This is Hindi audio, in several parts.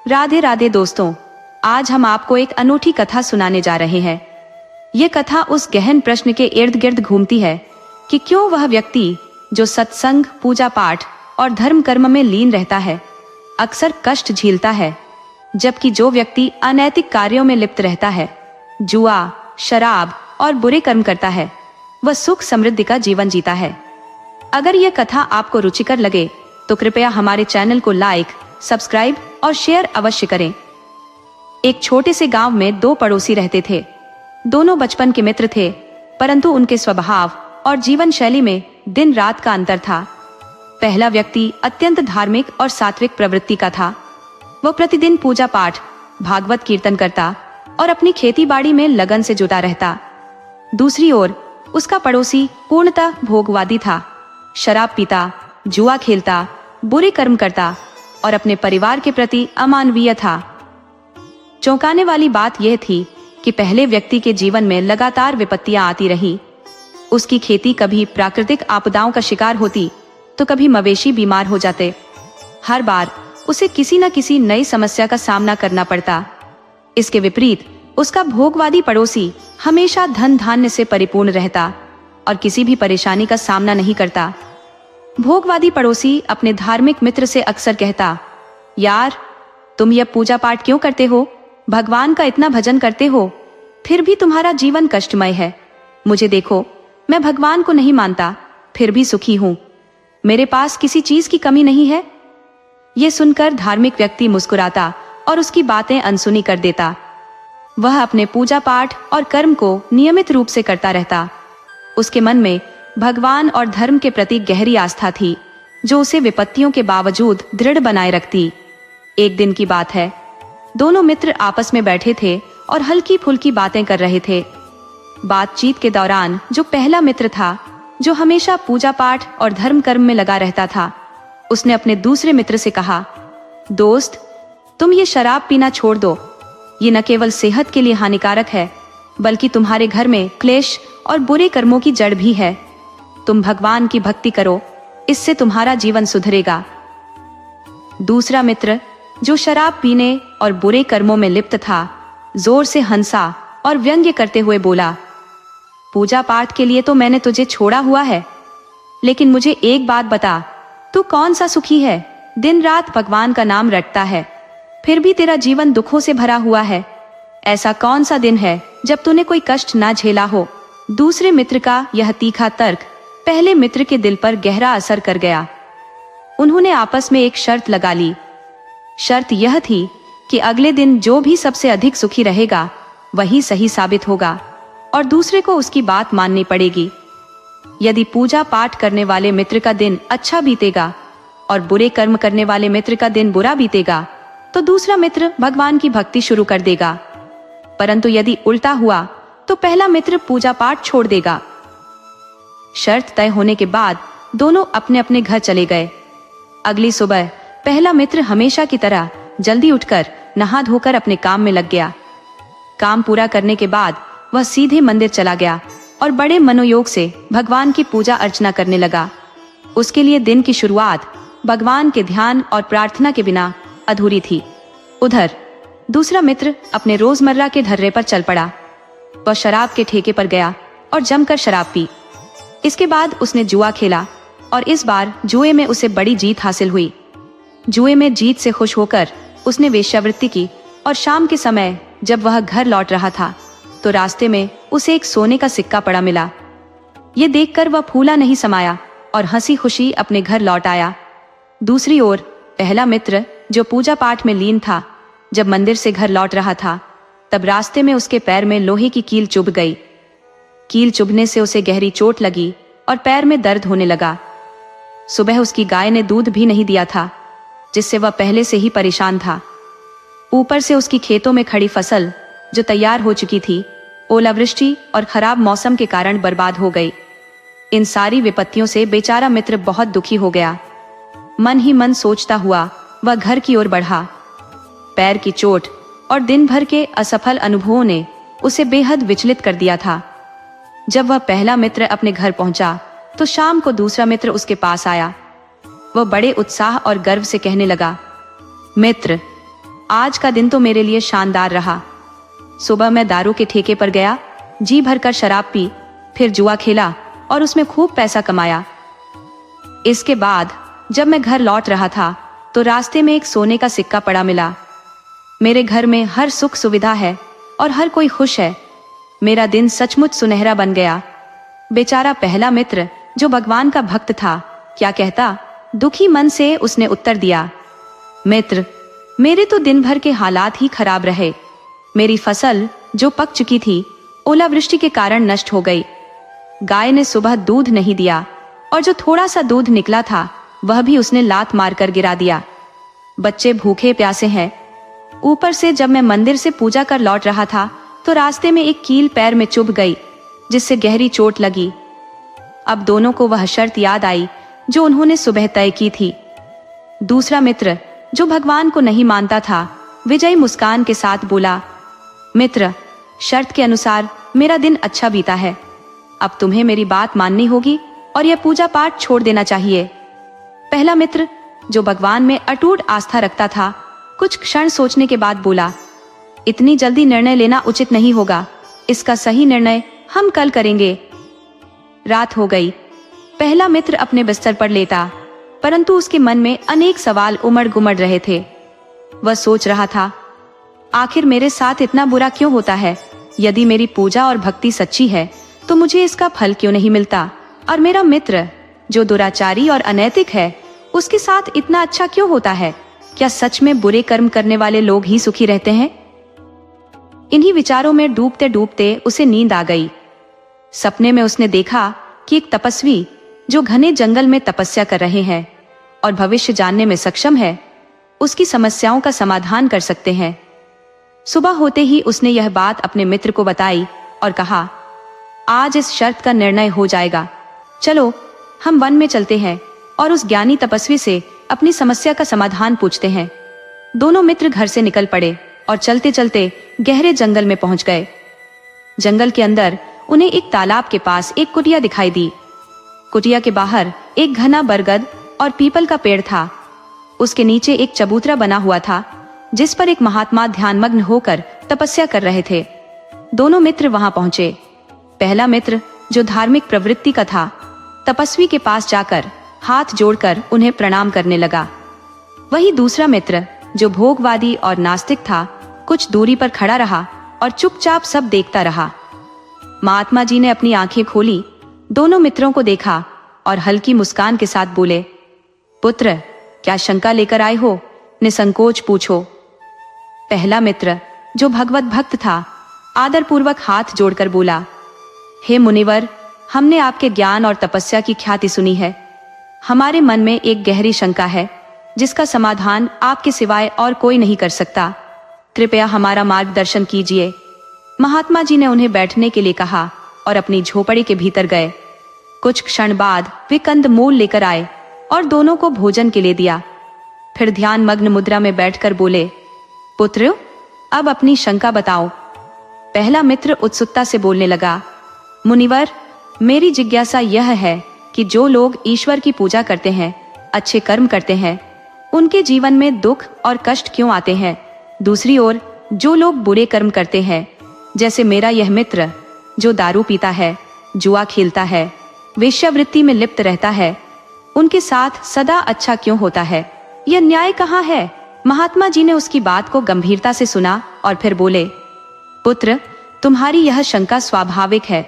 राधे राधे दोस्तों, आज हम आपको एक अनूठी कथा सुनाने जा रहे हैं। ये कथा उस गहन प्रश्न के इर्द गिर्द घूमती है कि क्यों वह व्यक्ति जो सत्संग, पूजा पाठ और धर्म कर्म में लीन रहता है अक्सर कष्ट झेलता है, जबकि जो व्यक्ति अनैतिक कार्यों में लिप्त रहता है, जुआ, शराब और बुरे कर्म करता है, वह सुख समृद्धि का जीवन जीता है। अगर यह कथा आपको रुचिकर लगे तो कृपया हमारे चैनल को लाइक, सब्सक्राइब और शेयर अवश्य करें। एक छोटे से गांव में दो पड़ोसी रहते थे। दोनों बचपन के मित्र थे, परंतु उनके स्वभाव और जीवन शैली में दिन रात का अंतर था। पहला व्यक्ति अत्यंत धार्मिक और सात्विक प्रवृत्ति का था। वह प्रतिदिन पूजा पाठ, भागवत कीर्तन करता और अपनी खेती बाड़ी में लगन से जुटा रहता। दूसरी ओर उसका पड़ोसी पूर्णतः भोगवादी था। शराब पीता, जुआ खेलता, बुरे कर्म करता और अपने परिवार के प्रति अमानवीय था। चौंकाने वाली बात यह थी कि पहले व्यक्ति के जीवन में लगातार विपत्तियां आती रही। उसकी खेती कभी प्राकृतिक आपदाओं का शिकार होती तो कभी मवेशी बीमार हो जाते। हर बार उसे किसी न किसी नई समस्या का सामना करना पड़ता। इसके विपरीत उसका भोगवादी पड़ोसी हमेशा धन धान्य से परिपूर्ण रहता और किसी भी परेशानी का सामना नहीं करता। भोगवादी पड़ोसी अपने धार्मिक मित्र से अक्सर कहता, यार, तुम यह पूजा पाठ क्यों करते हो? भगवान का इतना भजन करते हो, फिर भी तुम्हारा जीवन कष्टमय है। मुझे देखो, मैं भगवान को नहीं मानता, फिर भी सुखी हूं। मेरे पास किसी चीज की कमी नहीं है। यह सुनकर धार्मिक व्यक्ति मुस्कुराता और उसकी बातें अनसुनी कर देता। वह अपने पूजा पाठ और कर्म को नियमित रूप से करता रहता। उसके मन में भगवान और धर्म के प्रति गहरी आस्था थी, जो उसे विपत्तियों के बावजूद दृढ़ बनाए रखती। एक दिन की बात है, दोनों मित्र आपस में बैठे थे और हल्की फुल्की बातें कर रहे थे। बातचीत के दौरान जो पहला मित्र था, जो हमेशा पूजा पाठ और धर्म कर्म में लगा रहता था, उसने अपने दूसरे मित्र से कहा, दोस्त, तुम ये शराब पीना छोड़ दो। ये न केवल सेहत के लिए हानिकारक है, बल्कि तुम्हारे घर में क्लेश और बुरे कर्मों की जड़ भी है। तुम भगवान की भक्ति करो, इससे तुम्हारा जीवन सुधरेगा। दूसरा मित्र, जो शराब पीने और बुरे कर्मों में लिप्त था, जोर से हंसा और व्यंग्य करते हुए बोला, पूजा पाठ के लिए तो मैंने तुझे छोड़ा हुआ है, लेकिन मुझे एक बात बता, तू कौन सा सुखी है? दिन रात भगवान का नाम रटता है, फिर भी तेरा जीवन दुखों से भरा हुआ है। ऐसा कौन सा दिन है जब तूने कोई कष्ट ना झेला हो? दूसरे मित्र का यह तीखा तर्क पहले मित्र के दिल पर गहरा असर कर गया। उन्होंने आपस में एक शर्त लगा ली। शर्त यह थी कि अगले दिन जो भी सबसे अधिक सुखी रहेगा, वही सही साबित होगा और दूसरे को उसकी बात माननी पड़ेगी। यदि पूजा पाठ करने वाले मित्र का दिन अच्छा बीतेगा और बुरे कर्म करने वाले मित्र का दिन बुरा बीतेगा, तो दूसरा मित्र भगवान की भक्ति शुरू कर देगा। परंतु यदि उल्टा हुआ तो पहला मित्र पूजा पाठ छोड़ देगा। शर्त तय होने के बाद दोनों अपने अपने घर चले गए। अगली सुबह पहला मित्र हमेशा की तरह जल्दी उठकर नहा धोकर अपने काम में लग गया। काम पूरा करने के बाद वह सीधे मंदिर चला गया और बड़े मनोयोग से भगवान की पूजा अर्चना करने लगा। उसके लिए दिन की शुरुआत भगवान के ध्यान और प्रार्थना के बिना अधूरी थी। उधर दूसरा मित्र अपने रोजमर्रा के धर्रे पर चल पड़ा। वह शराब के ठेके पर गया और जमकर शराब पी। इसके बाद उसने जुआ खेला और इस बार जुए में उसे बड़ी जीत हासिल हुई। जुए में जीत से खुश होकर उसने वेश्यावृत्ति की और शाम के समय जब वह घर लौट रहा था तो रास्ते में उसे एक सोने का सिक्का पड़ा मिला। ये देखकर वह फूला नहीं समाया और हंसी खुशी अपने घर लौट आया। दूसरी ओर पहला मित्र, जो पूजा पाठ में लीन था, जब मंदिर से घर लौट रहा था, तब रास्ते में उसके पैर में लोहे की कील चुभ गई। कील चुभने से उसे गहरी चोट लगी और पैर में दर्द होने लगा। सुबह उसकी गाय ने दूध भी नहीं दिया था, जिससे वह पहले से ही परेशान था। ऊपर से उसकी खेतों में खड़ी फसल, जो तैयार हो चुकी थी, ओलावृष्टि और खराब मौसम के कारण बर्बाद हो गई। इन सारी विपत्तियों से बेचारा मित्र बहुत दुखी हो गया। मन ही मन सोचता हुआ वह घर की ओर बढ़ा। पैर की चोट और दिन भर के असफल अनुभवों ने उसे बेहद विचलित कर दिया था। जब वह पहला मित्र अपने घर पहुंचा तो शाम को दूसरा मित्र उसके पास आया। वह बड़े उत्साह और गर्व से कहने लगा, मित्र, आज का दिन तो मेरे लिए शानदार रहा। सुबह मैं दारू के ठेके पर गया, जी भरकर शराब पी, फिर जुआ खेला और उसमें खूब पैसा कमाया। इसके बाद जब मैं घर लौट रहा था तो रास्ते में एक सोने का सिक्का पड़ा मिला। मेरे घर में हर सुख सुविधा है और हर कोई खुश है। मेरा दिन सचमुच सुनहरा बन गया। बेचारा पहला मित्र जो भगवान का भक्त था क्या कहता? दुखी मन से उसने उत्तर दिया, मित्र, मेरे तो दिन भर के हालात ही खराब रहे। मेरी फसल जो पक चुकी थी ओलावृष्टि के कारण नष्ट हो गई। गाय ने सुबह दूध नहीं दिया और जो थोड़ा सा दूध निकला था वह भी उसने लात मारकर गिरा दिया। बच्चे भूखे प्यासे हैं। ऊपर से जब मैं मंदिर से पूजा कर लौट रहा था तो रास्ते में एक कील पैर में चुभ गई, जिससे गहरी चोट लगी। अब दोनों को वह शर्त याद आई जो उन्होंने सुबह तय की थी। दूसरा मित्र जो भगवान को नहीं मानता था विजयी मुस्कान के साथ बोला, मित्र, शर्त के अनुसार मेरा दिन अच्छा बीता है। अब तुम्हें मेरी बात माननी होगी और यह पूजा पाठ छोड़ देना चाहिए। पहला मित्र जो भगवान में अटूट आस्था रखता था कुछ क्षण सोचने के बाद बोला, इतनी जल्दी निर्णय लेना उचित नहीं होगा। इसका सही निर्णय हम कल करेंगे। रात हो गई। पहला मित्र अपने बिस्तर पर लेटा, परंतु उसके मन में अनेक सवाल उमड़ गुमड़ रहे थे। वह सोच रहा था, आखिर मेरे साथ इतना बुरा क्यों होता है? यदि मेरी पूजा और भक्ति सच्ची है तो मुझे इसका फल क्यों नहीं मिलता? और मेरा मित्र जो दुराचारी और अनैतिक है उसके साथ इतना अच्छा क्यों होता है? क्या सच में बुरे कर्म करने वाले लोग ही सुखी रहते हैं? इन्हीं विचारों में डूबते डूबते उसे नींद आ गई। सपने में उसने देखा कि एक तपस्वी जो घने जंगल में तपस्या कर रहे हैं और भविष्य जानने में सक्षम है, उसकी समस्याओं का समाधान कर सकते हैं। सुबह होते ही उसने यह बात अपने मित्र को बताई और कहा, आज इस शर्त का निर्णय हो जाएगा। चलो हम वन में चलते हैं और उस ज्ञानी तपस्वी से अपनी समस्या का समाधान पूछते हैं। दोनों मित्र घर से निकल पड़े और चलते चलते गहरे जंगल में पहुंच गए। जंगल के अंदर उन्हें एक तालाब के पास एक कुटिया दिखाई दी। कुटिया के बाहर एक घना बरगद और पीपल का पेड़ था। उसके नीचे एक चबूतरा बना हुआ था जिस पर एक महात्मा ध्यानमग्न होकर तपस्या कर रहे थे। दोनों मित्र वहां पहुंचे। पहला मित्र जो धार्मिक प्रवृत्ति का था तपस्वी के पास जाकर हाथ जोड़कर उन्हें प्रणाम करने लगा। वही दूसरा मित्र जो भोगवादी और नास्तिक था कुछ दूरी पर खड़ा रहा और चुपचाप सब देखता रहा। महात्मा जी ने अपनी आंखें खोली, दोनों मित्रों को देखा और हल्की मुस्कान के साथ बोले, पुत्र, क्या शंका लेकर आए हो? निसंकोच पूछो। पहला मित्र जो भगवत भक्त था आदरपूर्वक हाथ जोड़कर बोला, हे मुनिवर, हमने आपके ज्ञान और तपस्या की ख्याति सुनी है। हमारे मन में एक गहरी शंका है जिसका समाधान आपके सिवाय और कोई नहीं कर सकता। कृपया हमारा मार्गदर्शन कीजिए। महात्मा जी ने उन्हें बैठने के लिए कहा और अपनी झोपड़ी के भीतर गए। कुछ क्षण बाद वे कंदमूल लेकर आए और दोनों को भोजन के लिए दिया। फिर ध्यान मग्न मुद्रा में बैठकर बोले, पुत्र, अब अपनी शंका बताओ। पहला मित्र उत्सुकता से बोलने लगा, मुनिवर, मेरी जिज्ञासा यह है कि जो लोग ईश्वर की पूजा करते हैं, अच्छे कर्म करते हैं, उनके जीवन में दुख और कष्ट क्यों आते हैं? दूसरी ओर जो लोग बुरे कर्म करते हैं, जैसे मेरा यह मित्र जो दारू पीता है, जुआ खेलता है, वेश्यावृत्ति में लिप्त रहता है, उनके साथ सदा अच्छा क्यों होता है? यह न्याय कहाँ है? महात्मा जी ने उसकी बात को गंभीरता से सुना और फिर बोले, पुत्र, तुम्हारी यह शंका स्वाभाविक है,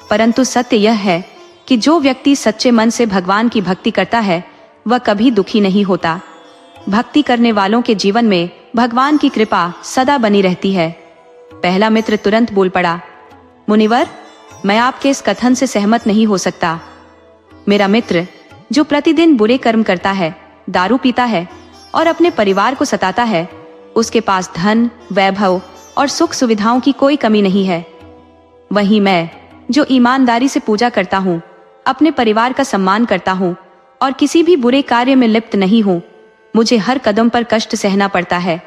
परंतु सत्य यह है कि जो व्यक्ति सच्चे मन से भगवान की भक्ति करता है वह कभी दुखी नहीं होता। भक्ति करने वालों के जीवन में भगवान की कृपा सदा बनी रहती है। पहला मित्र तुरंत बोल पड़ा, मुनिवर, मैं आपके इस कथन से सहमत नहीं हो सकता। मेरा मित्र जो प्रतिदिन बुरे कर्म करता है, दारू पीता है और अपने परिवार को सताता है, उसके पास धन, वैभव और सुख सुविधाओं की कोई कमी नहीं है। वहीं मैं जो ईमानदारी से पूजा करता हूँ, अपने परिवार का सम्मान करता हूँ और किसी भी बुरे कार्य में लिप्त नहीं हूँ, मुझे हर कदम पर कष्ट सहना पड़ता है।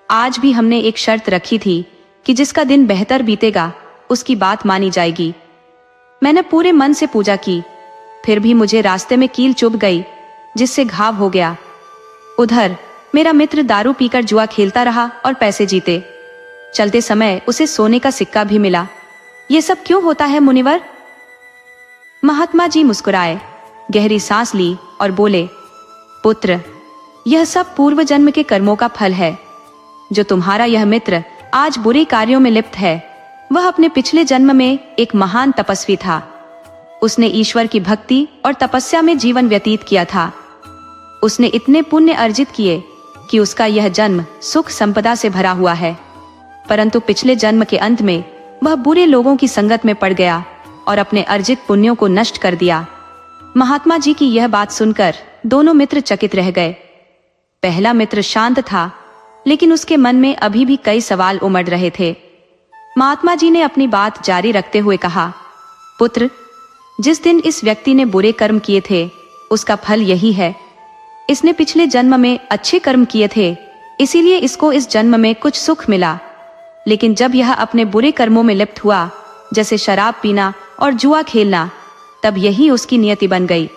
आज भी हमने एक शर्त रखी थी कि जिसका दिन बेहतर बीतेगा उसकी बात मानी जाएगी। मैंने पूरे मन से पूजा की, फिर भी मुझे रास्ते में कील चुभ गई जिससे घाव हो गया। उधर मेरा मित्र दारू पीकर जुआ खेलता रहा और पैसे जीते। चलते समय उसे सोने का सिक्का भी मिला। ये सब क्यों होता है मुनिवर? महात्मा जी मुस्कुराए, गहरी सांस ली और बोले, पुत्र, यह सब पूर्व जन्म के कर्मों का फल है। जो तुम्हारा यह मित्र आज बुरे कार्यों में लिप्त है, वह अपने पिछले जन्म में एक महान तपस्वी था। उसने ईश्वर की भक्ति और तपस्या में जीवन व्यतीत किया था। उसने इतने पुण्य अर्जित किए कि उसका यह जन्म सुख संपदा से भरा हुआ है। परंतु पिछले जन्म के अंत में वह बुरे लोगों की संगत में पड़ गया और अपने अर्जित पुण्यों को नष्ट कर दिया। महात्मा जी की यह बात सुनकर दोनों मित्र चकित रह गए। पहला मित्र शांत था, लेकिन उसके मन में अभी भी कई सवाल उमड़ रहे थे। महात्मा जी ने अपनी बात जारी रखते हुए कहा, पुत्र, जिस दिन इस व्यक्ति ने बुरे कर्म किए थे, उसका फल यही है। इसने पिछले जन्म में अच्छे कर्म किए थे, इसीलिए इसको इस जन्म में कुछ सुख मिला। लेकिन जब यह अपने बुरे कर्मों में लिप्त हुआ, जैसे शराब पीना और जुआ खेलना, तब यही उसकी नियति बन गई।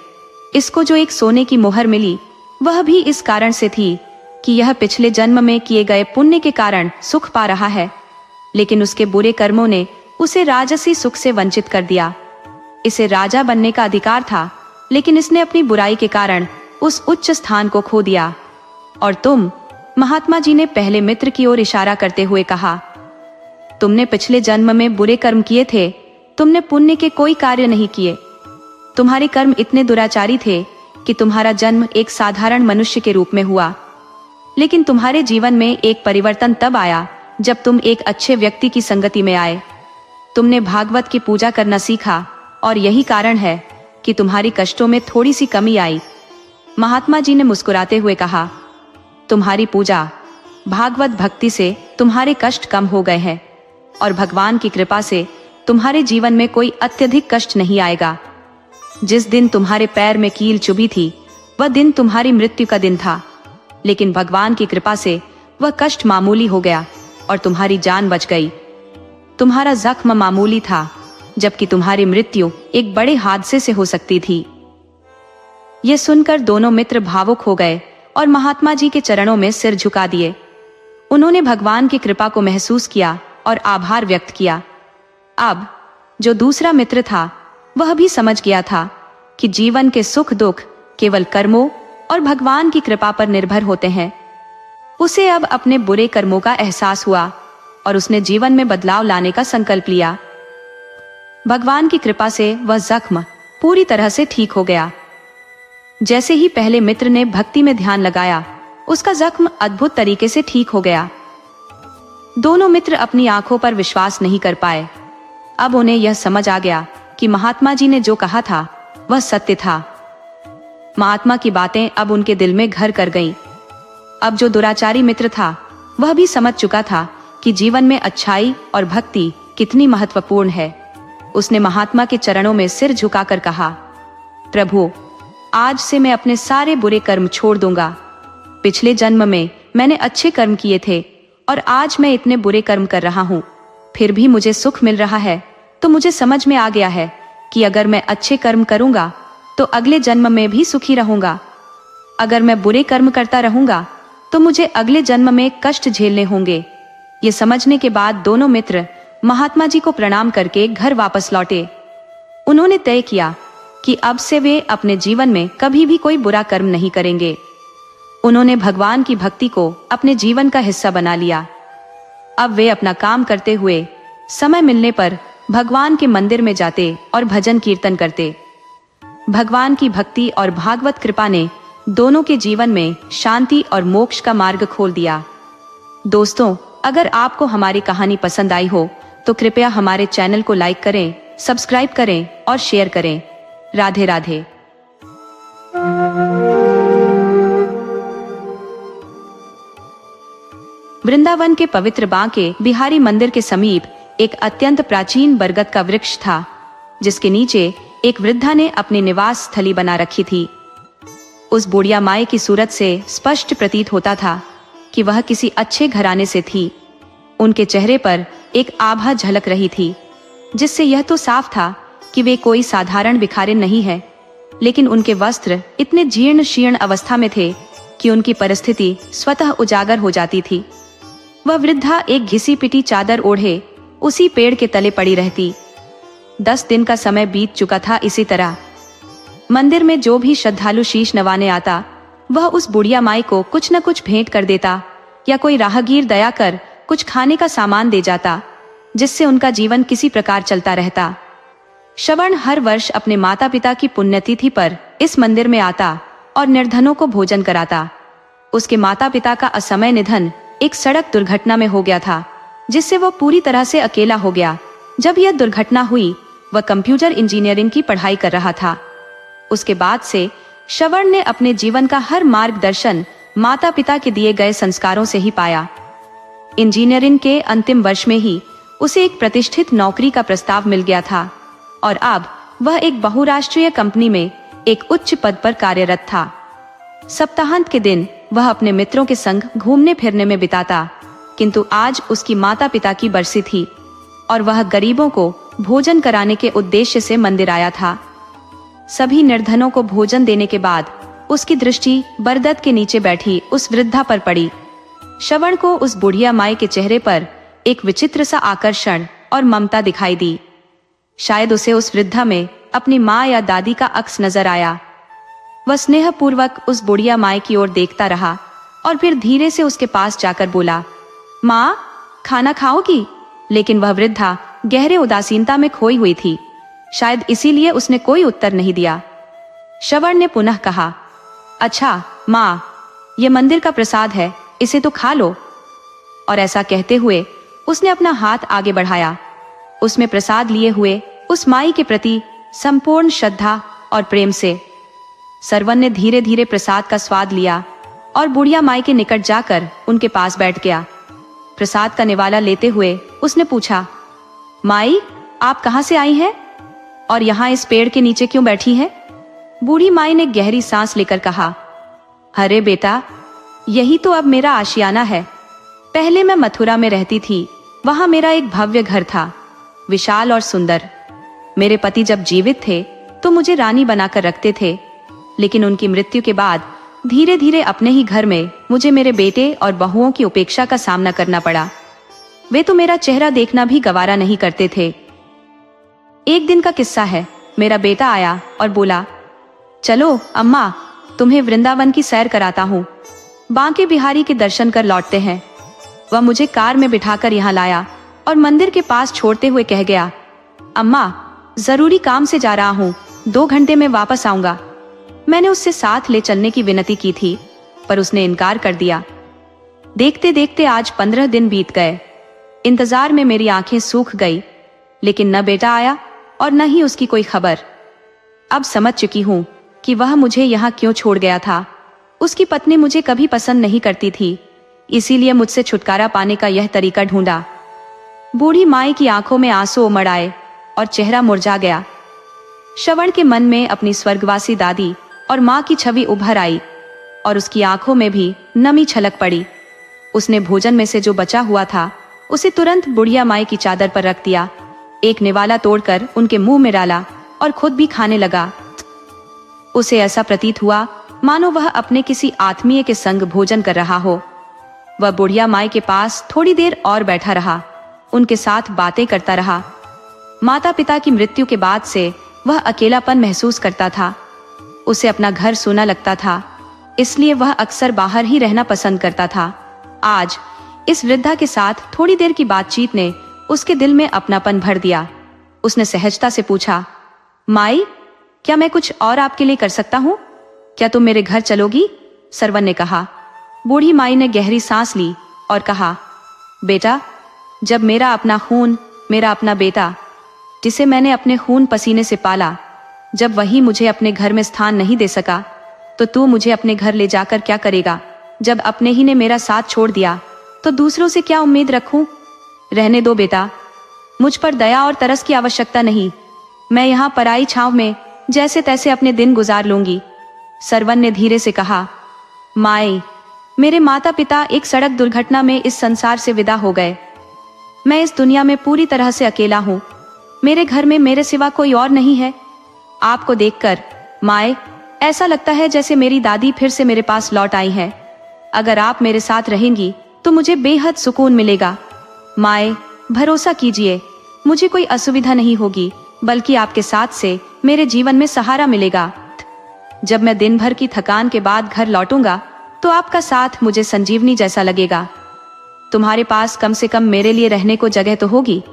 इसको जो एक सोने की मोहर मिली, वह भी इस कारण से थी कि यह पिछले जन्म में किए गए पुण्य के कारण सुख पा रहा है, लेकिन उसके बुरे कर्मों ने उसे राजसी सुख से वंचित कर दिया। इसे राजा बनने का अधिकार था, लेकिन इसने अपनी बुराई के कारण उस उच्च स्थान को खो दिया। और तुम, महात्मा जी ने पहले मित्र की ओर इशारा करते हुए कहा, तुमने पिछले जन्म में बुरे कर्म किए थे, तुमने पुण्य के कोई कार्य नहीं किए। तुम्हारे कर्म इतने दुराचारी थे कि तुम्हारा जन्म एक साधारण मनुष्य के रूप में हुआ। लेकिन तुम्हारे जीवन में एक परिवर्तन तब आया जब तुम एक अच्छे व्यक्ति की संगति में आए। तुमने भागवत की पूजा करना सीखा और यही कारण है कि तुम्हारी कष्टों में थोड़ी सी कमी आई। महात्मा जी ने मुस्कुराते हुए कहा, तुम्हारी पूजा, भागवत भक्ति से तुम्हारे कष्ट कम हो गए हैं और भगवान की कृपा से तुम्हारे जीवन में कोई अत्यधिक कष्ट नहीं आएगा। जिस दिन तुम्हारे पैर में कील चुभी थी, वह दिन तुम्हारी मृत्यु का दिन था, लेकिन भगवान की कृपा से वह कष्ट मामूली हो गया और तुम्हारी जान बच गई। तुम्हारा जख्म मामूली था, जबकि तुम्हारी मृत्यु एक बड़े हादसे से हो सकती थी। यह सुनकर दोनों मित्र भावुक हो गए और महात्मा जी के चरणों में सिर झुका दिए। उन्होंने भगवान की कृपा को महसूस किया और आभार व्यक्त किया। अब जो दूसरा मित्र था, वह भी समझ गया था कि जीवन के सुख दुख केवल कर्मों और भगवान की कृपा पर निर्भर होते हैं। उसे अब अपने बुरे कर्मों का एहसास हुआ और उसने जीवन में बदलाव लाने का संकल्प लिया। भगवान की कृपा से वह जख्म पूरी तरह से ठीक हो गया। जैसे ही पहले मित्र ने भक्ति में ध्यान लगाया, उसका जख्म अद्भुत तरीके से ठीक हो गया। दोनों मित्र अपनी आंखों पर विश्वास नहीं कर पाए। अब उन्हें यह समझ आ गया कि महात्मा जी ने जो कहा था वह सत्य था। महात्मा की बातें अब उनके दिल में घर कर गईं। अब जो दुराचारी मित्र था, वह भी समझ चुका था कि जीवन में अच्छाई और भक्ति कितनी महत्वपूर्ण है। उसने महात्मा के चरणों में सिर झुकाकर कहा, प्रभु, आज से मैं अपने सारे बुरे कर्म छोड़ दूंगा। पिछले जन्म में मैंने अच्छे कर्म किए थे और आज मैं इतने बुरे कर्म कर रहा हूँ, फिर भी मुझे सुख मिल रहा है। तो मुझे समझ में आ गया है कि अगर मैं अच्छे कर्म करूंगा तो अगले जन्म में भी सुखी रहूंगा। अगर मैं बुरे कर्म करता रहूंगा तो मुझे अगले जन्म में कष्ट झेलने होंगे। ये समझने के बाद दोनों मित्र महात्मा जी को प्रणाम करके घर वापस लौटे। उन्होंने तय किया कि अब से वे अपने जीवन में कभी भी कोई बुरा कर्म नहीं करेंगे। उन्होंने भगवान की भक्ति को अपने जीवन का हिस्सा बना लिया। अब वे अपना काम करते हुए समय मिलने पर भगवान के मंदिर में जाते और भजन कीर्तन करते। भगवान की भक्ति और भागवत कृपा ने दोनों के जीवन में शांति और मोक्ष का मार्ग खोल दिया। दोस्तों, अगर आपको हमारी कहानी पसंद आई हो तो कृपया हमारे चैनल को लाइक करें, सब्सक्राइब करें और शेयर करें। राधे राधे। वृंदावन के पवित्र बांके बिहारी मंदिर के समीप एक अत्यंत प्राचीन बरगद का वृक्ष था, जिसके नीचे एक वृद्धा ने अपनी निवास स्थली बना रखी थी। उस बुढ़िया माई की सूरत से स्पष्ट प्रतीत होता था कि वह किसी अच्छे घराने से थी। उनके चेहरे पर एक आभा झलक रही थी, जिससे यह तो साफ था कि वे कोई साधारण भिखारिन नहीं है, लेकिन उनके वस्त्र इतने जीर्ण शीर्ण अवस्था में थे कि उनकी परिस्थिति स्वतः उजागर हो जाती थी। वह वृद्धा एक घिसी पिटी चादर ओढ़े उसी पेड़ के तले पड़ी रहती। 10 दिन का समय बीत चुका था। इसी तरह मंदिर में जो भी श्रद्धालु शीश नवाने आता, वह उस बुढ़िया माई को कुछ न कुछ भेंट कर देता या कोई राहगीर दया कर कुछ खाने का सामान दे जाता, जिससे उनका जीवन किसी प्रकार चलता रहता। श्रवण हर वर्ष अपने माता पिता की पुण्यतिथि पर इस मंदिर में आता और निर्धनों को भोजन कराता। उसके माता पिता का असमय निधन एक सड़क दुर्घटना में हो गया था, जिससे वह पूरी तरह से अकेला हो गया। जब यह दुर्घटना हुई, वह कंप्यूटर इंजीनियरिंग की पढ़ाई कर रहा था। उसके बाद से श्रवण ने अपने जीवन का हर मार्गदर्शन माता पिता के दिए गए संस्कारों से ही पाया। इंजीनियरिंग के अंतिम वर्ष में ही उसे एक प्रतिष्ठित नौकरी का प्रस्ताव मिल गया था और अब वह एक बहुराष्ट्रीय कंपनी में एक उच्च पद पर कार्यरत था। सप्ताहांत के दिन वह अपने मित्रों के संग घूमने फिरने में बिताता, किंतु आज उसकी माता पिता की बरसी थी और वह गरीबों को भोजन कराने के उद्देश्य से मंदिर आया था। सभी निर्धनों को भोजन देने के बाद उसकी दृष्टि बरगद के नीचे बैठी उस वृद्धा पर पड़ी। श्रवण को उस बुढ़िया माई के चेहरे पर एक विचित्र सा आकर्षण और ममता दिखाई दी। शायद उसे उस वृद्धा में अपनी माँ या दादी का अक्स नजर आया। वह स्नेहपूर्वक उस बुढ़िया माई की ओर देखता रहा और फिर धीरे से उसके पास जाकर बोला, माँ, खाना खाओगी? लेकिन वह वृद्धा गहरे उदासीनता में खोई हुई थी। शायद इसीलिए उसने कोई उत्तर नहीं दिया। श्रवण ने पुनः कहा, अच्छा माँ, ये मंदिर का प्रसाद है, इसे तो खा लो। और ऐसा कहते हुए उसने अपना हाथ आगे बढ़ाया। उसमें प्रसाद लिए हुए उस माई के प्रति संपूर्ण श्रद्धा और प्रेम से श्रवण ने धीरे धीरे प्रसाद का स्वाद लिया और बुढ़िया माई के निकट जाकर उनके पास बैठ गया। प्रसाद का निवाला लेते हुए उसने पूछा, माई, आप कहाँ से आई हैं और यहाँ इस पेड़ के नीचे क्यों बैठी हैं? बूढ़ी माई ने गहरी सांस लेकर कहा, अरे बेटा, यही तो अब मेरा आशियाना है। पहले मैं मथुरा में रहती थी। वहां मेरा एक भव्य घर था, विशाल और सुंदर। मेरे पति जब जीवित थे तो मुझे रानी बनाकर रखते थे, लेकिन उनकी मृत्यु के बाद धीरे धीरे अपने ही घर में मुझे मेरे बेटे और बहुओं की उपेक्षा का सामना करना पड़ा। वे तो मेरा चेहरा देखना भी गवारा नहीं करते थे। एक दिन का किस्सा है। मेरा बेटा आया और बोला, चलो अम्मा, तुम्हें वृंदावन की सैर कराता हूँ। बांके बिहारी के दर्शन कर लौटते हैं। वह मुझे कार में बिठाकर यहाँ लाया और मंदिर के पास छोड़ते हुए कह गया, अम्मा, जरूरी काम से जा रहा हूँ, 2 घंटे में वापस आऊंगा। मैंने उससे साथ ले चलने की विनती की थी, पर उसने इनकार कर दिया। देखते देखते आज 15 दिन बीत गए। इंतजार में मेरी आंखें सूख गई, लेकिन न बेटा आया और न ही उसकी कोई खबर। अब समझ चुकी हूँ कि वह मुझे यहाँ क्यों छोड़ गया था। उसकी पत्नी मुझे कभी पसंद नहीं करती थी, इसीलिए मुझसे छुटकारा पाने का यह तरीका ढूंढा। बूढ़ी माई की आंखों में आंसू उमड़ आए और चेहरा मुरझा गया। श्रवण के मन में अपनी स्वर्गवासी दादी और माँ की छवि उभर आई और उसकी आंखों में भी नमी छलक पड़ी। उसने भोजन में से जो बचा हुआ था उसे तुरंत बुढ़िया माई की चादर पर रख दिया, एक निवाला तोड़कर उनके मुंह में डाला और खुद भी खाने लगा। उसे ऐसा प्रतीत हुआ मानो वह अपने किसी आत्मीय के संग भोजन कर रहा हो। वह बुढ़िया माई के पास थोड़ी देर और बैठा रहा, उनके साथ बातें करता रहा। माता पिता की मृत्यु के बाद से वह अकेलापन महसूस करता था। उसे अपना घर सूना लगता था, इसलिए वह अक्सर बाहर ही रहना पसंद करता था। आज इस वृद्धा के साथ थोड़ी देर की बातचीत ने उसके दिल में अपनापन भर दिया। उसने सहजता से पूछा, माई, क्या मैं कुछ और आपके लिए कर सकता हूँ? क्या तुम मेरे घर चलोगी? श्रवण ने कहा। बूढ़ी माई ने गहरी सांस ली और कहा, बेटा, जब मेरा अपना खून, मेरा अपना बेटा, जिसे मैंने अपने खून पसीने से पाला, जब वही मुझे अपने घर में स्थान नहीं दे सका, तो तू मुझे अपने घर ले जाकर क्या करेगा? जब अपने ही ने मेरा साथ छोड़ दिया तो दूसरों से क्या उम्मीद रखूं? रहने दो बेटा, मुझ पर दया और तरस की आवश्यकता नहीं। मैं यहाँ पराई छांव में जैसे तैसे अपने दिन गुजार लूंगी। श्रवण ने धीरे से कहा, माई, मेरे माता पिता एक सड़क दुर्घटना में इस संसार से विदा हो गए। मैं इस दुनिया में पूरी तरह से अकेला हूँ। मेरे घर में मेरे सिवा कोई और नहीं है। आपको देखकर माए, ऐसा लगता है जैसे मेरी दादी फिर से मेरे पास लौट आई है। अगर आप मेरे साथ रहेंगी तो मुझे बेहद सुकून मिलेगा। माए, भरोसा कीजिए, मुझे कोई असुविधा नहीं होगी, बल्कि आपके साथ से मेरे जीवन में सहारा मिलेगा। जब मैं दिन भर की थकान के बाद घर लौटूंगा तो आपका साथ मुझे संजीवनी जैसा लगेगा। तुम्हारे पास कम से कम मेरे लिए रहने को जगह तो होगी,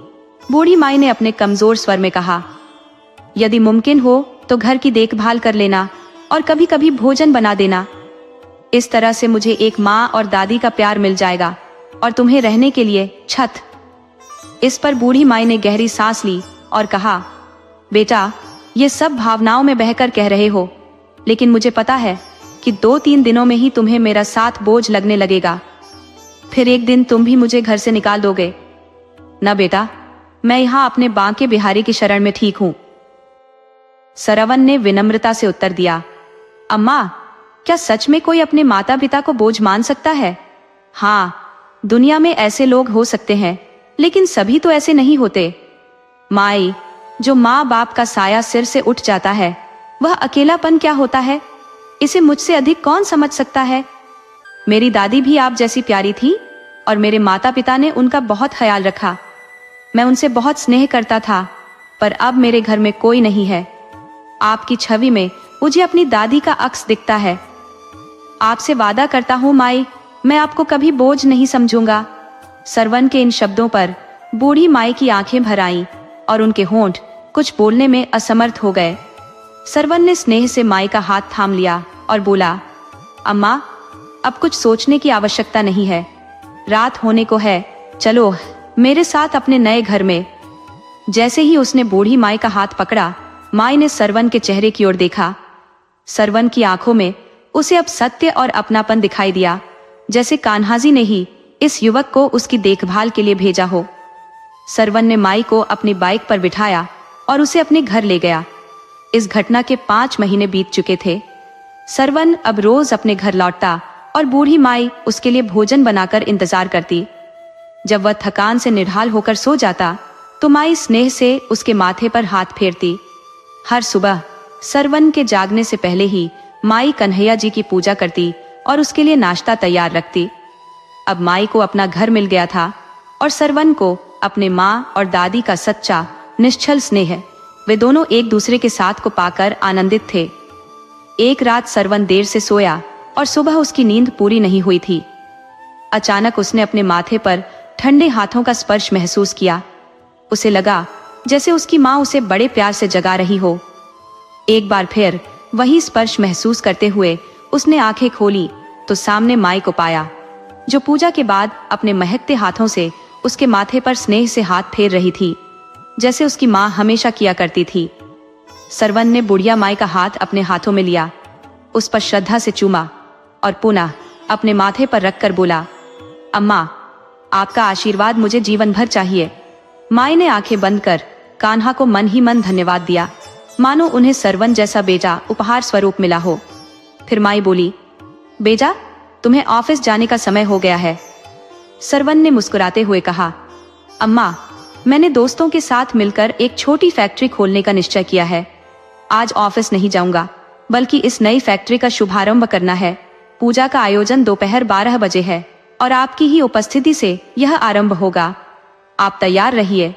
बूढ़ी माई ने अपने कमजोर स्वर में कहा। यदि मुमकिन हो तो घर की देखभाल कर लेना और कभी कभी भोजन बना देना। इस तरह से मुझे एक माँ और दादी का प्यार मिल जाएगा और तुम्हें रहने के लिए छत। इस पर बूढ़ी माई ने गहरी सांस ली और कहा, बेटा, ये सब भावनाओं में बहकर कह रहे हो, लेकिन मुझे पता है कि 2-3 दिनों में ही तुम्हें मेरा साथ बोझ लगने लगेगा। फिर एक दिन तुम भी मुझे घर से निकाल दोगे। न बेटा, मैं यहाँ अपने बांके बिहारी की शरण में ठीक हूँ। सरवन ने विनम्रता से उत्तर दिया। अम्मा, क्या सच में कोई अपने माता पिता को बोझ मान सकता है? हाँ, दुनिया में ऐसे लोग हो सकते हैं, लेकिन सभी तो ऐसे नहीं होते। माई, जो माँ बाप का साया सिर से उठ जाता है, वह अकेलापन क्या होता है, इसे मुझसे अधिक कौन समझ सकता है। मेरी दादी भी आप जैसी प्यारी थी और मेरे माता पिता ने उनका बहुत ख्याल रखा। मैं उनसे बहुत स्नेह करता था, पर अब मेरे घर में कोई नहीं है। आपकी छवि में मुझे अपनी दादी का अक्स दिखता है। आपसे वादा करता हूँ माई, मैं आपको कभी बोझ नहीं समझूंगा। सरवन के इन शब्दों पर बूढ़ी माई की आंखें भर आईं और उनके होंठ कुछ बोलने में असमर्थ हो गए। सरवन ने स्नेह से माई का हाथ थाम लिया और बोला, अम्मा, अब कुछ सोचने की आवश्यकता नहीं है। रात होने को है, चलो मेरे साथ अपने नए घर में। जैसे ही उसने बूढ़ी माई का हाथ पकड़ा, माई ने सरवन के चेहरे की ओर देखा। सरवन की आंखों में उसे अब सत्य और अपनापन दिखाई दिया, जैसे कान्हाजी ने ही इस युवक को उसकी देखभाल के लिए भेजा हो। सरवन ने माई को अपनी बाइक पर बिठाया और उसे अपने घर ले गया। इस घटना के 5 महीने बीत चुके थे। सरवन अब रोज अपने घर लौटता और बूढ़ी माई उसके लिए भोजन बनाकर इंतजार करती। जब वह थकान से निढाल होकर सो जाता तो माई स्नेह से उसके माथे पर हाथ फेरती। हर सुबह सरवन के जागने से पहले ही माई कन्हैया जी की पूजा करती और उसके लिए नाश्ता तैयार रखती। अब माई को अपना घर मिल गया था और सरवन को अपने माँ और दादी का सच्चा निश्चल स्नेह। वे दोनों एक दूसरे के साथ को पाकर आनंदित थे। एक रात सरवन देर से सोया और सुबह उसकी नींद पूरी नहीं हुई थी। अचानक उसने अपने माथे पर ठंडे हाथों का स्पर्श महसूस किया। उसे लगा जैसे उसकी माँ उसे बड़े प्यार से जगा रही हो। एक बार फिर वही स्पर्श महसूस करते हुए उसने आंखें खोली तो सामने माई को पाया, जो पूजा के बाद अपने महकते हाथों से उसके माथे पर स्नेह से हाथ फेर रही थी, जैसे उसकी माँ हमेशा किया करती थी। सरवन ने बुढ़िया माई का हाथ अपने हाथों में लिया, उस पर श्रद्धा से चूमा और पुनः अपने माथे पर रखकर बोला, अम्मा, आपका आशीर्वाद मुझे जीवन भर चाहिए। माई ने आंखें बंद कर कान्हा को मन ही मन धन्यवाद दिया, मानो उन्हें सरवन जैसा बेटा उपहार स्वरूप मिला हो। फिर माई बोली, बेटा, तुम्हें ऑफिस जाने का समय हो गया है। सरवन ने मुस्कुराते हुए कहा, अम्मा, मैंने दोस्तों के साथ मिलकर एक छोटी फैक्ट्री खोलने का निश्चय किया है। आज ऑफिस नहीं जाऊंगा, बल्कि इस नई फैक्ट्री का शुभारंभ करना है। पूजा का आयोजन दोपहर 12 बजे है और आपकी ही उपस्थिति से यह आरंभ होगा। आप तैयार रहिए।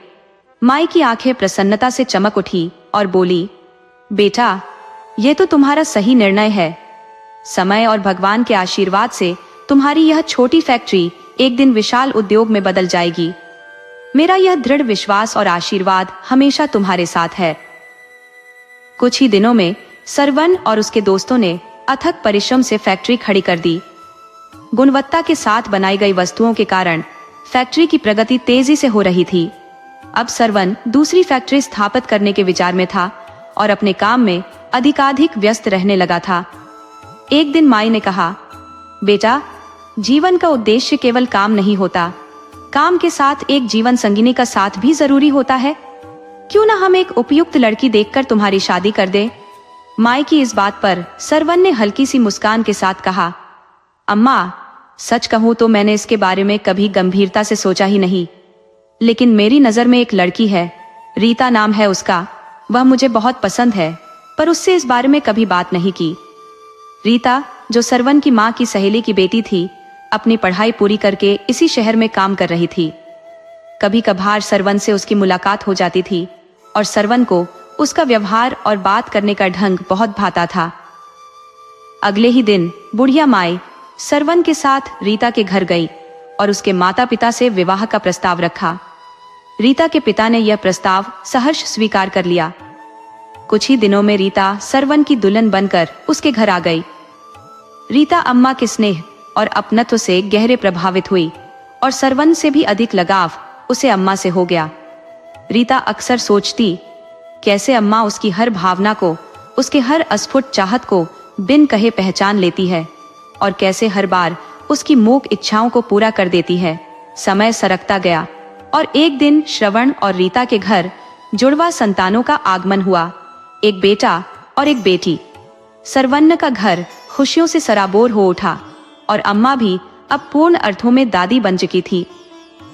माई की आंखें प्रसन्नता से चमक उठी और बोली, बेटा, ये तो तुम्हारा सही निर्णय है। समय और भगवान के आशीर्वाद से तुम्हारी यह छोटी फैक्ट्री एक दिन विशाल उद्योग में बदल जाएगी। मेरा यह दृढ़ विश्वास और आशीर्वाद हमेशा तुम्हारे साथ है। कुछ ही दिनों में सरवन और उसके दोस्तों ने अथक परिश्रम से फैक्ट्री खड़ी कर दी। गुणवत्ता के साथ बनाई गई वस्तुओं के कारण फैक्ट्री की प्रगति तेजी से हो रही थी। अब सरवन दूसरी फैक्ट्री स्थापित करने के विचार में था और अपने काम में अधिकाधिक व्यस्त रहने लगा था। एक दिन माई ने कहा, बेटा, जीवन का उद्देश्य केवल काम नहीं होता, काम के साथ एक जीवन संगिनी का साथ भी जरूरी होता है। क्यों ना हम एक उपयुक्त लड़की देखकर तुम्हारी शादी कर दें? माई की इस बात पर सरवन ने हल्की सी मुस्कान के साथ कहा, अम्मा, सच कहूं तो मैंने इसके बारे में कभी गंभीरता से सोचा ही नहीं, लेकिन मेरी नजर में एक लड़की है, रीता नाम है उसका। वह मुझे बहुत पसंद है, पर उससे इस बारे में कभी बात नहीं की। रीता, जो सरवन की माँ की सहेली की बेटी थी, अपनी पढ़ाई पूरी करके इसी शहर में काम कर रही थी। कभी कभार सरवन से उसकी मुलाकात हो जाती थी और सरवन को उसका व्यवहार और बात करने का ढंग बहुत भाता था। अगले ही दिन बुढ़िया माई सरवन के साथ रीता के घर गई और उसके माता पिता से विवाह का प्रस्ताव रखा। रीता के पिता ने यह प्रस्ताव सहर्ष स्वीकार कर लिया। कुछ ही दिनों में रीता सरवन की दुल्हन बनकर उसके घर आ गई। रीता अम्मा के स्नेह और अपनत्व से गहरे प्रभावित हुई और सरवन से भी अधिक लगाव उसे अम्मा से हो गया। रीता अक्सर सोचती, कैसे अम्मा उसकी हर भावना को, उसके हर अस्फुट चाहत को बिन कहे पहचान लेती है और कैसे हर बार उसकी मूक इच्छाओं को पूरा कर देती है। समय सरकता गया और एक दिन श्रवण और रीता के घर जुड़वा संतानों का आगमन हुआ, एक बेटा और एक बेटी। सरवन्न का घर खुशियों से सराबोर हो उठा और अम्मा भी अब पूर्ण अर्थों में दादी बन चुकी थी।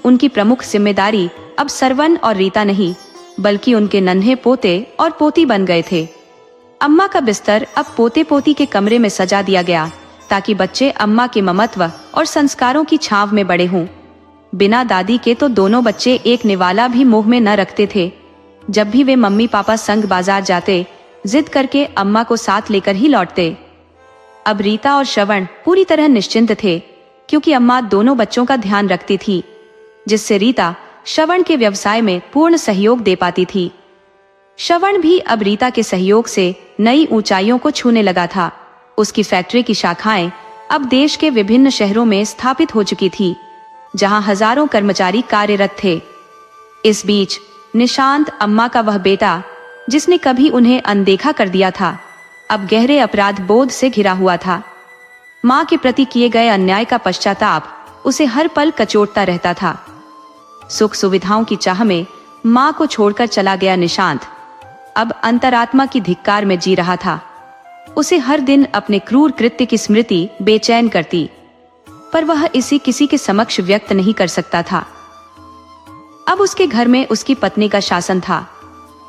उनकी प्रमुख जिम्मेदारी अब सरवन और रीता नहीं, बल्कि उनके नन्हे पोते और पोती बन गए थे। अम्मा का बिस्तर अब पोते पोती के कमरे में सजा दिया गया ताकि बच्चे अम्मा के ममत्व और संस्कारों की छांव में बड़े हों। बिना दादी के तो दोनों बच्चे एक निवाला भी मुंह में न रखते थे। जब भी वे मम्मी पापा संग बाजार जाते, जिद करके अम्मा को साथ लेकर ही लौटते। अब रीता और श्रवण पूरी तरह निश्चिंत थे, क्योंकि अम्मा दोनों बच्चों का ध्यान रखती थी, जिससे रीता श्रवण के व्यवसाय में पूर्ण सहयोग दे पाती थी। श्रवण भी अब रीता के सहयोग से नई ऊंचाइयों को छूने लगा था। उसकी फैक्ट्री की शाखाएं अब देश के विभिन्न शहरों में स्थापित हो चुकी थी, जहां हजारों कर्मचारी कार्यरत थे। इस बीच निशांत, अम्मा का वह बेटा जिसने कभी उन्हें अनदेखा कर दिया था, अब गहरे अपराध बोध से घिरा हुआ था। मां के प्रति किए गए अन्याय का पश्चाताप उसे हर पल कचोटता रहता था। सुख सुविधाओं की चाह में मां को छोड़कर चला गया निशांत अब अंतरात्मा की धिक्कार में जी रहा था। उसे हर दिन अपने क्रूर कृत्य की स्मृति बेचैन करती, पर वह इसे किसी के समक्ष व्यक्त नहीं कर सकता था। अब उसके घर में उसकी पत्नी का शासन था।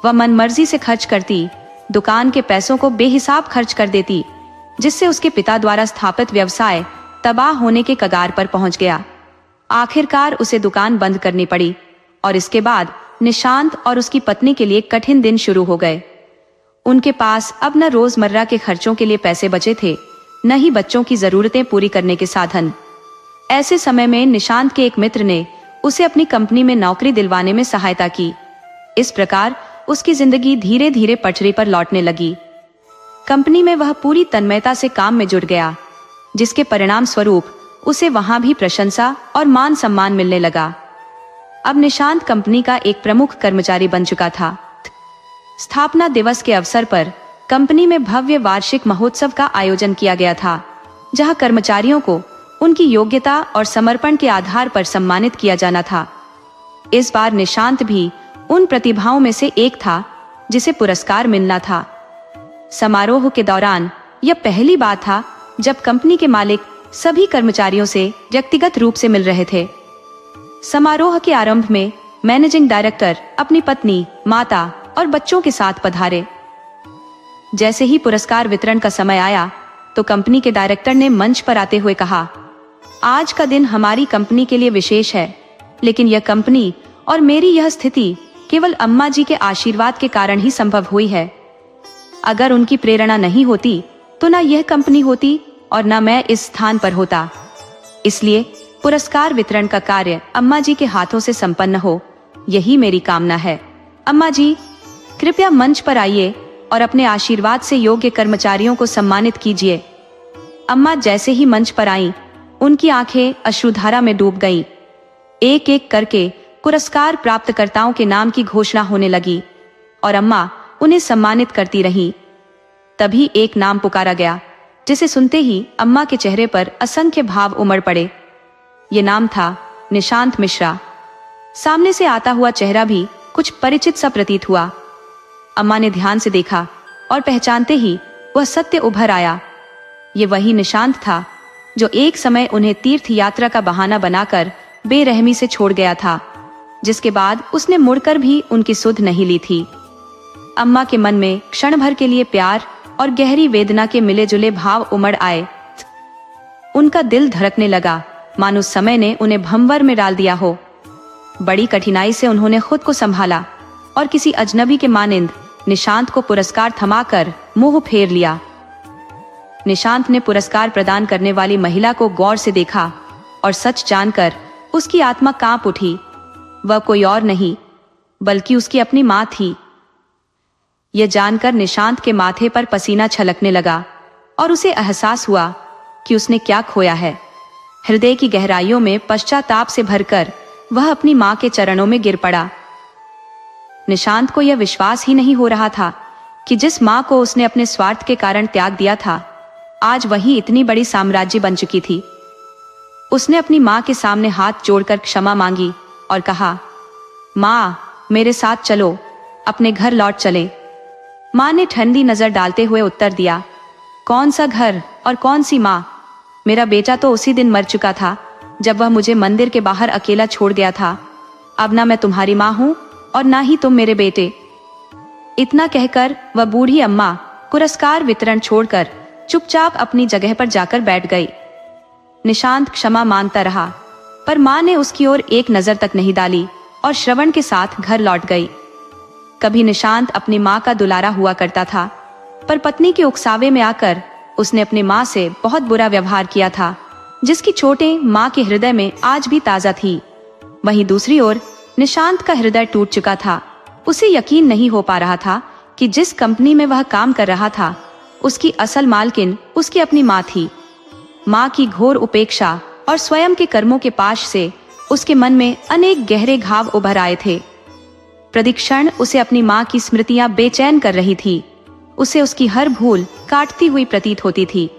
वह मनमर्जी से खर्च करती, दुकान के पैसों को बेहिसाब खर्च कर देती, जिससे उसके पिता द्वारा स्थापित व्यवसाय तबाह होने के कगार पर पहुंच गया। आखिरकार उसे दुकान बंद करनी पड़ी और इसके बाद निशांत और उसकी पत्नी के लिए कठिन दिन शुरू हो गए। उनके पास अब न रोजमर्रा के खर्चों के लिए पैसे बचे थे, न ही बच्चों की जरूरतें पूरी करने के साधन। ऐसे समय में निशांत के एक मित्र ने उसे अपनी कंपनी में नौकरी दिलवाने में सहायता की। इस प्रकार उसकी जिंदगी धीरे धीरे पटरी पर लौटने लगी। कंपनी में वह पूरी तन्मयता से काम में जुट गया, जिसके परिणाम स्वरूप उसे वहां भी प्रशंसा और मान सम्मान मिलने लगा। अब निशांत कंपनी का एक प्रमुख कर्मचारी बन चुका था। स्थापना दिवस के अवसर पर कंपनी में भव्य वार्षिक महोत्सव का आयोजन किया गया था, जहां कर्मचारियों को उनकी योग्यता और समर्पण के आधार पर सम्मानित किया जाना था। इस बार निशांत भी उन प्रतिभाओं में से एक था जिसे पुरस्कार मिलना था। समारोह के दौरान यह पहली बार था जब कंपनी के मालिक सभी कर्मचारियों से व्यक्तिगत रूप से मिल रहे थे। समारोह के आरंभ में मैनेजिंग डायरेक्टर अपनी पत्नी, माता और बच्चों के साथ पधारे। जैसे ही पुरस्कार वितरण का समय आया तो कंपनी के डायरेक्टर ने मंच पर आते हुए कहा, आज का दिन हमारी कंपनी के लिए विशेष है, लेकिन यह कंपनी और मेरी यह स्थिति केवल अम्मा जी के आशीर्वाद के कारण ही संभव हुई है। अगर उनकी प्रेरणा नहीं होती तो न यह कंपनी होती और न मैं इस स्थान पर होता। इसलिए पुरस्कार वितरण का कार्य अम्मा जी के हाथों से संपन्न हो, यही मेरी कामना है। अम्मा जी, कृपया मंच पर आइए और अपने आशीर्वाद से योग्य कर्मचारियों को सम्मानित कीजिए। अम्मा जैसे ही मंच पर आईं, उनकी आंखें अश्रुधारा में डूब गईं। एक एक करके पुरस्कार प्राप्तकर्ताओं के नाम की घोषणा होने लगी और अम्मा उन्हें सम्मानित करती रहीं। तभी एक नाम पुकारा गया, जिसे सुनते ही अम्मा के चेहरे पर असंख्य भाव उमड़ पड़े। ये नाम था निशांत मिश्रा। सामने से आता हुआ चेहरा भी कुछ परिचित सा प्रतीत हुआ। अम्मा ने ध्यान से देखा और पहचानते ही वह सत्य उभर आया। ये वही निशांत था जो एक समय उन्हें तीर्थ यात्रा का बहाना बनाकर बेरहमी से छोड़ गया था, जिसके बाद उसने मुड़कर भी उनकी सुध नहीं ली थी। अम्मा के मन में क्षण भर के लिए प्यार और गहरी वेदना के मिले जुले भाव उमड़ आए। उनका दिल धड़कने लगा, मानो समय ने उन्हें भंवर में डाल दिया हो। बड़ी कठिनाई से उन्होंने खुद को संभाला और किसी अजनबी के मानिंद निशांत को पुरस्कार थमाकर मुंह फेर लिया। निशांत ने पुरस्कार प्रदान करने वाली महिला को गौर से देखा और सच जानकर उसकी आत्मा कांप उठी। वह कोई और नहीं बल्कि उसकी अपनी मां थी। यह जानकर निशांत के माथे पर पसीना छलकने लगा और उसे एहसास हुआ कि उसने क्या खोया है। हृदय की गहराइयों में पश्चाताप से भरकर वह अपनी मां के चरणों में गिर पड़ा। निशांत को यह विश्वास ही नहीं हो रहा था कि जिस मां को उसने अपने स्वार्थ के कारण त्याग दिया था, आज वही इतनी बड़ी साम्राज्य बन चुकी थी। उसने अपनी मां के सामने हाथ जोड़कर क्षमा मांगी और कहा, मां, मेरे साथ चलो, अपने घर लौट चले। मां ने ठंडी नजर डालते हुए उत्तर दिया, कौन सा घर और कौन सी मां? मेरा बेटा तो उसी दिन मर चुका था जब वह मुझे मंदिर के बाहर अकेला छोड़ गया था। अब ना मैं तुम्हारी मां हूं और ना ही तुम मेरे बेटे। इतना कहकर वह बूढ़ी अम्मा पुरस्कार वितरण छोड़कर चुपचाप अपनी जगह पर जाकर बैठ गई। निशांत क्षमा मांगता रहा, पर मां ने उसकी ओर एक नजर तक नहीं डाली और श्रवण के साथ घर लौट गई। कभी निशांत अपनी मां का दुलारा हुआ करता था, पर पत्नी के उकसावे में आकर उसने अपनी मां से बहुत बुरा व्यवहार किया था, जिसकी चोटें मां के हृदय में आज भी ताजा थी। वहीं दूसरी ओर निशांत का हृदय टूट चुका था। उसे यकीन नहीं हो पा रहा था कि जिस कंपनी में वह काम कर रहा था, उसकी असल मालकिन उसकी अपनी मां थी। मां की घोर उपेक्षा और स्वयं के कर्मों के पाश से उसके मन में अनेक गहरे घाव उभर आए थे। प्रतिक्षण उसे अपनी मां की स्मृतियां बेचैन कर रही थी। उसे उसकी हर भूल काटती हुई प्रतीत होती थी।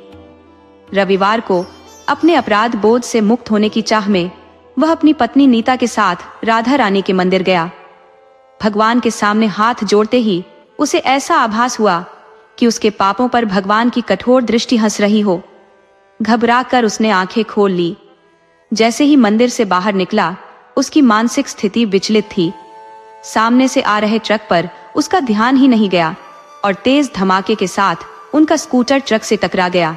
रविवार को अपने अपराध बोध से मुक्त होने की चाह में वह अपनी पत्नी नीता के साथ राधा रानी के मंदिर गया। भगवान के सामने हाथ जोड़ते ही उसे ऐसा आभास हुआ कि उसके पापों पर भगवान की कठोर दृष्टि हंस रही हो। घबराकर उसने आंखें खोल ली। जैसे ही मंदिर से बाहर निकला, उसकी मानसिक स्थिति विचलित थी। सामने से आ रहे ट्रक पर उसका ध्यान ही नहीं गया और तेज धमाके के साथ उनका स्कूटर ट्रक से टकरा गया।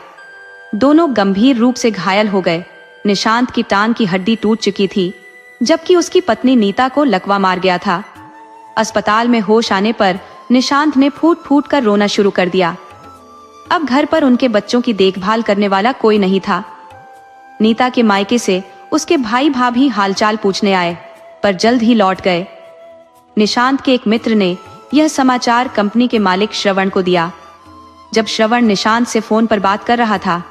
दोनों गंभीर रूप से घायल हो गए। निशांत की टांग की हड्डी टूट चुकी थी, जबकि उसकी पत्नी नीता को लकवा मार गया था। अस्पताल में होश आने पर निशांत ने फूट फूट कर रोना शुरू कर दिया। अब घर पर उनके बच्चों की देखभाल करने वाला कोई नहीं था। नीता के मायके से उसके भाई भाभी हालचाल पूछने आए, पर जल्द ही लौट गए। निशांत के एक मित्र ने यह समाचार कंपनी के मालिक श्रवण को दिया। जब श्रवण निशांत से फोन पर बात कर रहा था,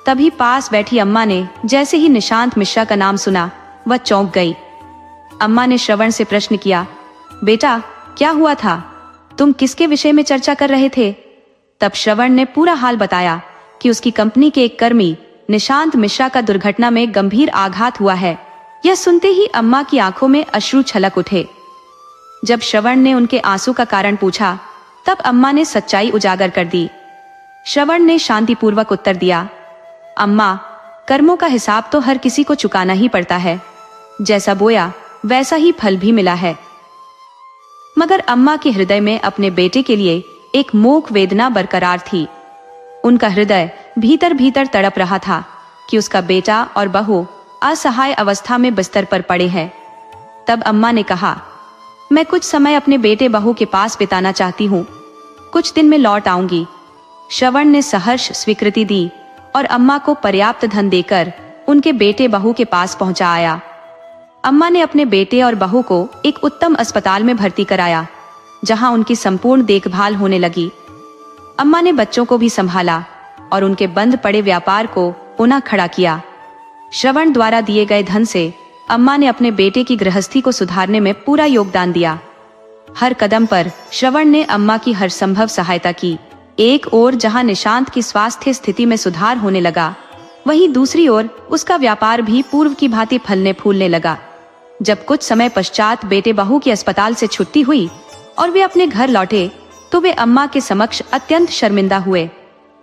तभी पास बैठी अम्मा ने जैसे ही निशांत मिश्रा का नाम सुना, वह चौंक गई। अम्मा ने श्रवण से प्रश्न किया, बेटा क्या हुआ था? तुम किसके विषय में चर्चा कर रहे थे? तब श्रवण ने पूरा हाल बताया कि उसकी कंपनी के एक कर्मी निशांत मिश्रा का दुर्घटना में गंभीर आघात हुआ है। यह सुनते ही अम्मा की आंखों में अश्रु छलक उठे। जब श्रवण ने उनके आंसू का कारण पूछा, तब अम्मा ने सच्चाई उजागर कर दी। श्रवण ने शांतिपूर्वक उत्तर दिया, अम्मा, कर्मों का हिसाब तो हर किसी को चुकाना ही पड़ता है। जैसा बोया वैसा ही फल भी मिला है। मगर अम्मा के हृदय में अपने बेटे के लिए एक मूक वेदना बरकरार थी। उनका हृदय भीतर भीतर तड़प रहा था कि उसका बेटा और बहू असहाय अवस्था में बिस्तर पर पड़े हैं। तब अम्मा ने कहा, मैं कुछ समय अपने बेटे बहू के पास बिताना चाहती हूँ। कुछ दिन में लौट आऊंगी। श्रवण ने सहर्ष स्वीकृति दी और अम्मा को पर्याप्त धन देकर उनके बेटे बहू के पास पहुंचा आया। अम्मा ने अपने बेटे और बहू को एक उत्तम अस्पताल में भर्ती कराया, जहां उनकी संपूर्ण देखभाल होने लगी। अम्मा ने बच्चों को भी संभाला और उनके बंद पड़े व्यापार को पुनः खड़ा किया। श्रवण द्वारा दिए गए धन से अम्मा ने अपने बेटे की गृहस्थी को सुधारने में पूरा योगदान दिया। हर कदम पर श्रवण ने अम्मा की हर संभव सहायता की। एक ओर जहां निशांत की स्वास्थ्य स्थिति में सुधार होने लगा, वहीं दूसरी ओर उसका व्यापार भी पूर्व की भांति फलने फूलने लगा। जब कुछ समय पश्चात बेटे बहू की अस्पताल से छुट्टी हुई और वे अपने घर लौटे, तो वे अम्मा के समक्ष अत्यंत शर्मिंदा हुए।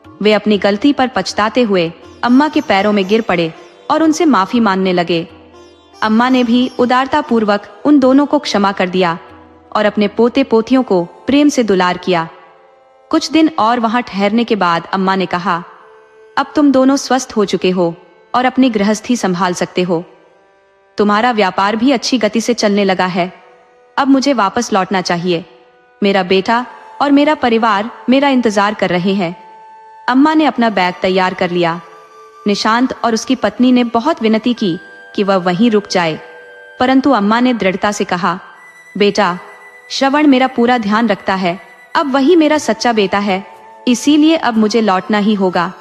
वे अपनी गलती पर पछताते हुए अम्मा के पैरों में गिर पड़े और उनसे माफी मांगने लगे। अम्मा ने भी उदारता पूर्वक उन दोनों को क्षमा कर दिया और अपने पोते पोतियों को प्रेम से दुलार किया। कुछ दिन और वहां ठहरने के बाद अम्मा ने कहा, अब तुम दोनों स्वस्थ हो चुके हो और अपनी गृहस्थी संभाल सकते हो। तुम्हारा व्यापार भी अच्छी गति से चलने लगा है। अब मुझे वापस लौटना चाहिए। मेरा बेटा और मेरा परिवार मेरा इंतजार कर रहे हैं। अम्मा ने अपना बैग तैयार कर लिया। निशांत और उसकी पत्नी ने बहुत विनती की कि वह वहीं रुक जाए, परंतु अम्मा ने दृढ़ता से कहा, बेटा, श्रवण मेरा पूरा ध्यान रखता है। अब वही मेरा सच्चा बेटा है, इसीलिए अब मुझे लौटना ही होगा।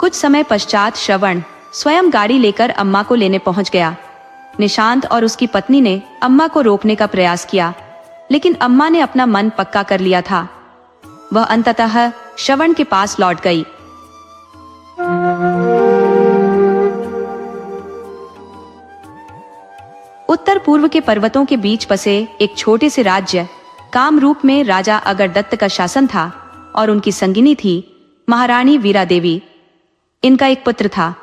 कुछ समय पश्चात श्रवण स्वयं गाड़ी लेकर अम्मा को लेने पहुंच गया। निशांत और उसकी पत्नी ने अम्मा को रोकने का प्रयास किया, लेकिन अम्मा ने अपना मन पक्का कर लिया था। वह अंततः श्रवण के पास लौट गई। उत्तर पूर्व के पर्वतों के बीच बसे एक छोटे से राज्य कामरूप में राजा अगरदत्त का शासन था और उनकी संगिनी थी महारानी वीरा देवी। इनका एक पुत्र था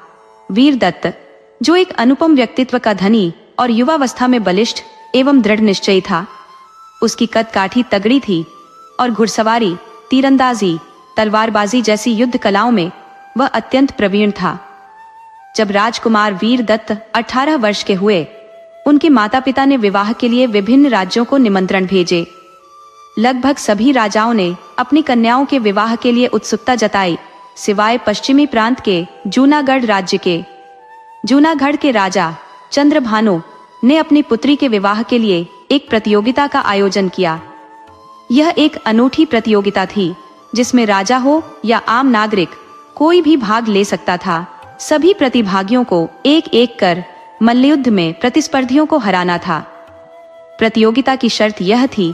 वीरदत्त, जो एक अनुपम व्यक्तित्व का धनी और युवावस्था में बलिष्ठ एवं दृढ़ निश्चयी था। उसकी कद काठी तगड़ी थी और घुड़सवारी, तीरंदाजी, तलवारबाजी जैसी युद्ध कलाओं में वह अत्यंत प्रवीण था। जब राजकुमार वीरदत्त 18 वर्ष के हुए, उनके माता पिता ने विवाह के लिए विभिन्न राज्यों को निमंत्रण भेजे। लगभग सभी राजाओं ने अपनी कन्याओं के विवाह के लिए उत्सुकता जताई, सिवाय पश्चिमी प्रांत के जूनागढ़ राज्य के। जूनागढ़ के राजा चंद्रभानु ने अपनी पुत्री के विवाह के लिए एक प्रतियोगिता का आयोजन किया। यह एक अनूठी प्रतियोगिता थी, जिसमें राजा हो या आम नागरिक कोई भी भाग ले सकता था। सभी प्रतिभागियों को एक एक कर मल्लयुद्ध में प्रतिस्पर्धियों को हराना था। प्रतियोगिता की शर्त यह थी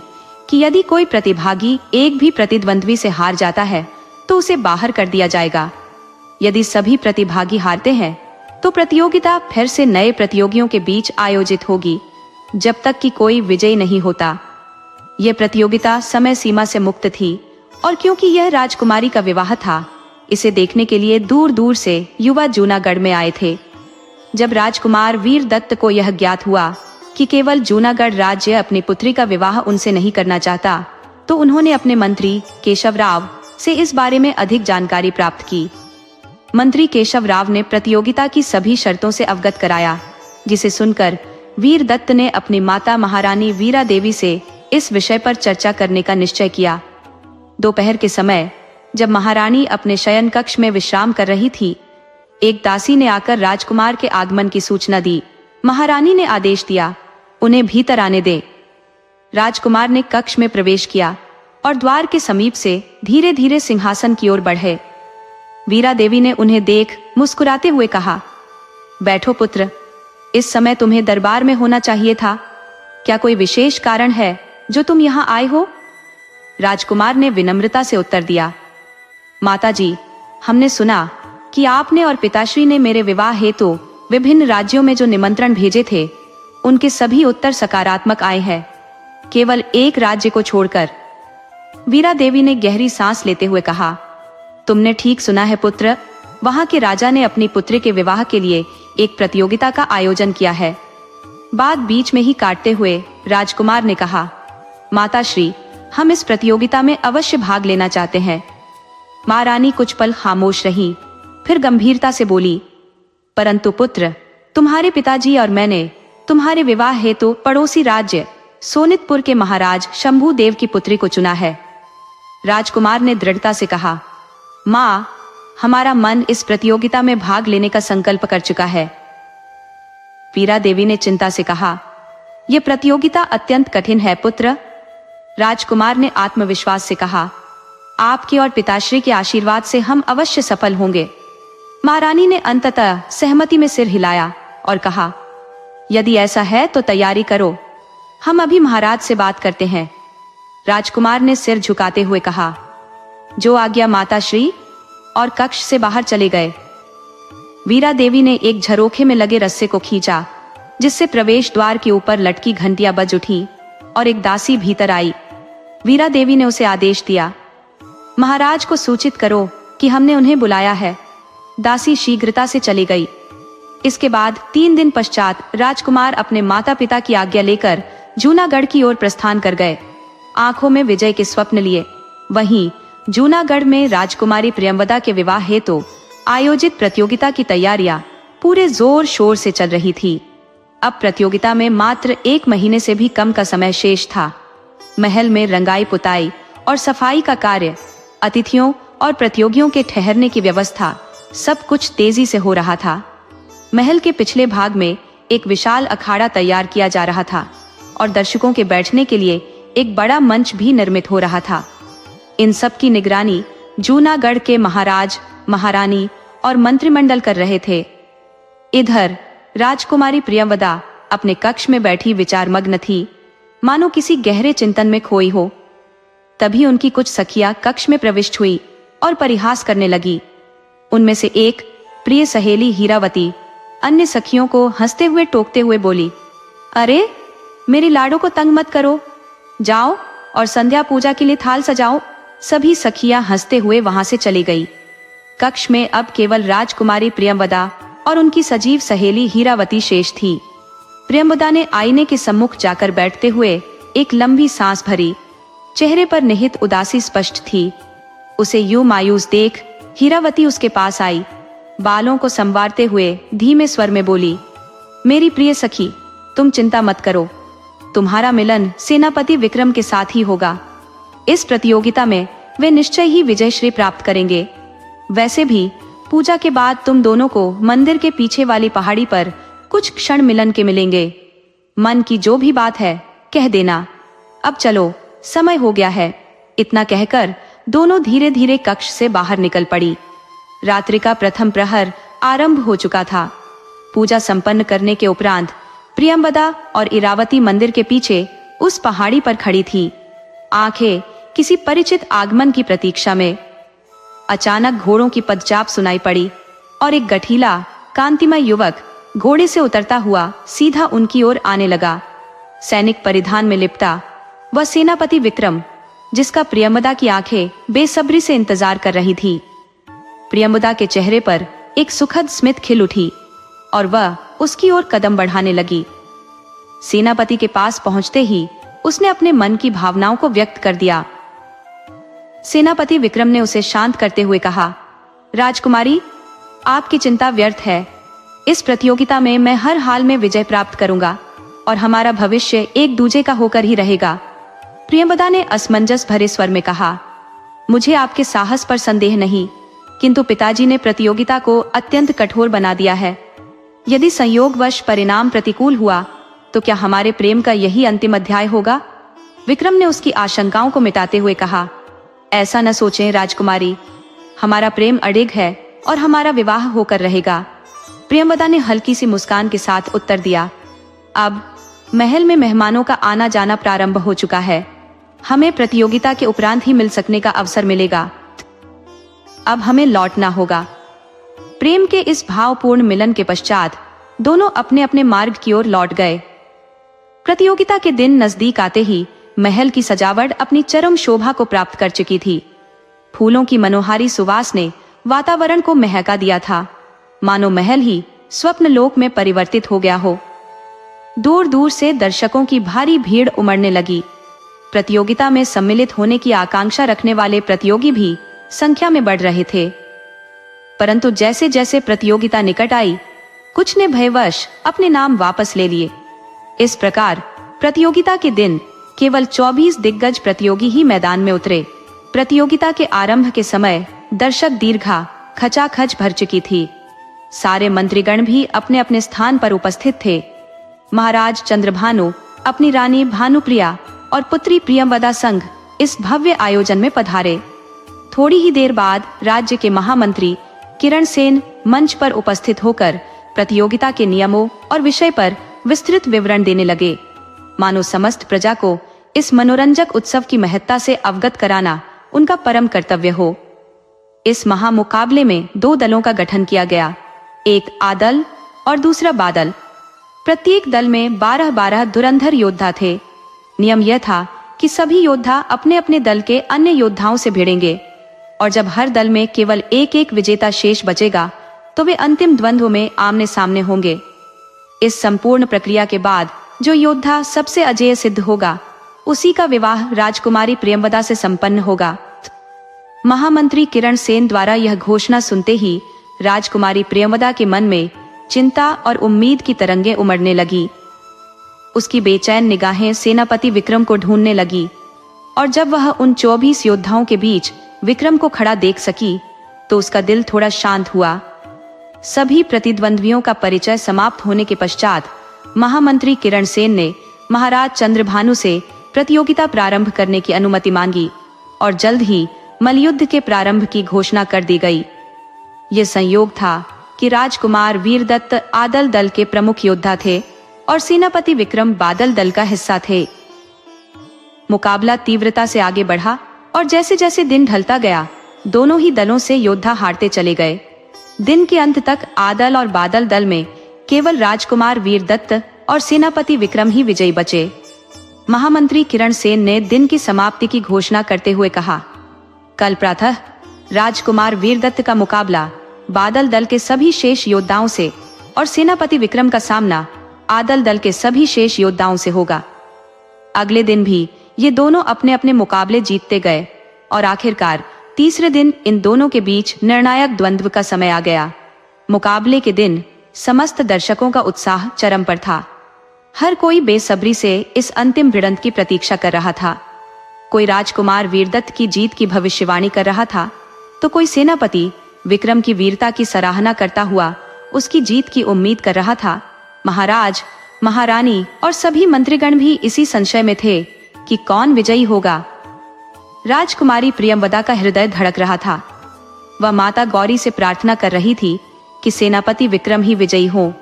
कि यदि कोई प्रतिभागी एक भी प्रतिद्वंद्वी से हार जाता है तो उसे बाहर कर दिया जाएगा। यदि सभी प्रतिभागी हारते हैं तो प्रतियोगिता फिर से नए प्रतियोगियों के बीच आयोजित होगी, जब तक कि कोई विजयी नहीं होता। यह प्रतियोगिता समय सीमा से मुक्त थी और क्योंकि यह राजकुमारी का विवाह था, इसे देखने के लिए दूर दूर से युवा जूनागढ़ में आए थे। जब राजकुमार वीरदत्त को यह ज्ञात हुआ कि केवल जूनागढ़ राज्य अपनी पुत्री का विवाह उनसे नहीं करना चाहता, तो उन्होंने अपने मंत्री केशवराव से इस बारे में अधिक जानकारी प्राप्त की। मंत्री केशवराव ने प्रतियोगिता की सभी शर्तों से अवगत कराया, जिसे सुनकर वीरदत्त ने अपनी माता महारानी वीरा देवी से इस विषय पर चर्चा करने का निश्चय किया। दोपहर के समय जब महारानी अपने शयन कक्ष में विश्राम कर रही थी, एक दासी ने आकर राजकुमार के आगमन की सूचना दी। महारानी ने आदेश दिया, उन्हें भीतर आने दे। राजकुमार ने कक्ष में प्रवेश किया और द्वार के समीप से धीरे धीरे सिंहासन की ओर बढ़े। वीरा देवी ने उन्हें देख मुस्कुराते हुए कहा, बैठो पुत्र, इस समय तुम्हें दरबार में होना चाहिए था। क्या कोई विशेष कारण है जो तुम यहाँ आए हो? राजकुमार ने विनम्रता से उत्तर दिया, माताजी, हमने सुना कि आपने और पिताश्री ने मेरे विवाह हेतु विभिन्न राज्यों में जो निमंत्रण भेजे थे, उनके सभी उत्तर सकारात्मक आए हैं, केवल एक राज्य को छोड़कर। वीरा देवी ने गहरी सांस लेते हुए कहा, तुमने ठीक सुना है पुत्र, वहां के राजा ने अपनी पुत्री के विवाह के लिए एक प्रतियोगिता का आयोजन किया है। बात बीच में ही काटते हुए राजकुमार ने कहा, माताश्री, हम इस प्रतियोगिता में अवश्य भाग लेना चाहते हैं। महारानी कुछ पल खामोश रही, फिर गंभीरता से बोली, परंतु पुत्र, तुम्हारे पिताजी और मैंने तुम्हारे विवाह हेतु पड़ोसी राज्य सोनितपुर के महाराज शंभू देव की पुत्री को चुना है। राजकुमार ने दृढ़ता से कहा, माँ, हमारा मन इस प्रतियोगिता में भाग लेने का संकल्प कर चुका है। वीरा देवी ने चिंता से कहा, यह प्रतियोगिता अत्यंत कठिन है पुत्र। राजकुमार ने आत्मविश्वास से कहा, आपके और पिताश्री के आशीर्वाद से हम अवश्य सफल होंगे। महारानी ने अंततः सहमति में सिर हिलाया और कहा, यदि ऐसा है तो तैयारी करो, हम अभी महाराज से बात करते हैं। राजकुमार ने सिर झुकाते हुए कहा, जो आज्ञा माताश्री, और कक्ष से बाहर चले गए। वीरा देवी ने एक झरोखे में लगे रस्से को खींचा, जिससे प्रवेश द्वार के ऊपर लटकी घंटियां बज उठी और एक दासी भीतर आई। वीरा देवी ने उसे आदेश दिया, महाराज को सूचित करो कि हमने उन्हें बुलाया है। दासी शीघ्रता से चली गई। इसके बाद 3 दिन पश्चात राजकुमार अपने माता पिता की आज्ञा लेकर जूनागढ़ की ओर प्रस्थान कर गए आंखों में विजय के स्वप्न लिए। वहीं जूनागढ़ में राजकुमारी प्रियंवदा के विवाह हेतु आयोजित प्रतियोगिता की तैयारियां पूरे जोर शोर से चल रही थी। अब प्रतियोगिता में मात्र 1 महीने से भी कम का समय शेष था। महल में रंगाई पुताई और सफाई का कार्य, अतिथियों और प्रतियोगियों के ठहरने की व्यवस्था, सब कुछ तेजी से हो रहा था। महल के पिछले भाग में एक विशाल अखाड़ा तैयार किया जा रहा था और दर्शकों के बैठने के लिए एक बड़ा मंच भी निर्मित हो रहा था। इन सब की निगरानी जूनागढ़ के महाराज, महारानी और मंत्रिमंडल कर रहे थे। इधर राजकुमारी प्रियंवदा अपने कक्ष में बैठी विचारमग्न थी, मानो किसी गहरे चिंतन में खोई हो। तभी उनकी कुछ सखियां कक्ष में प्रविष्ट हुई और परिहास करने लगी। उनमें से एक प्रिय सहेली हीरावती अन्य सखियों को हंसते हुए टोकते हुए बोली, अरे मेरी लाडो को तंग मत करो, जाओ और संध्या पूजा के लिए थाल सजाओ। सभी सखियां हंसते हुए वहां से चली गई। कक्ष में अब केवल राजकुमारी प्रियंवदा और उनकी सजीव सहेली हीरावती शेष थी। प्रियंवदा ने आईने के सम्मुख जाकर बैठते हुए एक लंबी सांस भरी। चेहरे पर निहित उदासी स्पष्ट थी। उसे यूं मायूस देख हीरावती उसके पास आई, बालों को संवारते हुए धीमे स्वर में बोली, मेरी प्रिय सखी, तुम चिंता मत करो, तुम्हारा मिलन सेनापति विक्रम के साथ ही होगा। इस प्रतियोगिता में वे निश्चय ही विजयश्री प्राप्त करेंगे। वैसे भी पूजा के बाद तुम दोनों को मंदिर के पीछे वाली पहाड़ी पर कुछ क्षण मिलन के मिलेंगे। मन की जो भी बात है कह देना। अब चलो, समय हो गया है। इतना कहकर दोनों धीरे धीरे कक्ष से बाहर निकल पड़ी। रात्रि का प्रथम प्रहर आरंभ हो चुका था। पूजा संपन्न करने के उपरांत प्रियंवदा और इरावती मंदिर के पीछे उस पहाड़ी पर खड़ी थी, आंखें किसी परिचित आगमन की प्रतीक्षा में। अचानक घोड़ों की पदचाप सुनाई पड़ी और एक गठीला कांतिमय युवक घोड़े से उतरता हुआ सीधा उनकी ओर आने लगा। सैनिक परिधान में लिपटा वह सेनापति विक्रम, जिसका प्रियंवदा की आंखें बेसब्री से इंतजार कर रही थी। प्रियंवदा के चेहरे पर एक सुखद स्मित खिल उठी और वह उसकी ओर कदम बढ़ाने लगी। सेनापति के पास पहुंचते ही उसने अपने मन की भावनाओं को व्यक्त कर दिया। सेनापति विक्रम ने उसे शांत करते हुए कहा, राजकुमारी, आपकी चिंता व्यर्थ है। इस प्रतियोगिता में मैं हर हाल में विजय प्राप्त करूंगा और हमारा भविष्य एक दूजे का होकर ही रहेगा। प्रियंवदा ने असमंजस भरे स्वर में कहा, मुझे आपके साहस पर संदेह नहीं, किंतु पिताजी ने प्रतियोगिता को अत्यंत कठोर बना दिया है। यदि संयोगवश परिणाम प्रतिकूल हुआ तो क्या हमारे प्रेम का यही अंतिम अध्याय होगा? विक्रम ने उसकी आशंकाओं को मिटाते हुए कहा, ऐसा न सोचें राजकुमारी, हमारा प्रेम अडिग है और हमारा विवाह होकर रहेगा। प्रियंवदा ने हल्की सी मुस्कान के साथ उत्तर दिया, अब महल में मेहमानों का आना जाना प्रारंभ हो चुका है। हमें प्रतियोगिता के उपरांत ही मिल सकने का अवसर मिलेगा। अब हमें लौटना होगा। प्रेम के इस भावपूर्ण मिलन के पश्चात दोनों अपने अपने मार्ग की ओर लौट गए। प्रतियोगिता के दिन नजदीक आते ही महल की सजावट अपनी चरम शोभा को प्राप्त कर चुकी थी। फूलों की मनोहारी सुवास ने वातावरण को महका दिया था, मानो महल ही स्वप्न लोक में परिवर्तित हो गया हो। दूर दूर से दर्शकों की भारी भीड़ उमड़ने लगी। प्रतियोगिता में सम्मिलित होने की आकांक्षा रखने वाले प्रतियोगी भी संख्या में बढ़ रहे थे। परंतु जैसे जैसे प्रतियोगिता निकट आई, कुछ ने भयवश अपने नाम वापस ले लिए। इस प्रकार प्रतियोगिता के दिन केवल 24 दिग्गज प्रतियोगी ही मैदान में उतरे। प्रतियोगिता के आरंभ के समय दर्शक दीर्घा खचाखच भर चुकी थी। सारे मंत्रीगण भी अपने अपने स्थान पर उपस्थित थे। महाराज चंद्रभानु अपनी रानी भानुप्रिया और पुत्री प्रियंवदा संग इस भव्य आयोजन में पधारे। थोड़ी ही देर बाद राज्य के महामंत्री किरण सेन मंच पर उपस्थित होकर प्रतियोगिता के नियमों और विषय पर विस्तृत विवरण देने लगे, मानो समस्त प्रजा को इस मनोरंजक उत्सव की महत्ता से अवगत कराना उनका परम कर्तव्य हो। इस महामुकाबले में 2 दलों का गठन किया गया, एक आ दल और दूसरा बा दल। प्रत्येक दल में 12-12 धुरंधर योद्धा थे। नियम यह था कि सभी योद्धा अपने अपने दल के अन्य योद्धाओं से भिड़ेंगे और जब हर दल में केवल एक एक विजेता शेष बचेगा तो वे अंतिम द्वंद्व में आमने सामने होंगे। इस संपूर्ण प्रक्रिया के बाद जो योद्धा सबसे अजेय सिद्ध होगा उसी का विवाह राजकुमारी प्रियंवदा से संपन्न होगा। महामंत्री किरण सेन द्वारा यह घोषणा सुनते ही राजकुमारी प्रियंवदा के मन में चिंता और उम्मीद की तरंगें उमड़ने लगी। उसकी बेचैन निगाहें सेनापति विक्रम को ढूंढने लगी, और जब वह उन 24 योद्धाओं के बीच विक्रम को खड़ा देख सकी तो उसका दिल थोड़ा शांत हुआ। सभी प्रतिद्वंद्वियों का परिचय समाप्त होने के पश्चात महामंत्री किरण सेन ने महाराज चंद्रभानु से प्रतियोगिता प्रारंभ करने की अनुमति मांगी और जल्द ही मल्लयुद्ध के प्रारंभ की घोषणा कर दी गई। ये संयोग था कि राजकुमार वीरदत्त आदल दल के प्रमुख योद्धा थे और सेनापति विक्रम बादल दल का हिस्सा थे। मुकाबला तीव्रता से आगे बढ़ा और जैसे जैसे दिन ढलता गया दोनों ही दलों से योद्धा हारते चले गए। दिन के अंत तक आदल और बादल दल में केवल राजकुमार वीरदत्त और सेनापति विक्रम ही विजयी बचे। महामंत्री किरण सेन ने दिन की समाप्ति की घोषणा करते हुए कहा, कल प्रातः राजकुमार वीरदत्त का मुकाबला बादल दल के सभी शेष योद्धाओं से और सेनापति विक्रम का सामना आदल दल के सभी शेष योद्धाओं से होगा। अगले दिन भी ये दोनों अपने अपने मुकाबले जीतते गए और आखिरकार तीसरे दिन इन दोनों के बीच निर्णायक द्वंद्व का समय आ गया। मुकाबले के दिन समस्त दर्शकों का उत्साह चरम पर था। हर कोई बेसब्री से इस अंतिम भिड़ंत की प्रतीक्षा कर रहा था। कोई राजकुमार वीरदत्त की जीत की भविष्यवाणी कर रहा था तो कोई सेनापति विक्रम की वीरता की सराहना करता हुआ उसकी जीत की उम्मीद कर रहा था। महाराज, महारानी और सभी मंत्रीगण भी इसी संशय में थे कि कौन विजयी होगा। राजकुमारी प्रियंवदा का हृदय धड़क रहा था। वह माता गौरी से प्रार्थना कर रही थी कि सेनापति विक्रम ही विजयी हो।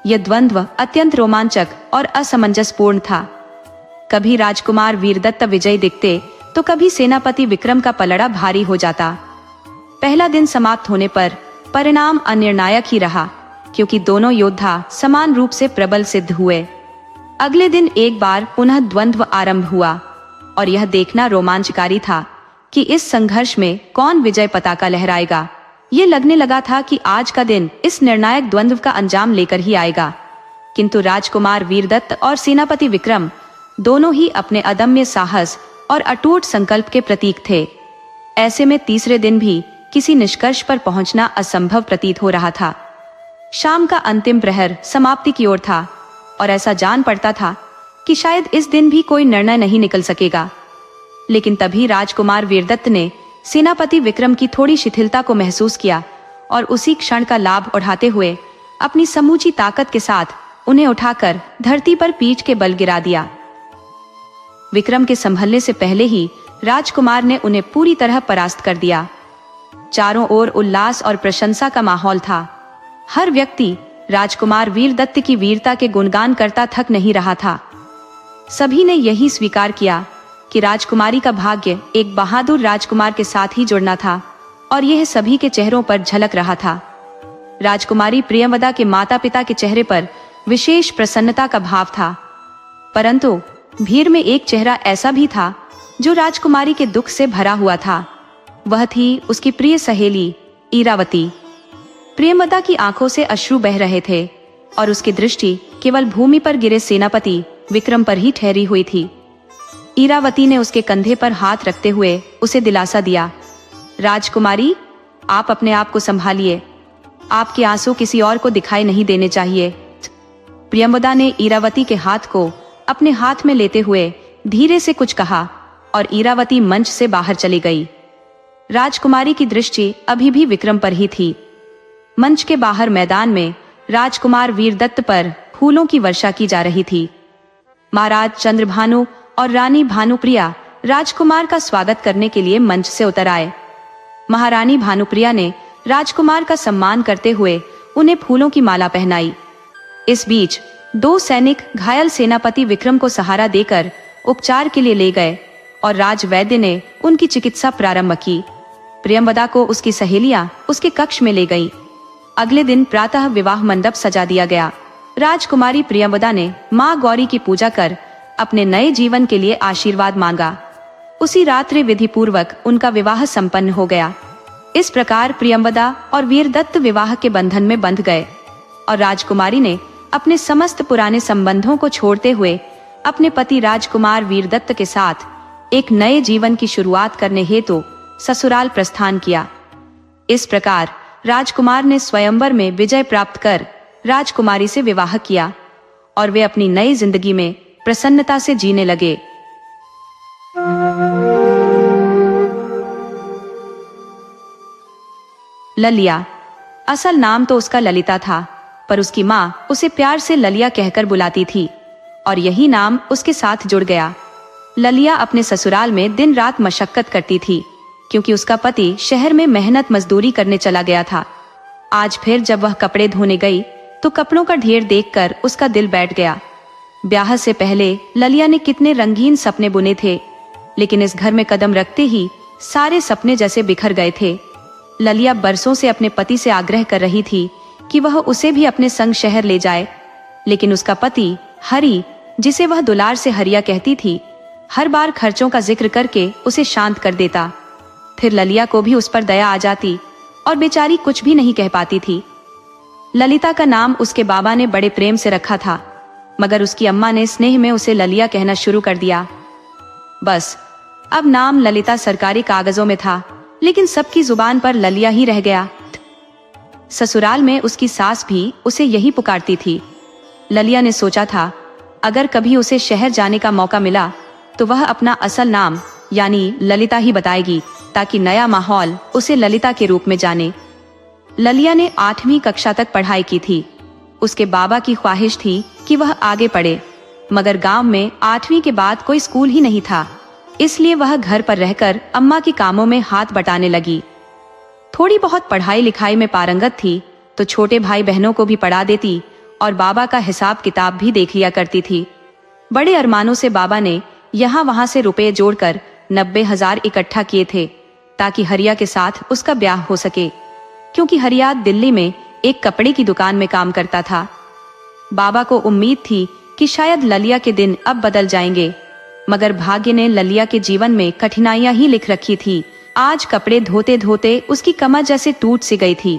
यह द्वंद्व अत्यंत रोमांचक और असमंजसपूर्ण था। कभी राजकुमार वीरदत्त विजयी दिखते तो कभी सेनापति विक्रम का पलड़ा भारी हो जाता। पहला दिन समाप्त होने पर परिणाम अनिर्णायक ही रहा, क्योंकि दोनों योद्धा समान रूप से प्रबल सिद्ध हुए। अगले दिन एक बार पुनः द्वंद्व आरंभ हुआ और यह देखना रोमांचकारी था कि इस संघर्ष में कौन विजय पताका लहराएगा। ये लगने लगा था कि आज का दिन इस निर्णायक द्वंद्व का अंजाम लेकर ही आएगा। किंतु राजकुमार वीरदत्त और सेनापति विक्रम दोनों ही अपने अदम्य साहस और अटूट संकल्प के प्रतीक थे। ऐसे में तीसरे दिन भी किसी निष्कर्ष पर पहुंचना असंभव प्रतीत हो रहा था। शाम का अंतिम प्रहर समाप्ति की ओर था और ऐसा जान पड़ता था कि शायद इस दिन भी कोई निर्णय नहीं निकल सकेगा। लेकिन तभी राजकुमार वीरदत्त ने सेनापति विक्रम की थोड़ी शिथिलता को महसूस किया और उसी क्षण का लाभ उठाते हुए अपनी समूची ताकत के साथ उन्हें उठाकर धरती पर पीठ के बल गिरा दिया। विक्रम के संभलने से पहले ही राजकुमार ने उन्हें पूरी तरह परास्त कर दिया। चारों ओर उल्लास और प्रशंसा का माहौल था। हर व्यक्ति राजकुमार वीरदत्त की वीरता के गुणगान करता थक नहीं रहा था। सभी ने यही स्वीकार किया कि राजकुमारी का भाग्य एक बहादुर राजकुमार के साथ ही जुड़ना था और यह सभी के चेहरों पर झलक रहा था। राजकुमारी प्रियंवदा के माता पिता के चेहरे पर विशेष प्रसन्नता का भाव था, परंतु भीड़ में एक चेहरा ऐसा भी था जो राजकुमारी के दुख से भरा हुआ था। वह थी उसकी प्रिय सहेली इरावती। प्रियंवदा की आंखों से अश्रु बह रहे थे और उसकी दृष्टि केवल भूमि पर गिरे सेनापति विक्रम पर ही ठहरी हुई थी। इरावती ने उसके कंधे पर हाथ रखते हुए उसे दिलासा दिया, राजकुमारी, आप अपने आप को संभालिए। आपके आंसू किसी और को दिखाई नहीं देने चाहिए। प्रियंवदा ने इरावती के हाथ को अपने हाथ में लेते हुए धीरे से कुछ कहा और इरावती मंच से बाहर चली गई। राजकुमारी की दृष्टि अभी भी विक्रम पर ही थी। मंच के बाहर मैदान में राजकुमार वीरदत्त पर फूलों की वर्षा की जा रही थी। महाराज चंद्रभानु और रानी भानुप्रिया राजकुमार का स्वागत करने के लिए मंच से उतर आए। महारानी भानुप्रिया ने राजकुमार का सम्मान करते हुए उन्हें फूलों की माला पहनाई। इस बीच दो सैनिक घायल सेनापति विक्रम को सहारा देकर उपचार के लिए ले गए और राजवैद्य ने उनकी चिकित्सा प्रारंभ की। प्रियंवदा को उसकी सहेलियां उसके कक्ष में ले गईं। अगले दिन प्रातः विवाह मंडप सजा दिया गया। राजकुमारी प्रियंवदा ने मां गौरी की पूजा कर अपने नए जीवन के लिए आशीर्वाद मांगा। उसी रात्रि विधि पूर्वक उनका विवाह संपन्न हो गया। इस प्रकार प्रियंवदा और वीरदत्त विवाह के बंधन में बंध गए और राजकुमारी ने अपने समस्त पुराने संबंधों को छोड़ते हुए अपने पति राजकुमार वीरदत्त के साथ एक नए जीवन की शुरुआत करने हेतु ससुराल प्रस्थान किया। इस प्रकार राजकुमार ने स्वयंवर में विजय प्राप्त कर राजकुमारी से विवाह किया और वे अपनी नई जिंदगी में प्रसन्नता से जीने लगे। ललिया, असल नाम तो उसका ललिता था, पर उसकी माँ उसे प्यार से ललिया कहकर बुलाती थी और यही नाम उसके साथ जुड़ गया। ललिया अपने ससुराल में दिन रात मशक्कत करती थी, क्योंकि उसका पति शहर में मेहनत मजदूरी करने चला गया था। आज फिर जब वह कपड़े धोने गई तो कपड़ों का ढेर देखकर उसका दिल बैठ गया। ब्याह से पहले ललिया ने कितने रंगीन सपने बुने थे, लेकिन इस घर में कदम रखते ही सारे सपने जैसे बिखर गए थे। ललिया बरसों से अपने पति से आग्रह कर रही थी कि वह उसे भी अपने संग शहर ले जाए, लेकिन उसका पति हरि, जिसे वह दुलार से हरिया कहती थी, हर बार खर्चों का जिक्र करके उसे शांत कर देता। फिर ललिया को भी उस पर दया आ जाती और बेचारी कुछ भी नहीं कह पाती थी। ललिता का नाम उसके बाबा ने बड़े प्रेम से रखा था, मगर उसकी अम्मा ने स्नेह में उसे ललिया कहना शुरू कर दिया। बस अब नाम ललिता सरकारी कागजों में था, लेकिन सबकी जुबान पर ललिया ही रह गया। ससुराल में उसकी सास भी उसे यही पुकारती थी। ललिया ने सोचा था अगर कभी उसे शहर जाने का मौका मिला तो वह अपना असल नाम यानी ललिता ही बताएगी, ताकि नया माहौल उसे ललिता के रूप में जाने। ललिया ने 8वीं कक्षा तक पढ़ाई की थी। उसके बाबा की ख्वाहिश थी कि वह आगे पढ़े, मगर गांव में 8वीं के बाद कोई स्कूल ही नहीं था, इसलिए वह घर पर रहकर अम्मा के कामों में हाथ बटाने लगी। थोड़ी बहुत पढ़ाई लिखाई में पारंगत थी तो छोटे भाई बहनों को भी पढ़ा देती और बाबा का हिसाब किताब भी देख लिया करती थी। बड़े अरमानों से बाबा ने यहाँ वहां से रुपए जोड़कर 90,000 इकट्ठा किए थे, ताकि हरिया के साथ उसका ब्याह हो सके, क्योंकि हरिया दिल्ली में एक कपड़े की दुकान में काम करता था। बाबा को उम्मीद थी कि शायद ललिया के दिन अब बदल जाएंगे, मगर भाग्य ने ललिया के जीवन में कठिनाइयां ही लिख रखी थी। आज कपड़े धोते धोते उसकी कमर जैसे टूट सी गई थी।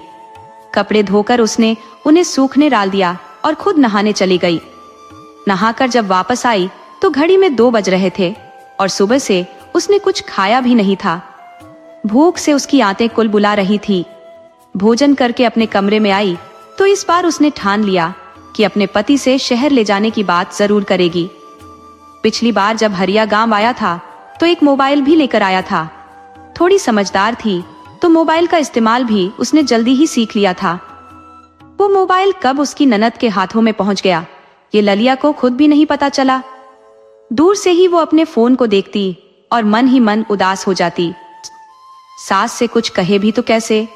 कपड़े धोकर उसने उन्हें सूखने डाल दिया और खुद नहाने चली गई। नहाकर जब वापस आई तो घड़ी में 2 बज रहे थे और सुबह से उसने कुछ खाया भी नहीं था। भूख से उसकी आंतें कुल बुला रही थी। भोजन करके अपने कमरे में आई तो इस बार उसने ठान लिया कि अपने पति से शहर ले जाने की बात जरूर करेगी। पिछली बार जब हरिया गांव आया था तो एक मोबाइल भी लेकर आया था। थोड़ी समझदार थी तो मोबाइल का इस्तेमाल भी उसने जल्दी ही सीख लिया था। वो मोबाइल कब उसकी ननद के हाथों में पहुंच गया, ये ललिया को खुद भी नहीं पता चला। दूर से ही वो अपने फोन को देखती और मन ही मन उदास हो जाती। सास से कुछ कहे भी तो कैसे,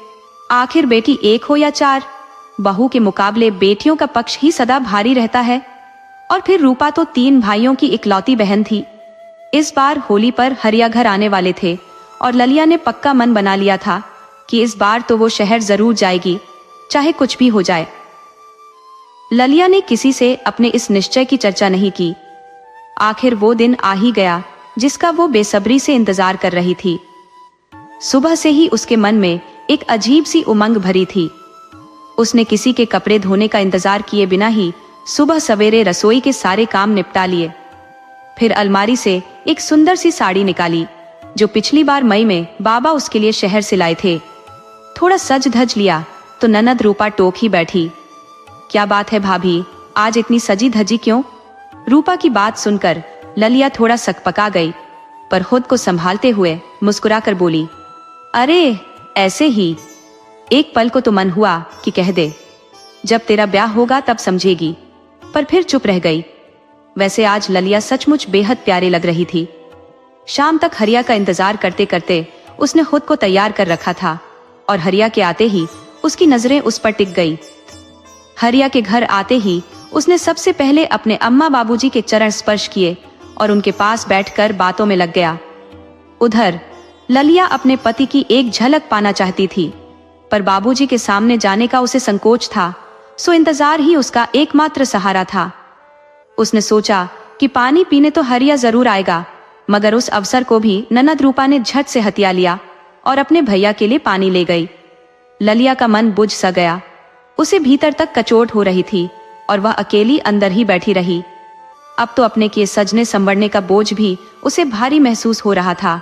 आखिर बेटी एक हो या 4, बहू के मुकाबले बेटियों का पक्ष ही सदा भारी रहता है। और फिर रूपा तो 3 भाइयों की इकलौती बहन थी। इस बार होली पर हरिया घर आने वाले थे और ललिया ने पक्का मन बना लिया था कि इस बार तो वो शहर जरूर जाएगी, चाहे कुछ भी हो जाए। ललिया ने किसी से अपने इस निश्चय की चर्चा नहीं की। आखिर वो दिन आ ही गया जिसका वो बेसब्री से इंतजार कर रही थी। सुबह से ही उसके मन में एक अजीब सी उमंग भरी थी। उसने किसी के कपड़े धोने का इंतजार किए बिना ही सुबह सवेरे रसोई के सारे काम निपटा लिए। फिर अलमारी से एक सुंदर सी साड़ी निकाली जो पिछली बार मई में बाबा उसके लिए शहर से लाए थे। थोड़ा सज धज लिया तो ननद रूपा टोक ही बैठी। क्या बात है भाभी, आज इतनी सजी धजी क्यों? रूपा की बात सुनकर ललिया थोड़ा सकपका गई, पर खुद को संभालते हुए मुस्कुराकर बोली, अरे ऐसे ही। एक पल को तो मन हुआ कि कह दे, जब तेरा ब्याह होगा तब समझेगी, पर फिर चुप रह गई। वैसे आज ललिया सचमुच बेहद प्यारी लग रही थी। शाम तक हरिया का इंतजार करते करते उसने खुद को तैयार कर रखा था और हरिया के आते ही उसकी नजरें उस पर टिक गई। हरिया के घर आते ही उसने सबसे पहले अपने अम्मा बाबूजी के चरण स्पर्श किए और उनके पास बैठकर बातों में लग गया। उधर ललिया अपने पति की एक झलक पाना चाहती थी, पर बाबूजी के सामने जाने का उसे संकोच था, सो इंतजार ही उसका एकमात्र सहारा था। उसने सोचा कि पानी पीने तो हरिया जरूर आएगा, मगर उस अवसर को भी ननद रूपा ने झट से हथिया लिया और अपने भैया के लिए पानी ले गई। ललिया का मन बुझ सा गया। उसे भीतर तक कचोट हो रही थी और वह अकेली अंदर ही बैठी रही। अब तो अपने किए सजने संवरने का बोझ भी उसे भारी महसूस हो रहा था।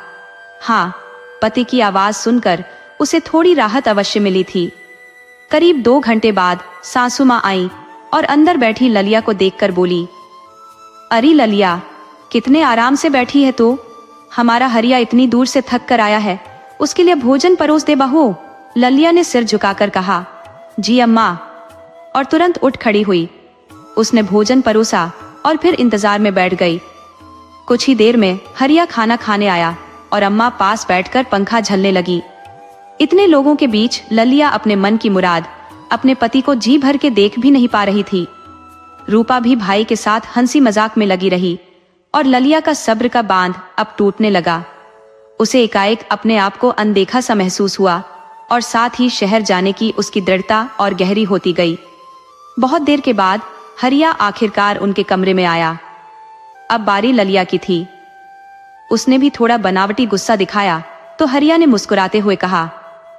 हाँ, पति की आवाज सुनकर उसे थोड़ी राहत अवश्य मिली थी। करीब 2 घंटे बाद सासू माँ आई और अंदर बैठी ललिया को देखकर बोली, अरे ललिया, कितने आराम से बैठी है तू। हमारा हरिया इतनी दूर से थक कर आया है, उसके लिए भोजन परोस दे बहू। ललिया ने सिर झुकाकर कहा, जी अम्मा, और तुरंत उठ खड़ी हुई। उसने भोजन परोसा और फिर इंतजार में बैठ गई। कुछ ही देर में हरिया खाना खाने आया और अम्मा पास बैठकर पंखा झलने लगी। इतने लोगों के बीच ललिया अपने मन की मुराद अपने पति को जी भर के देख भी नहीं पा रही थी। रूपा भी भाई के साथ हंसी मजाक में लगी रही और ललिया का सब्र का बांध अब टूटने लगा। उसे एकाएक अपने आप को अनदेखा सा महसूस हुआ और साथ ही शहर जाने की उसकी दृढ़ता और गहरी होती गई। बहुत देर के बाद हरिया आखिरकार उनके कमरे में आया। अब बारी ललिया की थी। उसने भी थोड़ा बनावटी गुस्सा दिखाया तो हरिया ने मुस्कुराते हुए कहा,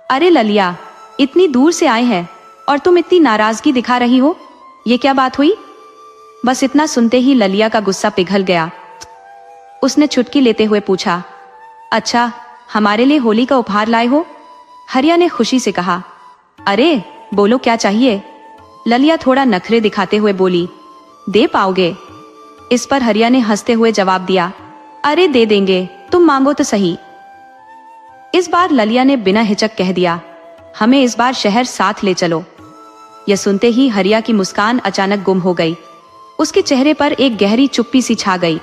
अरे ललिया, इतनी दूर से आए हैं और तुम इतनी नाराजगी दिखा रही हो, ये क्या बात हुई? बस इतना सुनते ही ललिया का गुस्सा पिघल गया। उसने चुटकी लेते हुए पूछा, अच्छा, हमारे लिए होली का उपहार लाए हो? हरिया ने खुशी से कहा, अरे बोलो क्या चाहिए? ललिया थोड़ा नखरे दिखाते हुए बोली, दे पाओगे? इस पर हरिया ने हंसते हुए जवाब दिया, अरे दे देंगे, तुम मांगो तो सही। इस बार ललिया ने बिना हिचक कह दिया, हमें इस बार शहर साथ ले चलो। यह सुनते ही हरिया की मुस्कान अचानक गुम हो गई। उसके चेहरे पर एक गहरी चुप्पी सी छा गई।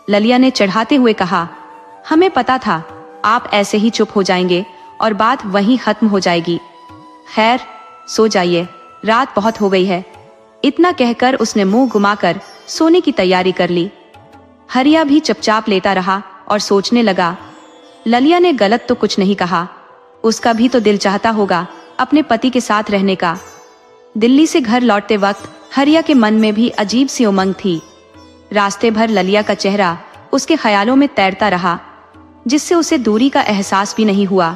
ललिया ने चढ़ाते हुए कहा, हमें पता था आप ऐसे ही चुप हो जाएंगे और बात वहीं खत्म हो जाएगी। खैर, सो जाइए, रात बहुत हो गई है। इतना कहकर उसने मुंह घुमाकर सोने की तैयारी कर ली। हरिया भी चुपचाप लेटा रहा और सोचने लगा, ललिया ने गलत तो कुछ नहीं कहा। उसका भी तो दिल चाहता होगा अपने पति के साथ रहने का। दिल्ली से घर लौटते वक्त हरिया के मन में भी अजीब सी उमंग थी। रास्ते भर ललिया का चेहरा उसके ख्यालों में तैरता रहा, जिससे उसे दूरी का एहसास भी नहीं हुआ।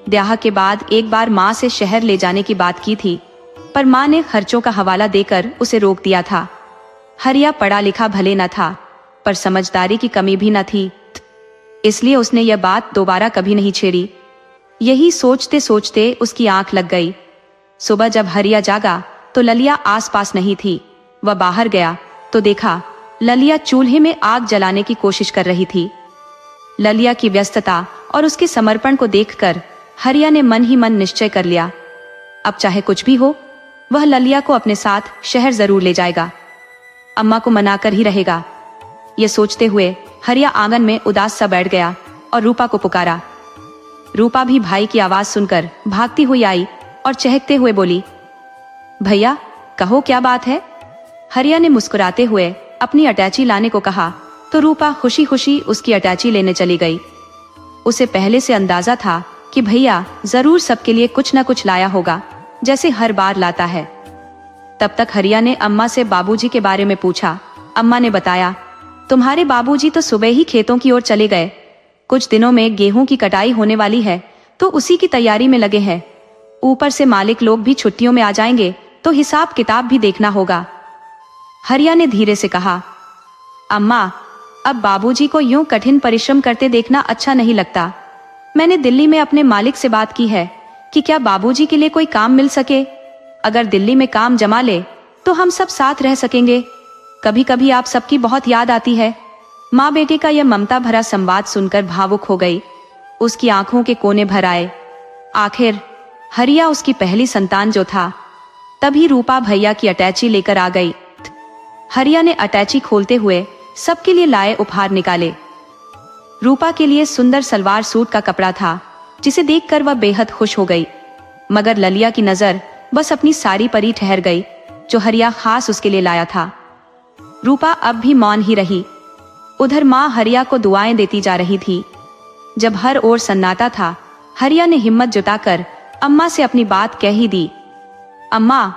ब्याह के बाद एक बार माँ से शहर ले जाने की बात की थी, पर माँ ने खर्चों का हवाला देकर उसे रोक दिया था। हरिया पढ़ा लिखा भले न था, पर समझदारी की कमी भी न थी, इसलिए उसने यह बात दोबारा कभी नहीं छेड़ी। यही सोचते सोचते उसकी आंख लग गई। सुबह जब हरिया जागा तो ललिया आसपास नहीं थी। वह बाहर गया तो देखा ललिया चूल्हे में आग जलाने की कोशिश कर रही थी। ललिया की व्यस्तता और उसके समर्पण को देखकर हरिया ने मन ही मन निश्चय कर लिया, अब चाहे कुछ भी हो, वह ललिया को अपने साथ शहर जरूर ले जाएगा। अम्मा को मनाकर ही रहेगा। यह सोचते हुए हरिया आंगन में उदास सा बैठ गया और रूपा को पुकारा। रूपा भी भाई की आवाज सुनकर भागती हुई आई और चहकते हुए बोली, भैया कहो क्या बात है? हरिया ने मुस्कुराते हुए अपनी अटैची लाने को कहा तो रूपा खुशी खुशी उसकी अटैची लेने चली गई। उसे पहले से अंदाजा था कि भैया जरूर सबके लिए कुछ न कुछ लाया होगा, जैसे हर बार लाता है। तब तक हरिया ने अम्मा से बाबूजी के बारे में पूछा। अम्मा ने बताया, तुम्हारे बाबूजी तो सुबह ही खेतों की ओर चले गए। कुछ दिनों में गेहूं की कटाई होने वाली है, तो उसी की तैयारी में लगे हैं। ऊपर से मालिक लोग भी छुट्टियों में आ जाएंगे, तो हिसाब किताब भी देखना होगा। हरिया ने धीरे से कहा, अम्मा, अब बाबूजी को यूं कठिन परिश्रम करते देखना अच्छा नहीं लगता। मैंने दिल्ली में अपने मालिक से बात की है कि क्या बाबूजी के लिए कोई काम मिल सके। अगर दिल्ली में काम जमा ले तो हम सब साथ रह सकेंगे। कभी कभी आप सबकी बहुत याद आती है। माँ बेटे का यह ममता भरा संवाद सुनकर भावुक हो गई। उसकी आंखों के कोने भर आए। आखिर हरिया उसकी पहली संतान जो था। तभी रूपा भैया की अटैची लेकर आ गई। हरिया ने अटैची खोलते हुए सबके लिए लाए उपहार निकाले। रूपा के लिए सुंदर सलवार सूट का कपड़ा था, जिसे देखकर वह बेहद खुश हो गई। मगर ललिया की नजर बस अपनी साड़ी पर ही ठहर गई, जो हरिया खास उसके लिए लाया था। रूपा अब भी मौन ही रही। उधर माँ हरिया को दुआएं देती जा रही थी। जब हर ओर सन्नाटा था, हरिया ने हिम्मत जुटाकर अम्मा से अपनी बात कह ही दी। अम्मा,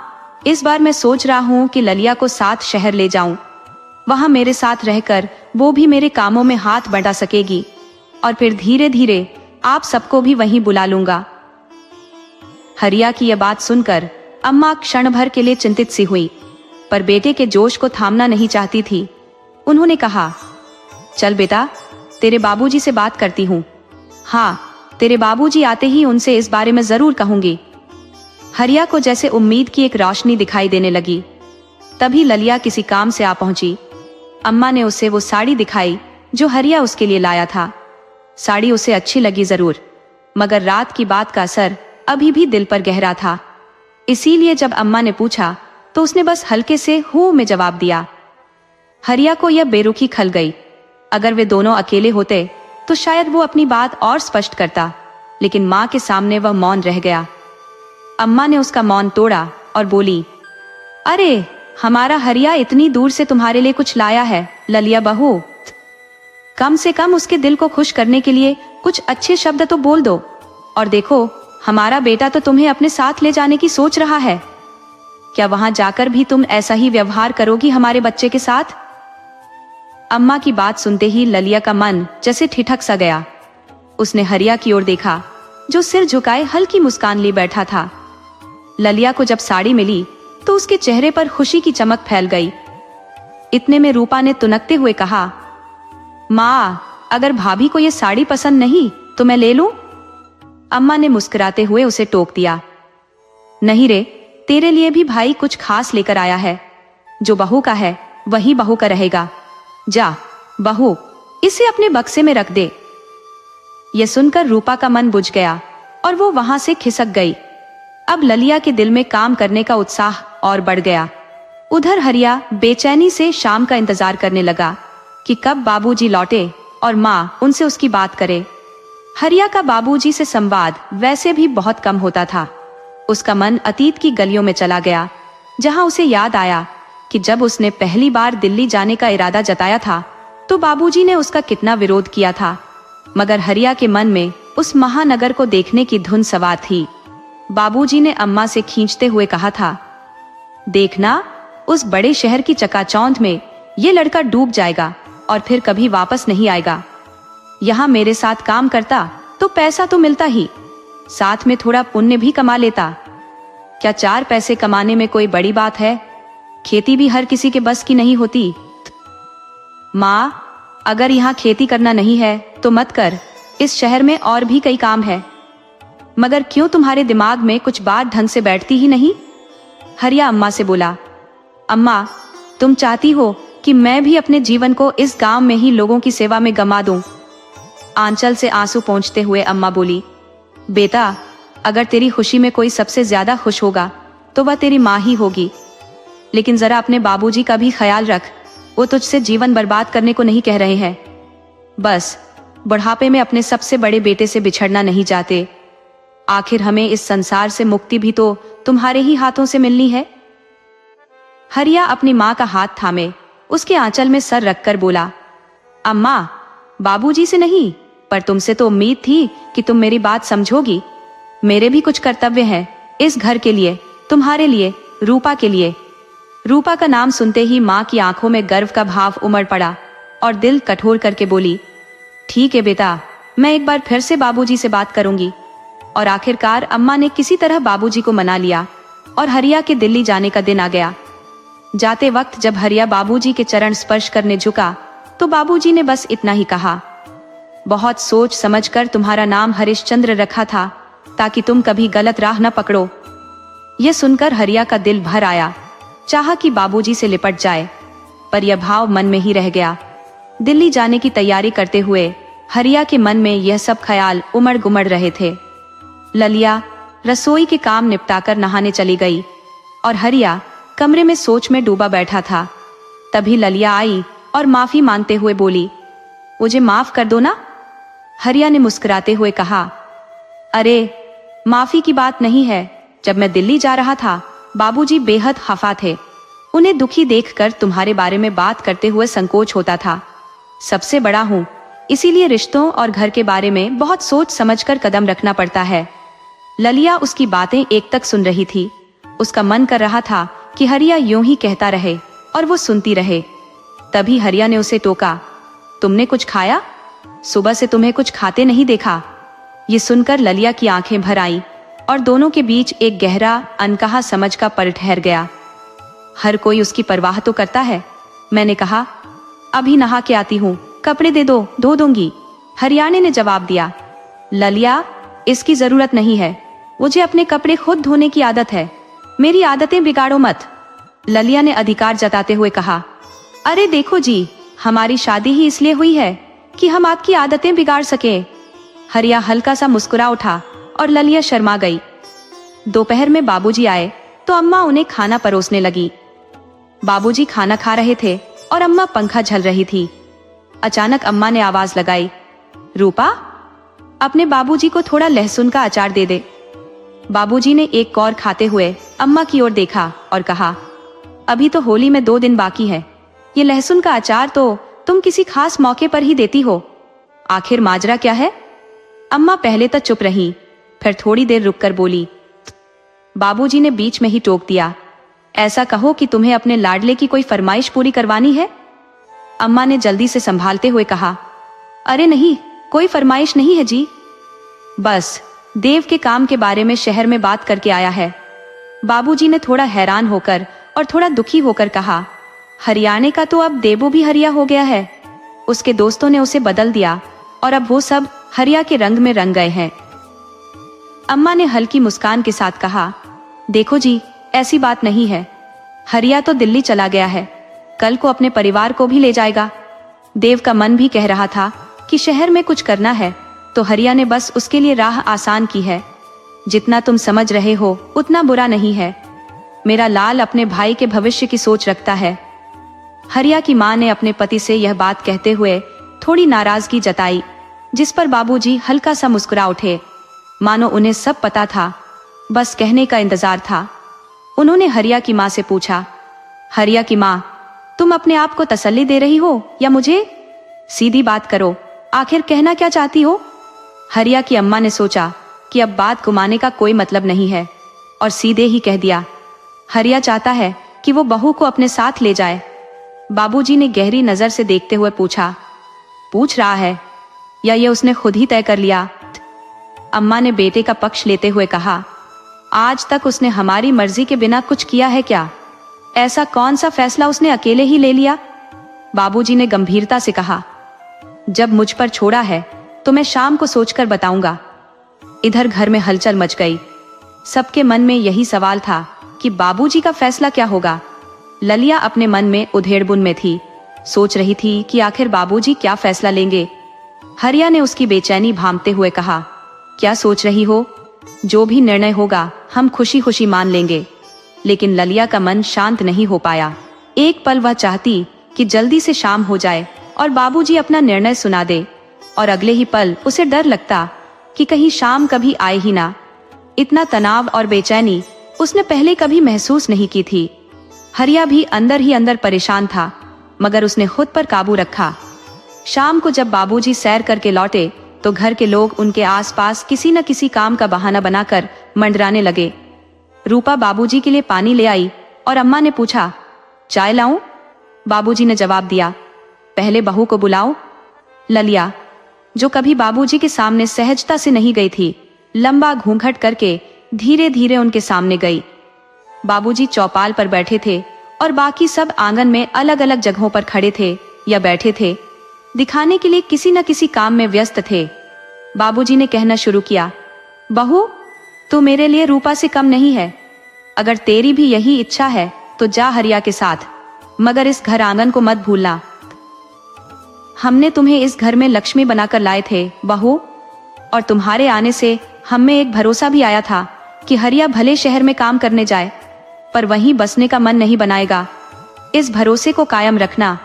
इस बार मैं सोच रहा हूँ कि ललिया को साथ शहर ले जाऊं। वहां मेरे साथ रहकर वो भी मेरे कामों में हाथ बटा सकेगी और फिर धीरे धीरे आप सबको भी वहीं बुला लूंगा। हरिया की यह बात सुनकर अम्मा क्षण भर के लिए चिंतित सी हुई, पर बेटे के जोश को थामना नहीं चाहती थी। उन्होंने कहा, चल बेटा, तेरे बाबूजी से बात करती हूँ। हाँ, तेरे बाबूजी आते ही उनसे इस बारे में जरूर कहूंगी। हरिया को जैसे उम्मीद की एक रोशनी दिखाई देने लगी। तभी ललिया किसी काम से आ पहुंची। अम्मा ने उसे वो साड़ी दिखाई जो हरिया उसके लिए लाया था। साड़ी उसे अच्छी लगी जरूर, मगर रात की बात का असर अभी भी दिल पर गहरा था। इसीलिए जब अम्मा ने पूछा तो उसने बस हल्के से हूं में जवाब दिया। हरिया को यह बेरुखी खल गई। अगर वे दोनों अकेले होते तो शायद वो अपनी बात और स्पष्ट करता, लेकिन माँ के सामने वह मौन रह गया। अम्मा ने उसका मौन तोड़ा और बोली, अरे, हमारा हरिया इतनी दूर से तुम्हारे लिए कुछ लाया है ललिया बहू। कम से कम उसके दिल को खुश करने के लिए कुछ अच्छे शब्द तो बोल दो। और देखो, हमारा बेटा तो तुम्हें अपने साथ ले जाने की सोच रहा है। क्या वहां जाकर भी तुम ऐसा ही व्यवहार करोगी हमारे बच्चे के साथ? अम्मा की बात सुनते ही ललिया का मन जैसे ठिठक सा गया। उसने हरिया की ओर देखा जो सिर झुकाए हल्की मुस्कान लिए बैठा था। ललिया को जब साड़ी मिली तो उसके चेहरे पर खुशी की चमक फैल गई। इतने में रूपा ने तुनकते हुए कहा, माँ, अगर भाभी को ये साड़ी पसंद नहीं तो मैं ले लूं? अम्मा ने मुस्कुराते हुए उसे टोक दिया, नहीं रे, तेरे लिए भी भाई कुछ खास लेकर आया है। जो बहू का है वही बहू का रहेगा। जा बहू, इसे अपने बक्से में रख दे। यह सुनकर रूपा का मन बुझ गया और वो वहां से खिसक गई। अब ललिया के दिल में काम करने का उत्साह और बढ़ गया। उधर हरिया बेचैनी से शाम का इंतजार करने लगा कि कब बाबूजी लौटे और माँ उनसे उसकी बात करे। हरिया का बाबूजी से संवाद वैसे भी बहुत कम होता था। उसका मन अतीत की गलियों में चला गया, जहां उसे याद आया कि जब उसने पहली बार दिल्ली जाने का इरादा जताया था तो बाबूजी ने उसका कितना विरोध किया था। मगर हरिया के मन में उस महानगर को देखने की धुन सवार थी। बाबूजी ने अम्मा से खींचते हुए कहा था, देखना, उस बड़े शहर की चकाचौंध में ये लड़का डूब जाएगा और फिर कभी वापस नहीं आएगा। यहाँ मेरे साथ काम करता तो पैसा तो मिलता ही, साथ में थोड़ा पुण्य भी कमा लेता। क्या 4 पैसे कमाने में कोई बड़ी बात है? खेती भी हर किसी के बस की नहीं होती। माँ, अगर यहाँ खेती करना नहीं है तो मत कर, इस शहर में और भी कई काम है। मगर क्यों तुम्हारे दिमाग में कुछ बात ढंग से बैठती ही नहीं? हरिया अम्मा से बोला, अम्मा, तुम चाहती हो कि मैं भी अपने जीवन को इस गांव में ही लोगों की सेवा में गंवा दूं? आंचल से आंसू पोंछते हुए अम्मा बोली, बेटा, अगर तेरी खुशी में कोई सबसे ज्यादा खुश होगा तो वह तेरी माँ ही होगी। लेकिन जरा अपने बाबूजी का भी ख्याल रख, वो तुझसे जीवन बर्बाद करने को नहीं कह रहे हैं। बस बुढ़ापे में अपने सबसे बड़े बेटे से बिछड़ना नहीं चाहते। आखिर हमें इस संसार से मुक्ति भी तो तुम्हारे ही हाथों से मिलनी है। हरिया अपनी माँ का हाथ थामे उसके आंचल में सर रखकर बोला, अम्मा, बाबूजी से नहीं, पर तुमसे तो उम्मीद थी कि तुम मेरी बात समझोगी। मेरे भी कुछ कर्तव्य हैं इस घर के लिए, तुम्हारे लिए, रूपा के लिए। रूपा का नाम सुनते ही माँ की आंखों में गर्व का भाव उमड़ पड़ा और दिल कठोर करके बोली, ठीक है बेटा, मैं एक बार फिर से बाबूजी से बात करूंगी। और आखिरकार अम्मा ने किसी तरह बाबूजी को मना लिया और हरिया के दिल्ली जाने का दिन आ गया। जाते वक्त जब हरिया बाबूजी के चरण स्पर्श करने झुका तो बाबूजी ने बस इतना ही कहा, बहुत सोच समझकर तुम्हारा नाम हरिश्चंद्र रखा था ताकि तुम कभी गलत राह न पकड़ो। यह सुनकर हरिया का दिल भर आया, चाहा कि बाबूजी से लिपट जाए, पर यह भाव मन में ही रह गया। दिल्ली जाने की तैयारी करते हुए हरिया के मन में यह सब ख्याल उमड़ गुमड़ रहे थे। ललिया रसोई के काम निपटाकर नहाने चली गई और हरिया कमरे में सोच में डूबा बैठा था। तभी ललिया आई और माफी मांगते हुए बोली, मुझे माफ कर दो ना। हरिया ने मुस्कुराते हुए कहा, अरे, माफी की बात नहीं है। जब मैं दिल्ली जा रहा था बाबूजी बेहद खफा थे। उन्हें दुखी देखकर तुम्हारे बारे में बात करते हुए संकोच होता था। सबसे बड़ा हूँ, इसीलिए रिश्तों और घर के बारे में बहुत सोच समझकर कदम रखना पड़ता है। ललिया उसकी बातें एक तक सुन रही थी। उसका मन कर रहा था कि हरिया यूं ही कहता रहे और वो सुनती रहे। तभी हरिया ने उसे टोका, तुमने कुछ खाया? सुबह से तुम्हें कुछ खाते नहीं देखा। ये सुनकर ललिया की आंखें भर आईं और दोनों के बीच एक गहरा अनकहा समझ का पल ठहर गया। हर कोई उसकी परवाह तो करता है, मैंने कहा। अभी नहा के आती हूँ, कपड़े दे दो, धो दूंगी। हरियाणे ने जवाब दिया। ललिया, इसकी जरूरत नहीं है, मुझे अपने कपड़े खुद धोने की आदत है, मेरी आदतें बिगाड़ो मत। ललिया ने अधिकार जताते हुए कहा। अरे देखो जी, हमारी शादी ही इसलिए हुई है कि हम आपकी आदतें बिगाड़ सके। हरिया हल्का सा मुस्कुरा उठा और ललिया शर्मा गई। दोपहर में बाबूजी आए तो अम्मा उन्हें खाना परोसने लगी। बाबूजी खाना खा रहे थे और अम्मा पंखा झल रही थी। अचानक अम्मा ने आवाज लगाई, रूपा, अपने बाबूजी को थोड़ा लहसुन का अचार दे दे। बाबूजी ने एक कौर खाते हुए अम्मा की ओर देखा और कहा, अभी तो होली में 2 दिन बाकी है, ये लहसुन का अचार तो तुम किसी खास मौके पर ही देती हो, आखिर माजरा क्या है? अम्मा पहले तो चुप रही, फिर थोड़ी देर रुककर बोली। बाबूजी ने बीच में ही टोक दिया, ऐसा कहो कि तुम्हें अपने लाडले की कोई फरमाइश पूरी करवानी है। अम्मा ने जल्दी से संभालते हुए कहा, अरे नहीं, कोई फरमाइश नहीं है जी, बस देव के काम के बारे में शहर में बात करके आया है। बाबूजी ने थोड़ा हैरान होकर और थोड़ा दुखी होकर कहा, हरियाणे का तो अब देवो भी हरिया हो गया है, उसके दोस्तों ने उसे बदल दिया और अब वो सब हरिया के रंग में रंग गए हैं। अम्मा ने हल्की मुस्कान के साथ कहा, देखो जी, ऐसी बात नहीं है, हरिया तो दिल्ली चला गया है, कल को अपने परिवार को भी ले जाएगा। देव का मन भी कह रहा था कि शहर में कुछ करना है, तो हरिया ने बस उसके लिए राह आसान की है। जितना तुम समझ रहे हो उतना बुरा नहीं है, मेरा लाल अपने भाई के भविष्य की सोच रखता है। हरिया की मां ने अपने पति से यह बात कहते हुए थोड़ी नाराजगी जताई, जिस पर बाबूजी हल्का सा मुस्कुरा उठे, मानो उन्हें सब पता था, बस कहने का इंतजार था। उन्होंने हरिया की मां से पूछा, हरिया की मां, तुम अपने आप को तसल्ली दे रही हो या मुझे? सीधी बात करो, आखिर कहना क्या चाहती हो? हरिया की अम्मा ने सोचा कि अब बात घुमाने का कोई मतलब नहीं है और सीधे ही कह दिया, हरिया चाहता है कि वो बहू को अपने साथ ले जाए। बाबूजी ने गहरी नजर से देखते हुए पूछा, पूछ रहा है या ये उसने खुद ही तय कर लिया? अम्मा ने बेटे का पक्ष लेते हुए कहा, आज तक उसने हमारी मर्जी के बिना कुछ किया है क्या? ऐसा कौन सा फैसला उसने अकेले ही ले लिया? बाबूजी ने गंभीरता से कहा, जब मुझ पर छोड़ा है तो मैं शाम को सोचकर बताऊंगा। इधर घर में हलचल मच गई। सबके मन में यही सवाल था कि बाबूजी का फैसला क्या होगा। ललिया अपने मन में उधेड़बुन में थी, सोच रही थी कि आखिर बाबूजी क्या फैसला लेंगे। हरिया ने उसकी बेचैनी भांपते हुए कहा, क्या सोच रही हो? जो भी निर्णय होगा हम खुशी खुशी मान लेंगे। लेकिन ललिया का मन शांत नहीं हो पाया। एक पल वह चाहती कि जल्दी से शाम हो जाए और बाबूजी अपना निर्णय सुना दे, और अगले ही पल उसे डर लगता कि कहीं शाम कभी आए ही ना। इतना तनाव और बेचैनी उसने पहले कभी महसूस नहीं की थी। हरिया भी अंदर ही अंदर परेशान था, मगर उसने खुद पर काबू रखा। शाम को जब बाबूजी सैर करके लौटे तो घर के लोग उनके आसपास किसी न किसी काम का बहाना बनाकर मंडराने लगे। रूपा बाबूजी के लिए पानी ले आई और अम्मा ने पूछा, चाय लाऊं? बाबूजी ने जवाब दिया, पहले बहू को बुलाओ। ललिया, जो कभी बाबूजी के सामने सहजता से नहीं गई थी, लंबा घूंघट करके धीरे धीरे उनके सामने गई। बाबूजी चौपाल पर बैठे थे और बाकी सब आंगन में अलग अलग जगहों पर खड़े थे या बैठे थे, दिखाने के लिए किसी न किसी काम में व्यस्त थे। बाबूजी ने कहना शुरू किया, बहू, तू मेरे लिए रूपा से कम नहीं है। अगर तेरी भी यही इच्छा है तो जा हरिया के साथ, मगर इस घर आंगन को मत भूलना। हमने तुम्हें इस घर में लक्ष्मी बनाकर लाए थे बहू, और तुम्हारे आने से हमें एक भरोसा भी आया था कि हरिया भले शहर में काम करने जाए पर वहीं बसने का मन नहीं बनाएगा। इस भरोसे को कायम रखना।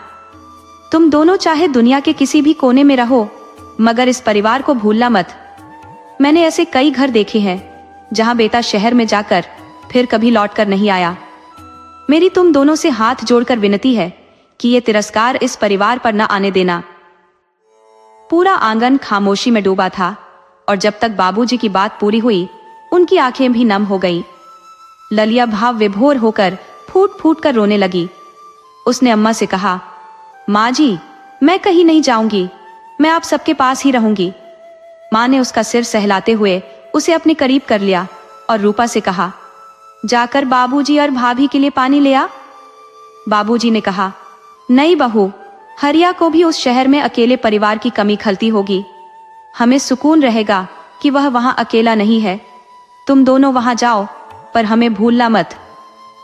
तुम दोनों चाहे दुनिया के किसी भी कोने में रहो, मगर इस परिवार को भूलना मत। मैंने ऐसे कई घर देखे हैं जहां बेटा शहर में जाकर फिर कभी लौटकर नहीं आया। मेरी तुम दोनों से हाथ जोड़कर विनती है कि ये तिरस्कार इस परिवार पर न आने देना। पूरा आंगन खामोशी में डूबा था और जब तक बाबूजी की बात पूरी हुई उनकी आंखें भी नम हो गईं। ललिया भाव विभोर होकर फूट फूट कर रोने लगी। उसने अम्मा से कहा, माँ जी, मैं कहीं नहीं जाऊंगी, मैं आप सबके पास ही रहूंगी। माँ ने उसका सिर सहलाते हुए उसे अपने करीब कर लिया और रूपा से कहा, जाकर बाबूजी और भाभी के लिए पानी ले आ। बाबूजी ने कहा, नहीं बहू, हरिया को भी उस शहर में अकेले परिवार की कमी खलती होगी। हमें सुकून रहेगा कि वह वहां अकेला नहीं है। तुम दोनों वहां जाओ, पर हमें भूलना मत।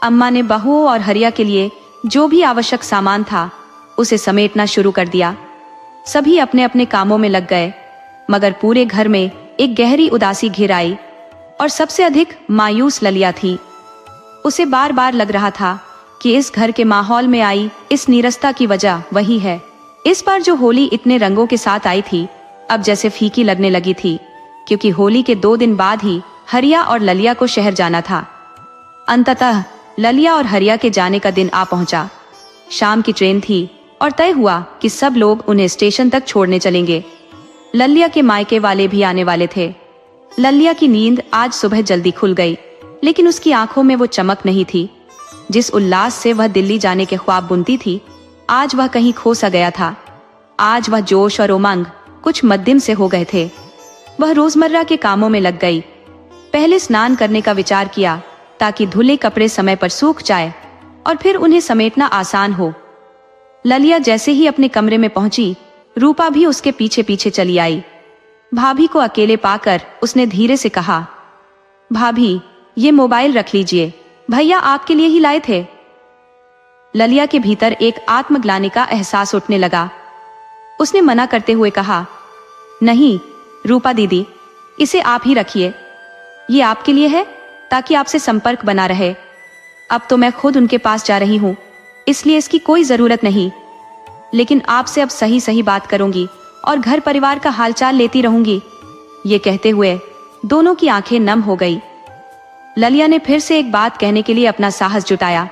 अम्मा ने बहुओं और हरिया के लिए जो भी आवश्यक सामान था उसे समेटना शुरू कर दिया। सभी अपने अपने कामों में लग गए, मगर पूरे घर में एक गहरी उदासी घिर आई और सबसे अधिक मायूस ललिया थी। उसे बार बार लग रहा था कि इस घर के माहौल में आई इस नीरसता की वजह वही है। इस बार जो होली इतने रंगों के साथ आई थी, अब जैसे फीकी लगने लगी थी, क्योंकि होली के 2 दिन बाद ही हरिया और ललिया को शहर जाना था। अंततः ललिया और हरिया के जाने का दिन आ पहुंचा। शाम की ट्रेन थी और तय हुआ कि सब लोग उन्हें स्टेशन तक छोड़ने चलेंगे। ललिया के मायके वाले भी आने वाले थे। ललिया की नींद आज सुबह जल्दी खुल गई, लेकिन उसकी आंखों में वो चमक नहीं थी। जिस उल्लास से वह दिल्ली जाने के ख्वाब बुनती थी, आज वह कहीं खो सा गया था। आज वह जोश और उमंग कुछ मद्दिम से हो गए थे। वह रोजमर्रा के कामों में लग गई। पहले स्नान करने का विचार किया ताकि धुले कपड़े समय पर सूख जाए और फिर उन्हें समेटना आसान हो। ललिया जैसे ही अपने कमरे में पहुंची, रूपा भी उसके पीछे पीछे चली आई। भाभी को अकेले पाकर उसने धीरे से कहा, भाभी ये मोबाइल रख लीजिए, भैया आपके लिए ही लाए थे। ललिया के भीतर एक आत्मग्लानि का एहसास उठने लगा। उसने मना करते हुए कहा, नहीं रूपा दीदी, इसे आप ही रखिए। ये आपके लिए है ताकि आपसे संपर्क बना रहे। अब तो मैं खुद उनके पास जा रही हूँ, इसलिए इसकी कोई जरूरत नहीं। लेकिन आपसे अब सही सही बात करूंगी और घर परिवार का हालचाल लेती रहूंगी। ये कहते हुए दोनों की आंखें नम हो गई। ललिया ने फिर से एक बात कहने के लिए अपना साहस जुटाया,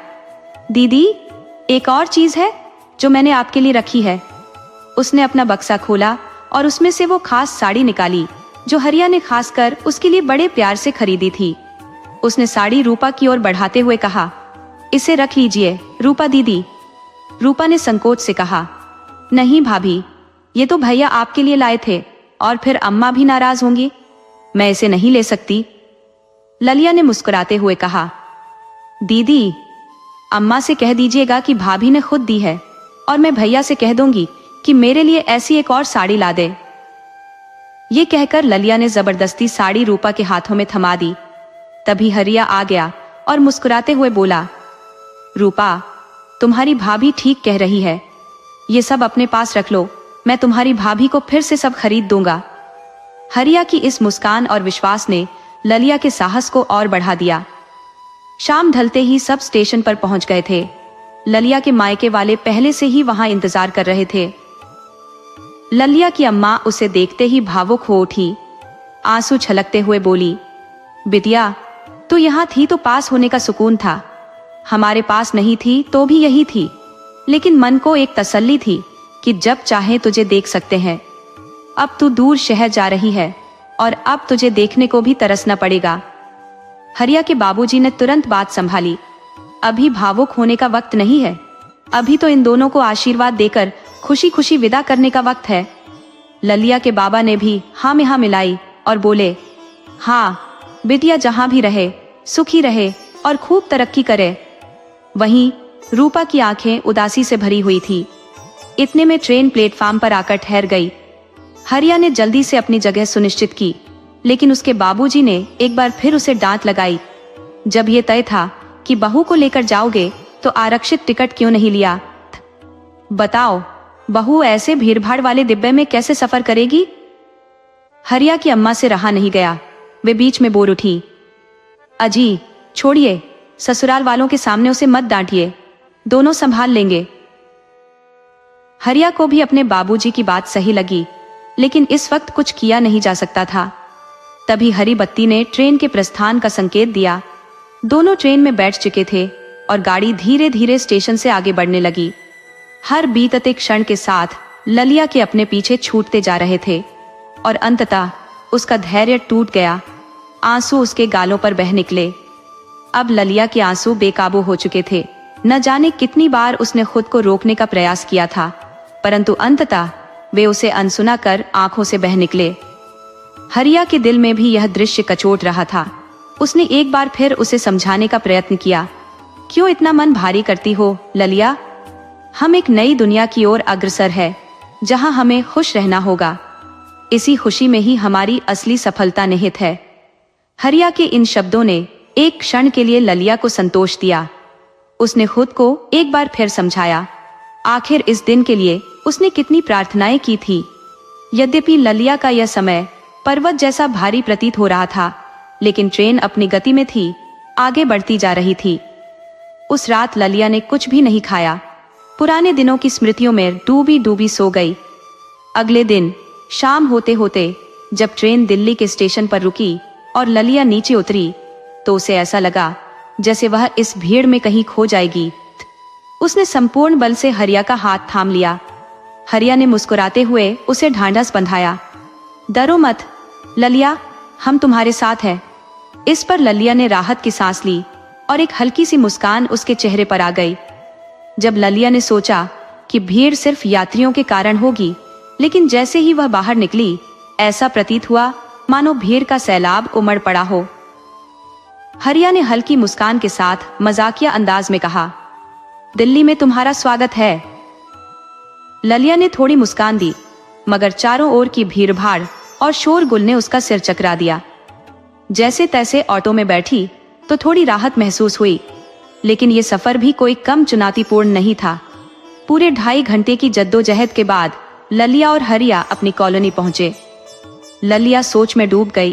दीदी एक और चीज है जो मैंने आपके लिए रखी है। उसने अपना बक्सा खोला और उसमें से वो खास साड़ी निकाली जो हरिया ने खासकर उसके लिए बड़े प्यार से खरीदी थी। उसने साड़ी रूपा की ओर बढ़ाते हुए कहा, इसे रख लीजिए रूपा दीदी। रूपा ने संकोच से कहा, नहीं भाभी, ये तो भैया आपके लिए लाए थे और फिर अम्मा भी नाराज होंगी, मैं इसे नहीं ले सकती। ललिया ने मुस्कुराते हुए कहा, दीदी अम्मा से कह दीजिएगा कि भाभी ने खुद दी है और मैं भैया से कह दूंगी कि मेरे लिए ऐसी एक और साड़ी ला दे। ये कहकर ललिया ने जबरदस्ती साड़ी रूपा के हाथों में थमा दी। तभी हरिया आ गया और मुस्कुराते हुए बोला, रूपा तुम्हारी भाभी ठीक कह रही है, ये सब अपने पास रख लो, मैं तुम्हारी भाभी को फिर से सब खरीद दूंगा। हरिया की इस मुस्कान और विश्वास ने ललिया के साहस को और बढ़ा दिया। शाम ढलते ही सब स्टेशन पर पहुंच गए थे। ललिया के मायके वाले पहले से ही वहां इंतजार कर रहे थे। ललिया की अम्मा उसे देखते ही भावुक हो उठी। आंसू छलकते हुए बोली, बिटिया तू यहाँ थी तो पास होने का सुकून था, हमारे पास नहीं थी तो भी यही थी, लेकिन मन को एक तसल्ली थी कि जब चाहे तुझे देख सकते हैं। अब तू दूर शहर जा रही है और अब तुझे देखने को भी तरसना पड़ेगा। हरिया के बाबूजी ने तुरंत बात संभाली, अभी भावुक होने का वक्त नहीं है, अभी तो इन दोनों को आशीर्वाद देकर खुशी खुशी विदा करने का वक्त है। ललिया के बाबा ने भी हाँ में हाँ मिलाई और बोले, हाँ बिटिया जहां भी रहे सुखी रहे और खूब तरक्की करे। वहीं रूपा की आंखें उदासी से भरी हुई थी। इतने में ट्रेन प्लेटफार्म पर आकर ठहर गई। हरिया ने जल्दी से अपनी जगह सुनिश्चित की, लेकिन उसके बाबूजी ने एक बार फिर उसे डांट लगाई। जब ये तय था कि बहू को लेकर जाओगे तो आरक्षित टिकट क्यों नहीं लिया? बताओ बहू ऐसे भीड़भाड़ वाले डिब्बे में कैसे सफर करेगी? हरिया की अम्मा से रहा नहीं गया, वे बीच में बोल उठी, अजी छोड़िए, ससुराल वालों के सामने उसे मत डांटिए, दोनों संभाल लेंगे। हरिया को भी अपने बाबूजी की बात सही लगी, लेकिन इस वक्त कुछ किया नहीं जा सकता था। तभी हरी बत्ती ने ट्रेन के प्रस्थान का संकेत दिया। दोनों ट्रेन में बैठ चुके थे और गाड़ी धीरे धीरे स्टेशन से आगे बढ़ने लगी। हर बीतते क्षण के साथ ललिया के अपने पीछे छूटते जा रहे थे और अंततः उसका धैर्य टूट गया। आंसू उसके गालों पर बह निकले। अब ललिया के आंसू बेकाबू हो चुके थे। न जाने कितनी बार उसने खुद को रोकने का प्रयास किया था, परंतु अंततः वे उसे अनसुना कर आंखों से बह निकले। हरिया के दिल में भी यह दृश्य कचोट रहा था। उसने एक बार फिर उसे समझाने का प्रयत्न किया, क्यों इतना मन भारी करती हो ललिया? हम एक नई दुनिया की ओर अग्रसर है, जहां हमें खुश रहना होगा। इसी खुशी में ही हमारी असली सफलता निहित है। हरिया के इन शब्दों ने एक क्षण के लिए ललिया को संतोष दिया। उसने खुद को एक बार फिर समझाया, आखिर इस दिन के लिए उसने कितनी प्रार्थनाएं की थी। यद्यपि ललिया का यह समय पर्वत जैसा भारी प्रतीत हो रहा था, लेकिन ट्रेन अपनी गति में थी, आगे बढ़ती जा रही थी। उस रात ललिया ने कुछ भी नहीं खाया, पुराने दिनों की स्मृतियों में डूबी डूबी सो गई। अगले दिन शाम होते होते जब ट्रेन दिल्ली के स्टेशन पर रुकी और ललिया नीचे उतरी, तो उसे ऐसा लगा जैसे वह इस भीड़ में कहीं खो जाएगी। उसने संपूर्ण बल से हरिया का हाथ थाम लिया। हरिया ने मुस्कुराते हुए उसे ढांढस बंधाया। डरो मत ललिया, हम तुम्हारे साथ हैं। इस पर ललिया ने राहत की सांस ली और एक हल्की सी मुस्कान उसके चेहरे पर आ गई। जब ललिया ने सोचा कि भीड़ सिर्फ यात्रियों के कारण होगी, लेकिन जैसे ही वह बाहर निकली, ऐसा प्रतीत हुआ मानो भीड़ का सैलाब उमड़ पड़ा हो। हरिया ने हल्की मुस्कान के साथ मजाकिया अंदाज में कहा, दिल्ली में तुम्हारा स्वागत है। ललिया ने थोड़ी मुस्कान दी, मगर चारों ओर की भीड़भाड़ और शोरगुल ने उसका सिर चकरा दिया। जैसे तैसे ऑटो में बैठी तो थोड़ी राहत महसूस हुई, लेकिन ये सफर भी कोई कम चुनौतीपूर्ण नहीं था। पूरे 2.5 घंटे की जद्दोजहद के बाद ललिया और हरिया अपनी कॉलोनी पहुंचे। ललिया सोच में डूब गई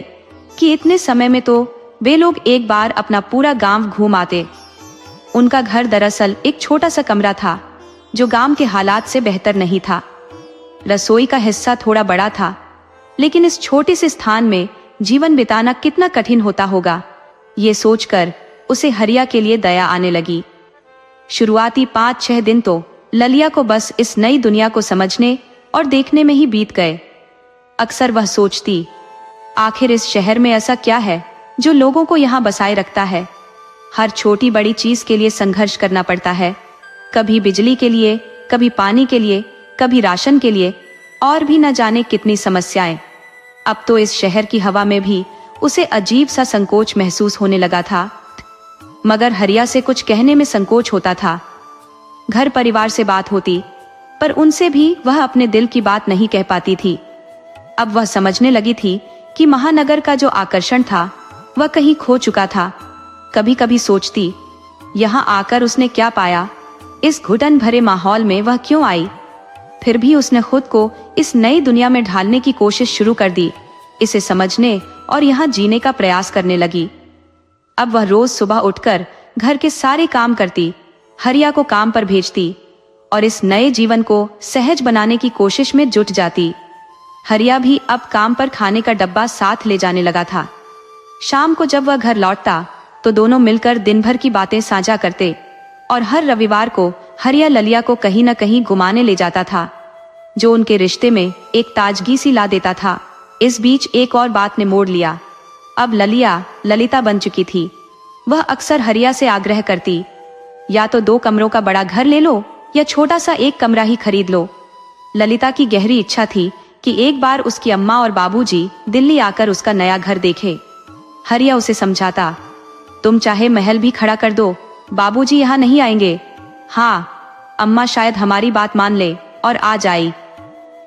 कि इतने समय में तो वे लोग एक बार अपना पूरा गांव घूम आते। उनका घर दरअसल एक छोटा सा कमरा था, जो गांव के हालात से बेहतर नहीं था। रसोई का हिस्सा थोड़ा बड़ा था, लेकिन इस छोटे से स्थान में जीवन बिताना कितना कठिन होता होगा, ये सोचकर उसे हरिया के लिए दया आने लगी। शुरुआती 5-6 दिन तो ललिया को बस इस नई दुनिया को समझने और देखने में ही बीत गए। अक्सर वह सोचती, आखिर इस शहर में ऐसा क्या है जो लोगों को यहाँ बसाए रखता है। हर छोटी बड़ी चीज के लिए संघर्ष करना पड़ता है, कभी बिजली के लिए, कभी पानी के लिए, कभी राशन के लिए, और भी न जाने कितनी समस्याएं। अब तो इस शहर की हवा में भी उसे अजीब सा संकोच महसूस होने लगा था। मगर हरिया से कुछ कहने में संकोच होता था। घर परिवार से बात होती, पर उनसे भी वह अपने दिल की बात नहीं कह पाती थी। अब वह समझने लगी थी कि महानगर का जो आकर्षण था वह कहीं खो चुका था। कभी कभी सोचती, यहाँ आकर उसने क्या पाया, इस घुटन भरे माहौल में वह क्यों आई। फिर भी उसने खुद को इस नई दुनिया में ढालने की कोशिश शुरू कर दी, इसे समझने और यहाँ जीने का प्रयास करने लगी। अब वह रोज सुबह उठकर घर के सारे काम करती, हरिया को काम पर भेजती और इस नए जीवन को सहज बनाने की कोशिश में जुट जाती। हरिया भी अब काम पर खाने का डब्बा साथ ले जाने लगा था। शाम को जब वह घर लौटता तो दोनों मिलकर दिन भर की बातें साझा करते और हर रविवार को हरिया ललिया को कहीं न कहीं घुमाने ले जाता था, जो उनके रिश्ते में एक ताजगी सी ला देता था। इस बीच एक और बात ने मोड़ लिया। अब ललिया ललिता बन चुकी थी। वह अक्सर हरिया से आग्रह करती, या तो 2 कमरों का बड़ा घर ले लो या छोटा सा एक कमरा ही खरीद लो। ललिता की गहरी इच्छा थी कि एक बार उसकी अम्मा और बाबूजी दिल्ली आकर उसका नया घर देखें। हरिया उसे समझाता, तुम चाहे महल भी खड़ा कर दो, बाबूजी यहाँ नहीं आएंगे। हाँ, अम्मा शायद हमारी बात मान ले और आ जाए।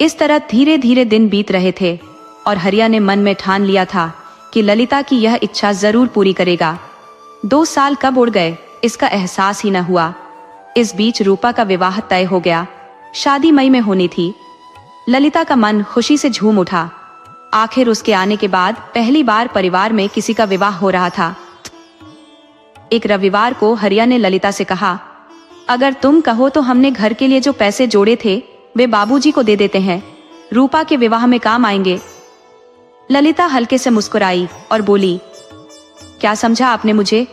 इस तरह धीरे धीरे दिन बीत रहे थे और हरिया ने मन में ठान लिया था कि ललिता की यह इच्छा जरूर पूरी करेगा। 2 साल कब उड़ गए इसका एहसास ही न हुआ। इस बीच रूपा का विवाह तय हो गया। शादी मई में होनी थी। ललिता का मन खुशी से झूम उठा। आखिर उसके आने के बाद पहली बार परिवार में किसी का विवाह हो रहा था। एक रविवार को हरिया ने ललिता से कहा, अगर तुम कहो तो हमने घर के लिए जो पैसे जोड़े थे वे बाबूजी को दे देते हैं, रूपा के विवाह में काम आएंगे। ललिता हल्के से मुस्कुराई और बोली, क्या समझा आपने मुझे?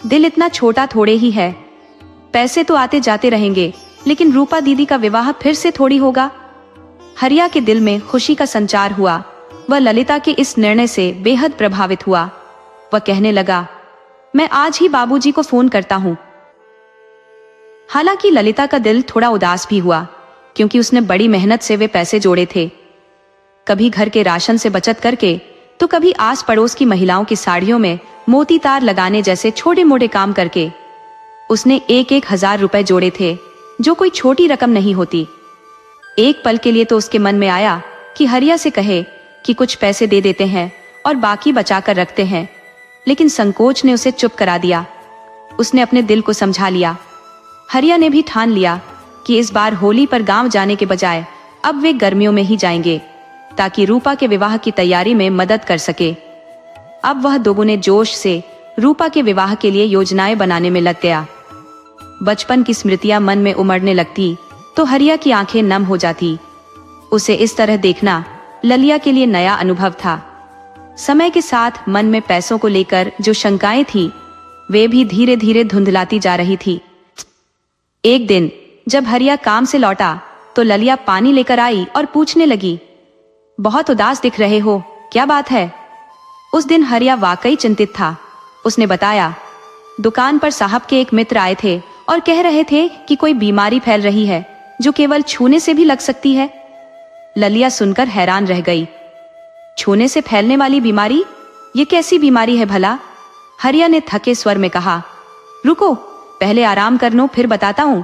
दिल इतना छोटा थोड़े ही है। पैसे तो आते जाते रहेंगे, लेकिन रूपा दीदी का विवाह फिर से थोड़ी होगा। हरिया के दिल में खुशी का संचार हुआ। वह ललिता के इस निर्णय से बेहद प्रभावित हुआ। वह कहने लगा, मैं आज ही बाबूजी को फोन करता हूँ। हालांकि ललिता का दिल थोड़ा उदास भी हुआ, क्योंकि उसने बड़ी मेहनत से वे पैसे जोड़े थे। कभी घर के राशन से बचत करके, तो कभी आस पड़ोस की महिलाओं की साड़ियों में मोती तार लगाने जैसे छोटे मोटे काम करके उसने 1-1 हजार रुपए जोड़े थे। जो कोई छोटी रकम नहीं होती। एक पल के लिए तो उसके मन में आया कि हरिया से कहे कि कुछ पैसे दे देते हैं और बाकी बचा कर रखते हैं, लेकिन संकोच ने उसे चुप करा दिया। उसने अपने दिल को समझा लिया। हरिया ने भी ठान लिया कि इस बार होली पर गांव जाने के बजाय अब वे गर्मियों में ही जाएंगे, ताकि रूपा के विवाह की तैयारी में मदद कर सके। अब वह दोगुने जोश से रूपा के विवाह के लिए योजनाएं बनाने में लग गया। बचपन की स्मृतियां मन में उमड़ने लगती तो हरिया की आंखें नम हो जाती। उसे इस तरह देखना ललिया के लिए नया अनुभव था। समय के साथ मन में पैसों को लेकर जो शंकाएं थी, वे भी धीरे धीरे धुंधलाती जा रही थी। एक दिन जब हरिया काम से लौटा तो ललिया पानी लेकर आई और पूछने लगी, बहुत उदास दिख रहे हो, क्या बात है? उस दिन हरिया वाकई चिंतित था। उसने बताया, दुकान पर साहब के एक मित्र आए थे और कह रहे थे कि कोई बीमारी फैल रही है जो केवल छूने से भी लग सकती है। ललिया सुनकर हैरान रह गई। छूने से फैलने वाली बीमारी? ये कैसी बीमारी है भला? हरिया ने थके स्वर में कहा। रुको, पहले आराम कर लो, फिर बताता हूं।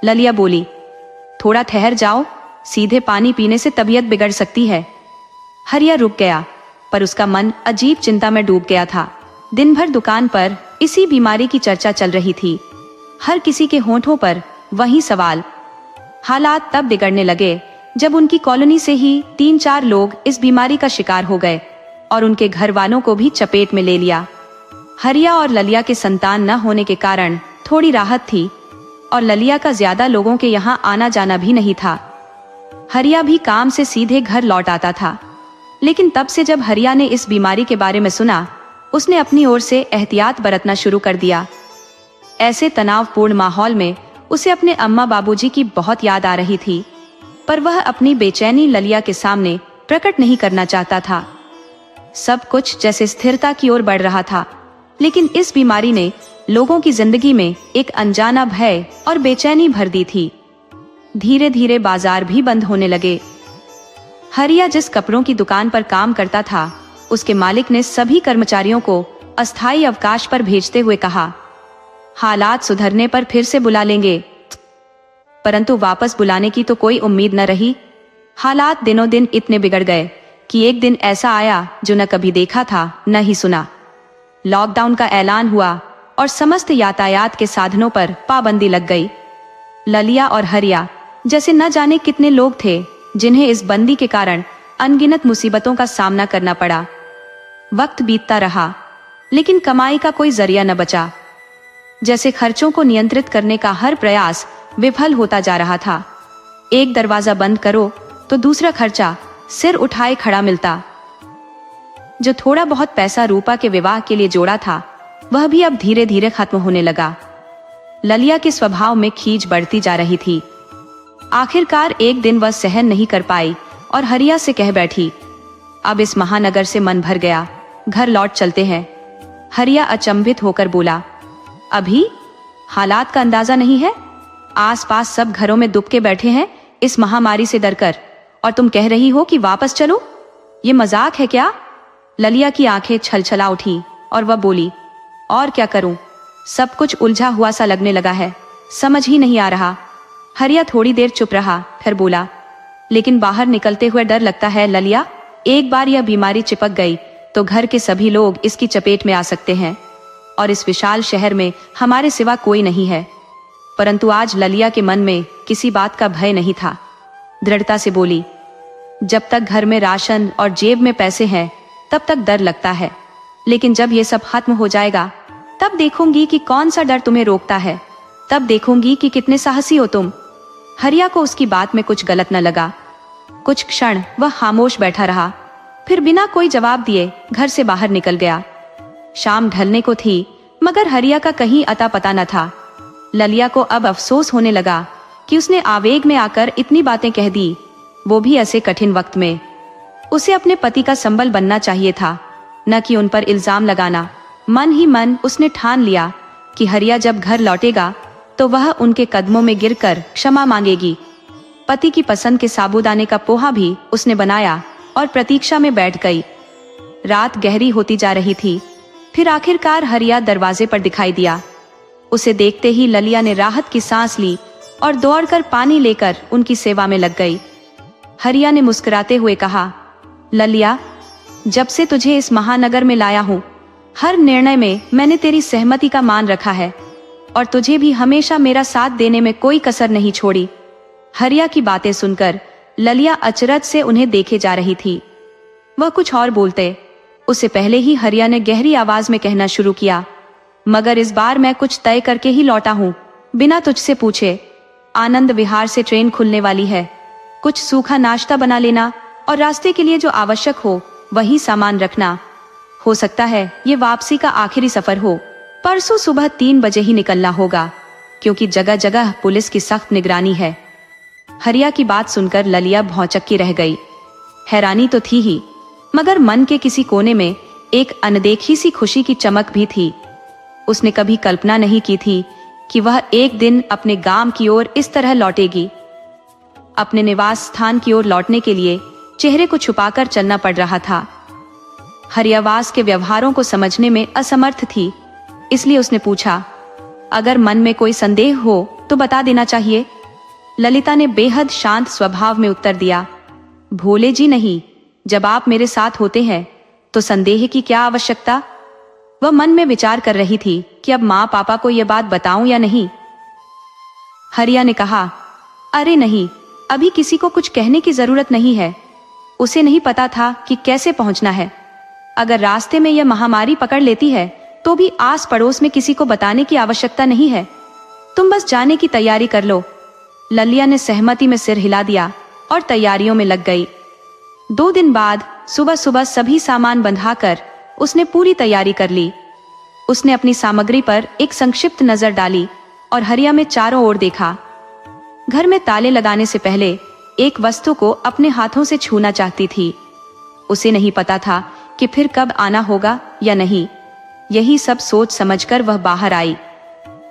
ललिया बोली, थोड़ा ठहर जाओ, सीधे पानी पीने से तबीयत बिगड़ सकती है। हरिया रुक गया, पर उसका मन अजीब चिंता में डूब गया था। दिन भर दुकान पर इसी बीमारी की चर्चा चल रही थी। हर किसी के होंठों पर वही सवाल। हालात तब बिगड़ने लगे जब उनकी कॉलोनी से ही 3-4 लोग इस बीमारी का शिकार हो गए और उनके घर वालों को भी चपेट में ले लिया। हरिया और ललिया के संतान न होने के कारण थोड़ी राहत थी और ललिया का ज्यादा लोगों के यहाँ आना जाना भी नहीं था। हरिया भी काम से सीधे घर लौट आता था, लेकिन तब से जब हरिया ने इस बीमारी के बारे में सुना, उसने अपनी ओर से एहतियात बरतना शुरू कर दिया। ऐसे तनावपूर्ण माहौल में उसे अपने अम्मा बाबूजी की बहुत याद आ रही थी, पर वह अपनी बेचैनी ललिया के सामने प्रकट नहीं करना चाहता था। सब कुछ जैसे स्थिरता की ओर बढ़ रहा था, लेकिन इस बीमारी ने लोगों की जिंदगी में एक अनजाना भय और बेचैनी भर दी थी। धीरे धीरे बाजार भी बंद होने लगे। हरिया जिस कपड़ों की दुकान पर काम करता था, उसके मालिक ने सभी कर्मचारियों को अस्थायी अवकाश पर भेजते हुए कहा, हालात सुधरने पर फिर से बुला लेंगे। परंतु वापस बुलाने की तो कोई उम्मीद न रही। हालात दिनों दिन इतने बिगड़ गए कि एक दिन ऐसा आया जो न कभी देखा था न ही सुना। लॉकडाउन का ऐलान हुआ और समस्त यातायात के साधनों पर पाबंदी लग गई। ललिया और हरिया जैसे न जाने कितने लोग थे जिन्हें इस बंदी के कारण अनगिनत मुसीबतों का सामना करना पड़ा। वक्त बीतता रहा, लेकिन कमाई का कोई जरिया न बचा। जैसे खर्चों को नियंत्रित करने का हर प्रयास विफल होता जा रहा था। एक दरवाजा बंद करो तो दूसरा खर्चा सिर उठाए खड़ा मिलता। जो थोड़ा बहुत पैसा रूपा के विवाह के लिए जोड़ा था, वह भी अब धीरे धीरे खत्म होने लगा। ललिया के स्वभाव में खींच बढ़ती जा रही थी। आखिरकार एक दिन वह सहन नहीं कर पाई और हरिया से कह बैठी, अब इस महानगर से मन भर गया, घर लौट चलते हैं। हरिया अचंभित होकर बोला, अभी? हालात का अंदाजा नहीं है? आसपास सब घरों में दुबके बैठे हैं इस महामारी से डरकर, और तुम कह रही हो कि वापस चलो? ये मजाक है क्या? ललिया की आंखें छलछला उठी और वह बोली, और क्या करूं, सब कुछ उलझा हुआ सा लगने लगा है, समझ ही नहीं आ रहा। हरिया थोड़ी देर चुप रहा, फिर बोला, लेकिन बाहर निकलते हुए डर लगता है ललिया। एक बार यह बीमारी चिपक गई तो घर के सभी लोग इसकी चपेट में आ सकते हैं, और इस विशाल शहर में हमारे सिवा कोई नहीं है। परंतु आज ललिया के मन में किसी बात का भय नहीं था। दृढ़ता से बोली, जब तक घर में राशन और जेब में पैसे हैं तब तक डर लगता है, लेकिन जब ये सब खत्म हो जाएगा तब देखूंगी कि कौन सा डर तुम्हें रोकता है, तब देखूंगी कि कितने साहसी हो तुम। हरिया को उसकी बात में कुछ गलत न लगा। कुछ क्षण वह खामोश बैठा रहा, फिर बिना कोई जवाब दिए घर से बाहर निकल गया। शाम ढलने को थी, मगर हरिया का कहीं अता पता न था। ललिया को अब अफसोस होने लगा कि उसने आवेग में आकर इतनी बातें कह दी, वो भी ऐसे कठिन वक्त में। उसे अपने पति का संबल बनना चाहिए था, न कि उन पर इल्जाम लगाना। मन ही मन उसने ठान लिया कि हरिया जब घर लौटेगा तो वह उनके कदमों में गिरकर क्षमा मांगेगी। पति की पसंद के साबूदाने का पोहा भी उसने बनाया और प्रतीक्षा में बैठ गई। रात गहरी होती जा रही थी। फिर आखिरकार हरिया दरवाजे पर दिखाई दिया। उसे देखते ही ललिया ने राहत की सांस ली और दौड़कर पानी लेकर उनकी सेवा में लग गई। हरिया ने मुस्कुराते हुए कहा, ललिया, जब से तुझे इस महानगर में लाया हूँ, हर निर्णय में मैंने तेरी सहमति का मान रखा है और तुझे भी हमेशा मेरा साथ देने में कोई कसर नहीं छोड़ी। हरिया की बातें सुनकर ललिया अचरज से उन्हें देखे जा रही थी। वह कुछ और बोलते उससे पहले ही हरिया ने गहरी आवाज में कहना शुरू किया, मगर इस बार मैं कुछ तय करके ही लौटा हूँ, बिना तुझसे पूछे। आनंद विहार से ट्रेन खुलने वाली है। कुछ सूखा नाश्ता बना लेना और रास्ते के लिए जो आवश्यक हो वही सामान रखना। हो सकता है ये वापसी का आखिरी सफर हो। परसों सुबह 3 बजे ही निकलना होगा, क्योंकि जगह जगह पुलिस की सख्त निगरानी है। हरिया की बात सुनकर ललिया भौचक्की रह गई। हैरानी तो थी ही, मगर मन के किसी कोने में एक अनदेखी सी खुशी की चमक भी थी। उसने कभी कल्पना नहीं की थी कि वह एक दिन अपने गांव की ओर इस तरह लौटेगी। अपने निवास स्थान की ओर लौटने के लिए चेहरे को छुपाकर चलना पड़ रहा था। हरियावास के व्यवहारों को समझने में असमर्थ थी, इसलिए उसने पूछा, अगर मन में कोई संदेह हो तो बता देना चाहिए। ललिता ने बेहद शांत स्वभाव में उत्तर दिया, भोले जी नहीं, जब आप मेरे साथ होते हैं तो संदेह की क्या आवश्यकता। वह मन में विचार कर रही थी कि अब माँ पापा को यह बात बताऊं या नहीं। हरिया ने कहा, अरे नहीं, अभी किसी को कुछ कहने की जरूरत नहीं है। उसे नहीं पता था कि कैसे पहुंचना है। अगर रास्ते में यह महामारी पकड़ लेती है तो भी आस पड़ोस में किसी को बताने की आवश्यकता नहीं है। तुम बस जाने की तैयारी कर लो। ललिया ने सहमति में सिर हिला दिया और तैयारियों में लग गई। 2 दिन बाद सुबह सुबह सभी सामान बंधाकर उसने पूरी तैयारी कर ली। उसने अपनी सामग्री पर एक संक्षिप्त नजर डाली और हरिया में चारों ओर देखा। घर में ताले लगाने से पहले एक वस्तु को अपने हाथों से छूना चाहती थी। उसे नहीं पता था कि फिर कब आना होगा या नहीं। यही सब सोच समझकर वह बाहर आई।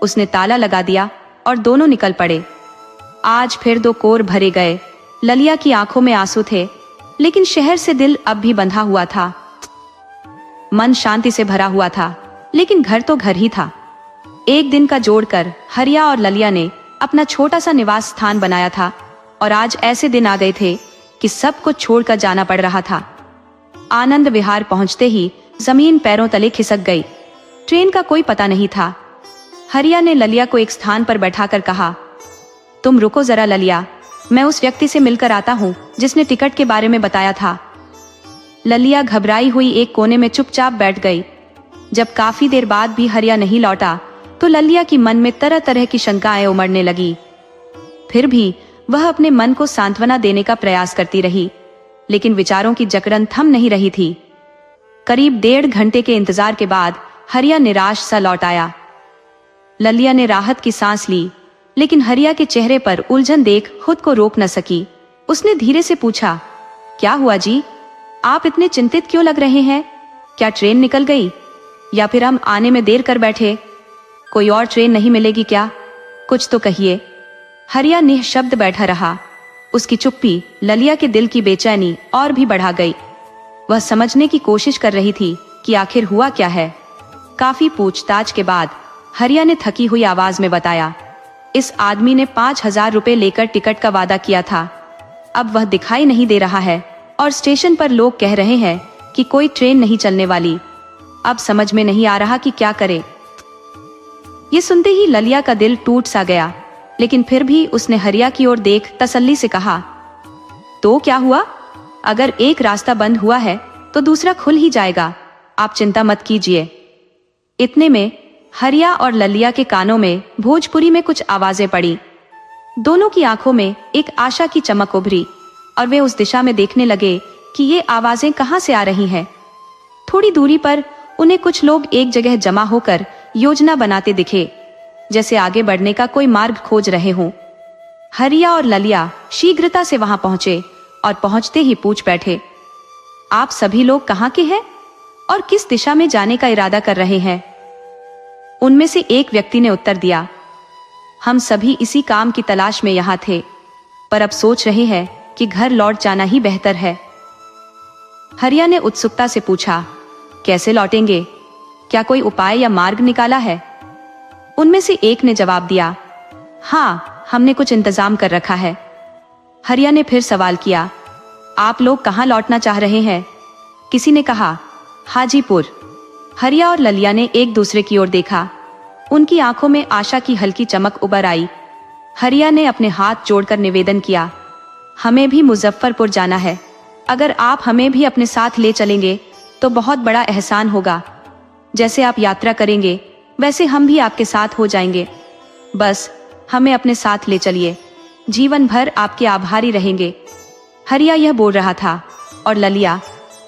उसने ताला लगा दिया और दोनों निकल पड़े। आज फिर 2 कोर भरे गए। ललिया की आंखों में आंसू थे, लेकिन शहर से दिल अब भी बंधा हुआ था। मन शांति से भरा हुआ था, लेकिन घर तो घर ही था। एक दिन का जोड़कर हरिया और ललिया ने अपना छोटा सा निवास स्थान बनाया था और आज ऐसे दिन आ गए थे कि सब कुछ छोड़कर जाना पड़ रहा था। आनंद विहार पहुंचते ही जमीन पैरों तले खिसक गई। ट्रेन का कोई पता नहीं था। हरिया ने ललिया को एक स्थान पर बैठाकर कहा, तुम रुको जरा ललिया, मैं उस व्यक्ति से मिलकर आता हूँ जिसने टिकट के बारे में बताया था। ललिया घबराई हुई एक कोने में चुपचाप बैठ गई। जब काफी देर बाद भी हरिया नहीं लौटा तो ललिया की मन में तरह तरह की शंकाएं उमड़ने लगी। फिर भी वह अपने मन को सांत्वना देने का प्रयास करती रही, लेकिन विचारों की जकड़न थम नहीं रही थी। करीब 1.5 घंटे के इंतजार के बाद हरिया निराश सा लौट आया। ललिया ने राहत की सांस ली, लेकिन हरिया के चेहरे पर उलझन देख खुद को रोक न सकी। उसने धीरे से पूछा, क्या हुआ जी, आप इतने चिंतित क्यों लग रहे हैं? क्या ट्रेन निकल गई या फिर हम आने में देर कर बैठे? कोई और ट्रेन नहीं मिलेगी क्या? कुछ तो कहिए। हरिया निःशब्द बैठा रहा। उसकी चुप्पी ललिया के दिल की बेचैनी और भी बढ़ा गई। वह समझने की कोशिश कर रही थी कि आखिर हुआ क्या है। काफी पूछताछ के बाद हरिया ने थकी हुई आवाज में बताया, इस आदमी ने 5,000 रुपए लेकर टिकट का वादा किया था। अब वह दिखाई नहीं दे रहा है और स्टेशन पर लोग कह रहे हैं कि कोई ट्रेन नहीं चलने वाली। अब समझ में नहीं आ रहा कि क्या करे। ये सुनते ही ललिया का दिल टूट सा गया, लेकिन फिर भी उसने हरिया की ओर देख तसल्ली से कहा, तो क्या हुआ? अगर एक रास्ता बंद हुआ है तो दूसरा खुल ही जाएगा, आप चिंता मत कीजिए। इतने में हरिया और ललिया के कानों में भोजपुरी में कुछ आवाजें पड़ी। दोनों की आंखों में एक आशा की चमक उभरी और वे उस दिशा में देखने लगे कि ये आवाजें कहां से आ रही हैं। थोड़ी दूरी पर उन्हें कुछ लोग एक जगह जमा होकर योजना बनाते दिखे, जैसे आगे बढ़ने का कोई मार्ग खोज रहे हों। हरिया और ललिया शीघ्रता से वहां पहुंचे और पहुंचते ही पूछ बैठे, आप सभी लोग कहां के हैं और किस दिशा में जाने का इरादा कर रहे हैं? उनमें से एक व्यक्ति ने उत्तर दिया, हम सभी इसी काम की तलाश में यहां थे, पर अब सोच रहे हैं कि घर लौट जाना ही बेहतर है। हरिया ने उत्सुकता से पूछा, कैसे लौटेंगे? क्या कोई उपाय या मार्ग निकाला है? उनमें से एक ने जवाब दिया, हाँ, हमने कुछ इंतजाम कर रखा है। हरिया ने फिर सवाल किया, आप लोग कहाँ लौटना चाह रहे हैं? किसी ने कहा, हाजीपुर। हरिया और ललिया ने एक दूसरे की ओर देखा। उनकी आंखों में आशा की हल्की चमक उभर आई। हरिया ने अपने हाथ जोड़कर निवेदन किया, हमें भी मुजफ्फरपुर जाना है। अगर आप हमें भी अपने साथ ले चलेंगे तो बहुत बड़ा एहसान होगा। जैसे आप यात्रा करेंगे वैसे हम भी आपके साथ हो जाएंगे। बस हमें अपने साथ ले चलिए, जीवन भर आपके आभारी रहेंगे। हरिया यह बोल रहा था और ललिया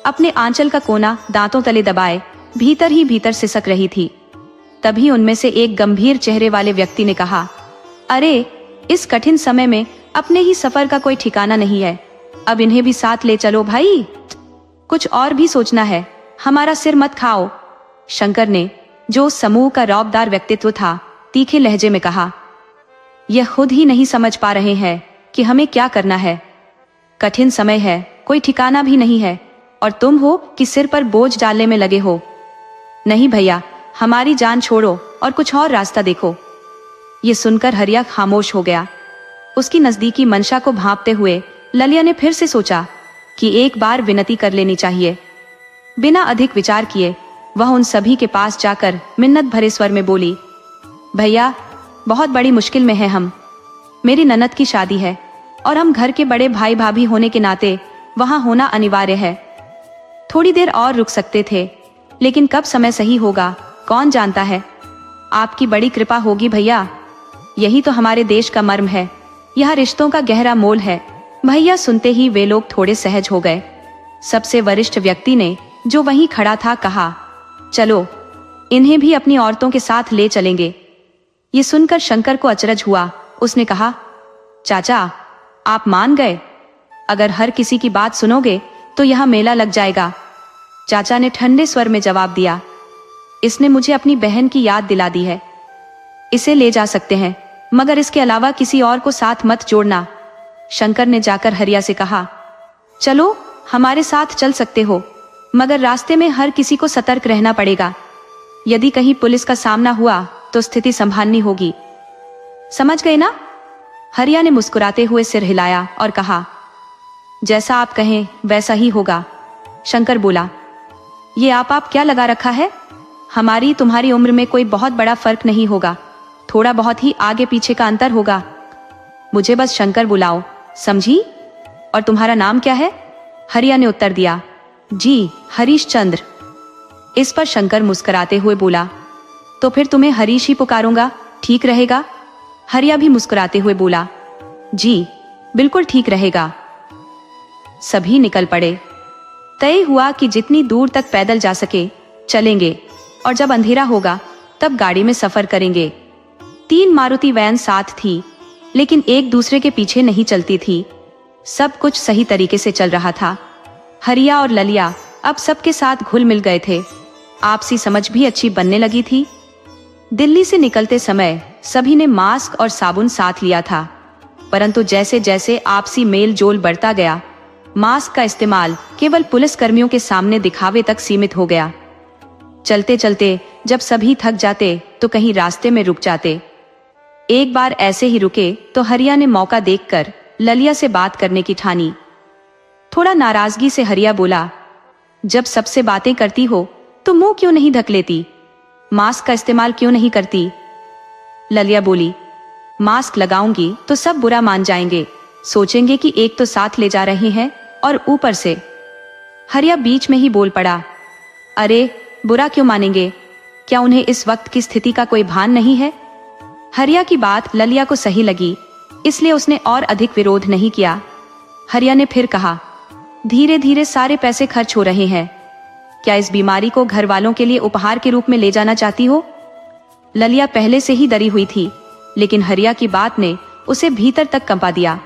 अपने आंचल का कोना दांतों तले दबाए भीतर ही भीतर सिसक रही थी। तभी उनमें से एक गंभीर चेहरे वाले व्यक्ति ने कहा, अरे इस कठिन समय में अपने ही सफर का कोई ठिकाना नहीं है, अब इन्हें भी साथ ले चलो भाई। कुछ और भी सोचना है, हमारा सिर मत खाओ। शंकर ने, जो उस समूह का रौबदार व्यक्तित्व था, तीखे लहजे में कहा, यह खुद ही नहीं समझ पा रहे हैं कि हमें क्या करना है। कठिन समय है, कोई ठिकाना भी नहीं है, और तुम हो कि सिर पर बोझ डालने में लगे हो। नहीं भैया, हमारी जान छोड़ो और कुछ और रास्ता देखो। ये सुनकर हरिया खामोश हो गया। उसकी नजदीकी मंशा को भांपते हुए ललिया ने फिर से सोचा कि एक बार विनती कर लेनी चाहिए। बिना अधिक विचार किए वह उन सभी के पास जाकर मिन्नत भरे स्वर में बोली, भैया बहुत बड़ी मुश्किल में है हम। मेरी ननद की शादी है और हम घर के बड़े भाई भाभी होने के नाते वहां होना अनिवार्य है। थोड़ी देर और रुक सकते थे, लेकिन कब समय सही होगा कौन जानता है। आपकी बड़ी कृपा होगी भैया। यही तो हमारे देश का मर्म है, यह रिश्तों का गहरा मोल है। भैया सुनते ही वे लोग थोड़े सहज हो गए। सबसे वरिष्ठ व्यक्ति ने, जो वहीं खड़ा था, कहा, चलो इन्हें भी अपनी औरतों के साथ ले चलेंगे। ये सुनकर शंकर को अचरज हुआ। उसने कहा, चाचा आप मान गए? अगर हर किसी की बात सुनोगे तो यह मेला लग जाएगा। चाचा ने ठंडे स्वर में जवाब दिया, इसने मुझे अपनी बहन की याद दिला दी है। इसे ले जा सकते हैं, मगर इसके अलावा किसी और को साथ मत जोड़ना। शंकर ने जाकर हरिया से कहा, चलो हमारे साथ चल सकते हो, मगर रास्ते में हर किसी को सतर्क रहना पड़ेगा। यदि कहीं पुलिस का सामना हुआ तो स्थिति संभालनी होगी। समझ गए ना? हरिया ने मुस्कुराते हुए सिर हिलाया और कहा, जैसा आप कहें वैसा ही होगा। शंकर बोला, ये आप क्या लगा रखा है? हमारी तुम्हारी उम्र में कोई बहुत बड़ा फर्क नहीं होगा, थोड़ा बहुत ही आगे पीछे का अंतर होगा। मुझे बस शंकर बुलाओ, समझी? और तुम्हारा नाम क्या है? हरिया ने उत्तर दिया, जी हरीश चंद्र। इस पर शंकर मुस्कुराते हुए बोला, तो फिर तुम्हें हरीश ही पुकारूंगा, ठीक रहेगा? हरिया भी मुस्कुराते हुए बोला, जी बिल्कुल ठीक रहेगा। सभी निकल पड़े। तय हुआ कि जितनी दूर तक पैदल जा सके चलेंगे, और जब अंधेरा होगा तब गाड़ी में सफर करेंगे। 3 मारुति वैन साथ थी, लेकिन एक दूसरे के पीछे नहीं चलती थी। सब कुछ सही तरीके से चल रहा था। हरिया और ललिया अब सबके साथ घुल मिल गए थे। आपसी समझ भी अच्छी बनने लगी थी। दिल्ली से निकलते समय सभी ने मास्क और साबुन साथ लिया था, परंतु जैसे जैसे आपसी मेल जोल बढ़ता गया, मास्क का इस्तेमाल केवल पुलिस कर्मियों के सामने दिखावे तक सीमित हो गया। चलते चलते जब सभी थक जाते तो कहीं रास्ते में रुक जाते। एक बार ऐसे ही रुके तो हरिया ने मौका देखकर ललिया से बात करने की ठानी। थोड़ा नाराजगी से हरिया बोला, जब सबसे बातें करती हो तो मुंह क्यों नहीं ढक लेती? मास्क का इस्तेमाल क्यों नहीं करती? ललिया बोली, मास्क लगाऊंगी तो सब बुरा मान जाएंगे, सोचेंगे कि एक तो साथ ले जा रहे हैं और ऊपर से। हरिया बीच में ही बोल पड़ा, अरे बुरा क्यों मानेंगे? क्या उन्हें इस वक्त की स्थिति का कोई भान नहीं है? हरिया की बात ललिया को सही लगी, इसलिए उसने और अधिक विरोध नहीं किया। हरिया ने फिर कहा, धीरे धीरे सारे पैसे खर्च हो रहे हैं, क्या इस बीमारी को घर वालों के लिए उपहार के रूप में ले जाना चाहती हो? ललिया पहले से ही डरी हुई थी, लेकिन हरिया की बात ने उसे भीतर तक कंपा दिया।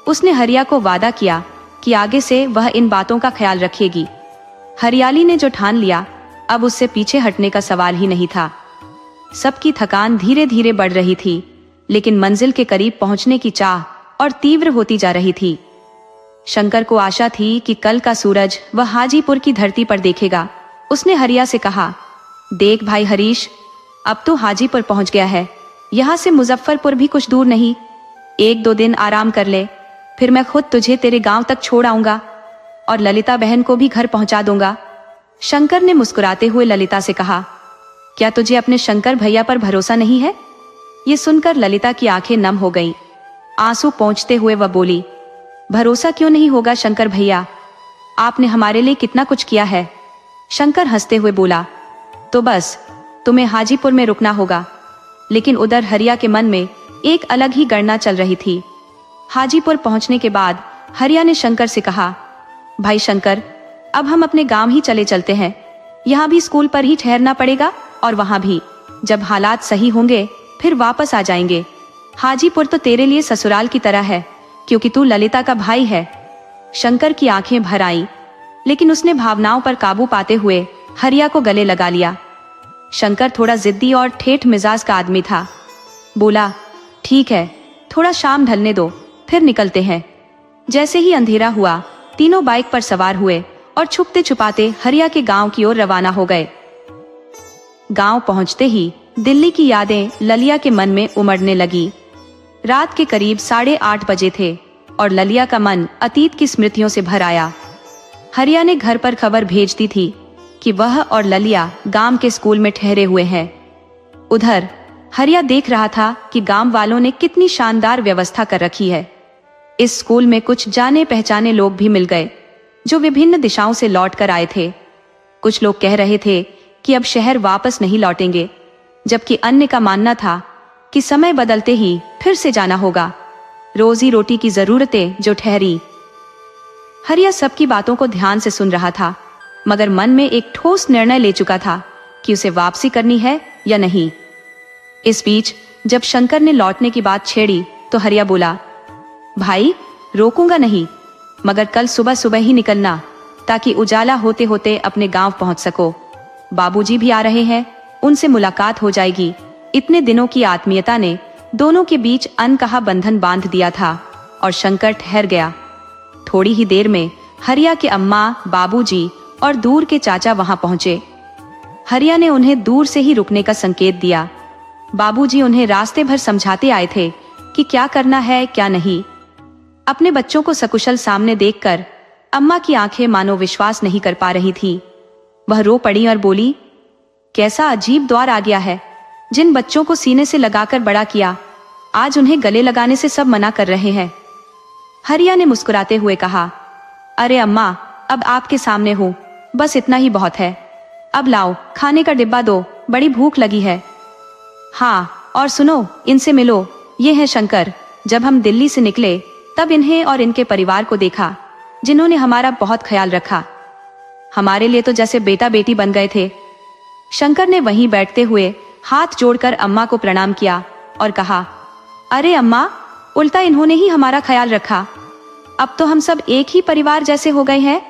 उसने हरिया को वादा किया कि आगे से वह इन बातों का ख्याल रखेगी। हरियाली ने जो ठान लिया, अब उससे पीछे हटने का सवाल ही नहीं था। सबकी थकान धीरे धीरे बढ़ रही थी, लेकिन मंजिल के करीब पहुंचने की चाह और तीव्र होती जा रही थी। शंकर को आशा थी कि कल का सूरज वह हाजीपुर की धरती पर देखेगा। उसने हरिया से कहा, देख भाई हरीश, अब तो हाजीपुर पहुंच गया है, यहाँ से मुजफ्फरपुर भी कुछ दूर नहीं। 1-2 दिन आराम कर ले, फिर मैं खुद तुझे तेरे गांव तक छोड़ आऊंगा और ललिता बहन को भी घर पहुंचा दूंगा। शंकर ने मुस्कुराते हुए ललिता से कहा, क्या तुझे अपने शंकर भैया पर भरोसा नहीं है? ये सुनकर ललिता की आंखें नम हो गईं। आंसू पोंछते हुए वह बोली, भरोसा क्यों नहीं होगा शंकर भैया, आपने हमारे लिए कितना कुछ किया है। शंकर हंसते हुए बोला, तो बस तुम्हें हाजीपुर में रुकना होगा। लेकिन उधर हरिया के मन में एक अलग ही गणना चल रही थी। हाजीपुर पहुंचने के बाद हरिया ने शंकर से कहा, भाई शंकर, अब हम अपने गांव ही चले चलते हैं। यहाँ भी स्कूल पर ही ठहरना पड़ेगा और वहां भी जब हालात सही होंगे फिर वापस आ जाएंगे। हाजीपुर तो तेरे लिए ससुराल की तरह है, क्योंकि तू ललिता का भाई है। शंकर की आंखें भर आईं, लेकिन उसने भावनाओं पर काबू पाते हुए हरिया को गले लगा लिया। शंकर थोड़ा जिद्दी और ठेठ मिजाज का आदमी था। बोला, ठीक है, थोड़ा शाम ढलने दो, फिर निकलते हैं। जैसे ही अंधेरा हुआ, तीनों बाइक पर सवार हुए और छुपते छुपाते हरिया के गांव की ओर रवाना हो गए। गांव पहुंचते ही दिल्ली की यादें ललिया के मन में उमड़ने लगी। रात के करीब 8:30 बजे थे और ललिया का मन अतीत की स्मृतियों से भर आया। हरिया ने घर पर खबर भेज दी थी कि वह और ललिया गांव के स्कूल में ठहरे हुए हैं। उधर हरिया देख रहा था कि गांव वालों ने कितनी शानदार व्यवस्था कर रखी है। इस स्कूल में कुछ जाने पहचाने लोग भी मिल गए जो विभिन्न दिशाओं से लौट कर आए थे। कुछ लोग कह रहे थे कि अब शहर वापस नहीं लौटेंगे, जबकि अन्य का मानना था कि समय बदलते ही फिर से जाना होगा। रोजी रोटी की जरूरतें जो ठहरी। हरिया सबकी बातों को ध्यान से सुन रहा था, मगर मन में एक ठोस निर्णय ले चुका था कि उसे वापसी करनी है या नहीं। इस बीच जब शंकर ने लौटने की बात छेड़ी तो हरिया बोला, भाई रोकूंगा नहीं, मगर कल सुबह सुबह ही निकलना, ताकि उजाला होते होते अपने गांव पहुंच सको। बाबूजी भी आ रहे हैं, उनसे मुलाकात हो जाएगी। इतने दिनों की आत्मीयता ने दोनों के बीच अनकहा बंधन बांध दिया था और शंकर ठहर गया। थोड़ी ही देर में हरिया के अम्मा, बाबूजी और दूर के चाचा वहां पहुंचे। हरिया ने उन्हें दूर से ही रुकने का संकेत दिया। बाबूजी उन्हें रास्ते भर समझाते आए थे कि क्या करना है क्या नहीं। अपने बच्चों को सकुशल सामने देखकर अम्मा की आंखें मानो विश्वास नहीं कर पा रही थी। वह रो पड़ी और बोली, कैसा अजीब दौर आ गया है। जिन बच्चों को सीने से लगाकर बड़ा किया, आज उन्हें गले लगाने से सब मना कर रहे हैं। हरिया ने मुस्कुराते हुए कहा, अरे अम्मा, अब आपके सामने हूँ, बस इतना ही बहुत है। अब लाओ खाने का डिब्बा दो, बड़ी भूख लगी है। हाँ, और सुनो, इनसे मिलो, ये है शंकर। जब हम दिल्ली से निकले तब इन्हें और इनके परिवार को देखा, जिन्होंने हमारा बहुत ख्याल रखा। हमारे लिए तो जैसे बेटा बेटी बन गए थे। शंकर ने वहीं बैठते हुए हाथ जोड़कर अम्मा को प्रणाम किया और कहा, अरे अम्मा, उल्टा इन्होंने ही हमारा ख्याल रखा। अब तो हम सब एक ही परिवार जैसे हो गए हैं।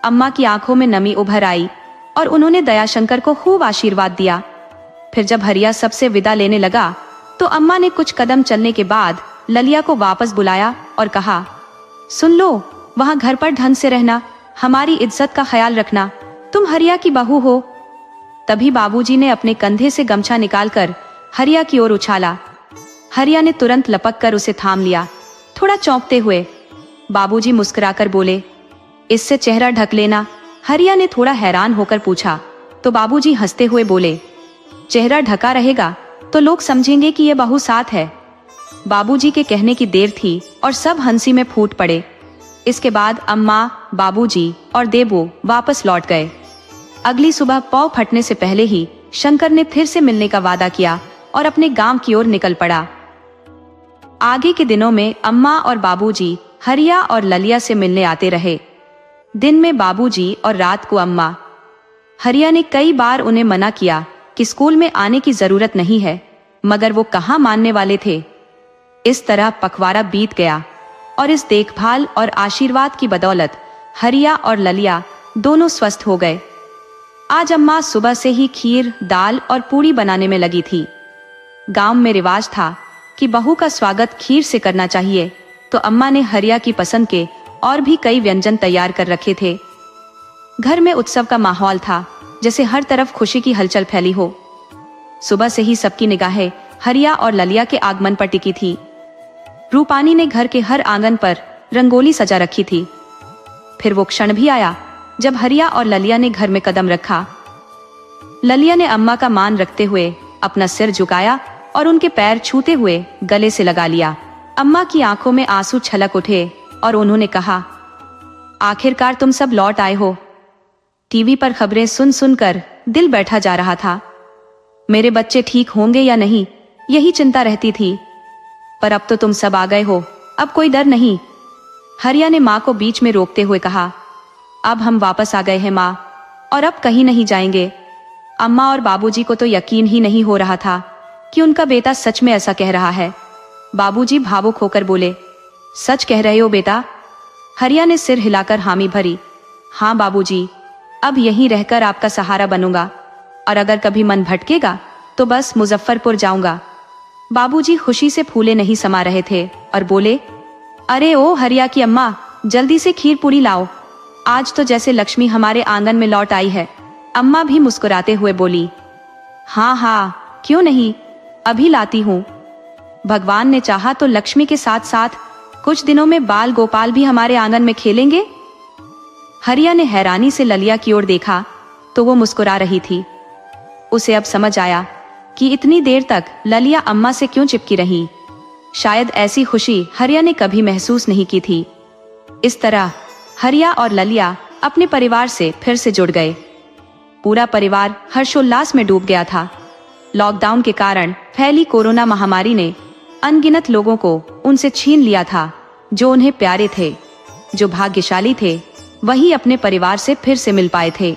अम्मा की आंखों में नमी उभर आई और उन्होंने दयाशंकर को खूब आशीर्वाद दिया। फिर जब हरिया सबसे विदा लेने लगा तो अम्मा ने कुछ कदम चलने के बाद ललिया को वापस बुलाया और कहा, सुन लो, वहां घर पर ढंग से रहना, हमारी इज्जत का ख्याल रखना, तुम हरिया की बहू हो। तभी बाबूजी ने अपने कंधे से गमछा निकालकर हरिया की ओर उछाला। हरिया ने तुरंत लपक कर उसे थाम लिया, थोड़ा चौंकते हुए। बाबूजी मुस्कुराकर बोले, इससे चेहरा ढक लेना। हरिया ने थोड़ा हैरान होकर पूछा तो बाबूजी हंसते हुए बोले, चेहरा ढका रहेगा तो लोग समझेंगे कि ये बहू साथ है। बाबूजी के कहने की देर थी और सब हंसी में फूट पड़े। इसके बाद अम्मा, बाबूजी और देबू वापस लौट गए। अगली सुबह पौ फटने से पहले ही शंकर ने फिर से मिलने का वादा किया और अपने गांव की ओर निकल पड़ा। आगे के दिनों में अम्मा और बाबूजी हरिया और ललिया से मिलने आते रहे। दिन में बाबूजी और रात को अम्मा। हरिया ने कई बार उन्हें मना किया कि स्कूल में आने की जरूरत नहीं है, मगर वो कहाँ मानने वाले थे। इस तरह पखवाड़ा बीत गया और इस देखभाल और आशीर्वाद की बदौलत हरिया और ललिया दोनों स्वस्थ हो गए। आज अम्मा सुबह से ही खीर, दाल और पूड़ी बनाने में लगी थी। गांव में रिवाज था कि बहू का स्वागत खीर से करना चाहिए, तो अम्मा ने हरिया की पसंद के और भी कई व्यंजन तैयार कर रखे थे। घर में उत्सव का माहौल था, जैसे हर तरफ खुशी की हलचल फैली हो। सुबह से ही सबकी निगाहें हरिया और ललिया के आगमन पर टिकी थी। रूपानी ने घर के हर आंगन पर रंगोली सजा रखी थी। फिर वो क्षण भी आया जब हरिया और ललिया ने घर में कदम रखा। ललिया ने अम्मा का मान रखते हुए अपना सिर झुकाया और उनके पैर छूते हुए गले से लगा लिया। अम्मा की आंखों में आंसू छलक उठे और उन्होंने कहा, आखिरकार तुम सब लौट आए हो। टीवी पर खबरें सुन सुनकर दिल बैठा जा रहा था। मेरे बच्चे ठीक होंगे या नहीं, यही चिंता रहती थी। पर अब तो तुम सब आ गए हो, अब कोई डर नहीं। हरिया ने माँ को बीच में रोकते हुए कहा, अब हम वापस आ गए हैं माँ, और अब कहीं नहीं जाएंगे। अम्मा और बाबूजी को तो यकीन ही नहीं हो रहा था कि उनका बेटा सच में ऐसा कह रहा है। बाबूजी भावुक होकर बोले, सच कह रहे हो बेटा? हरिया ने सिर हिलाकर हामी भरी। हाँ बाबूजी, अब यहीं रहकर आपका सहारा बनूंगा, और अगर कभी मन भटकेगा तो बस मुजफ्फरपुर जाऊंगा। बाबूजी खुशी से फूले नहीं समा रहे थे और बोले, अरे ओ हरिया की अम्मा, जल्दी से खीर पूरी लाओ, आज तो जैसे लक्ष्मी हमारे आंगन में लौट आई है। अम्मा भी मुस्कुराते हुए बोली, हाँ हाँ क्यों नहीं, अभी लाती हूँ। भगवान ने चाहा तो लक्ष्मी के साथ साथ कुछ दिनों में बाल गोपाल भी हमारे आंगन में खेलेंगे। हरिया ने हैरानी से ललिया की ओर देखा तो वो मुस्कुरा रही थी। उसे अब समझ आया कि इतनी देर तक ललिया अम्मा से क्यों चिपकी रही। शायद ऐसी खुशी हरिया ने कभी महसूस नहीं की थी। इस तरह हरिया और ललिया अपने परिवार से फिर से जुड़ गए। पूरा परिवार हर्षोल्लास में डूब गया था। लॉकडाउन के कारण फैली कोरोना महामारी ने अनगिनत लोगों को उनसे छीन लिया था जो उन्हें प्यारे थे। जो भाग्यशाली थे वही अपने परिवार से फिर से मिल पाए थे।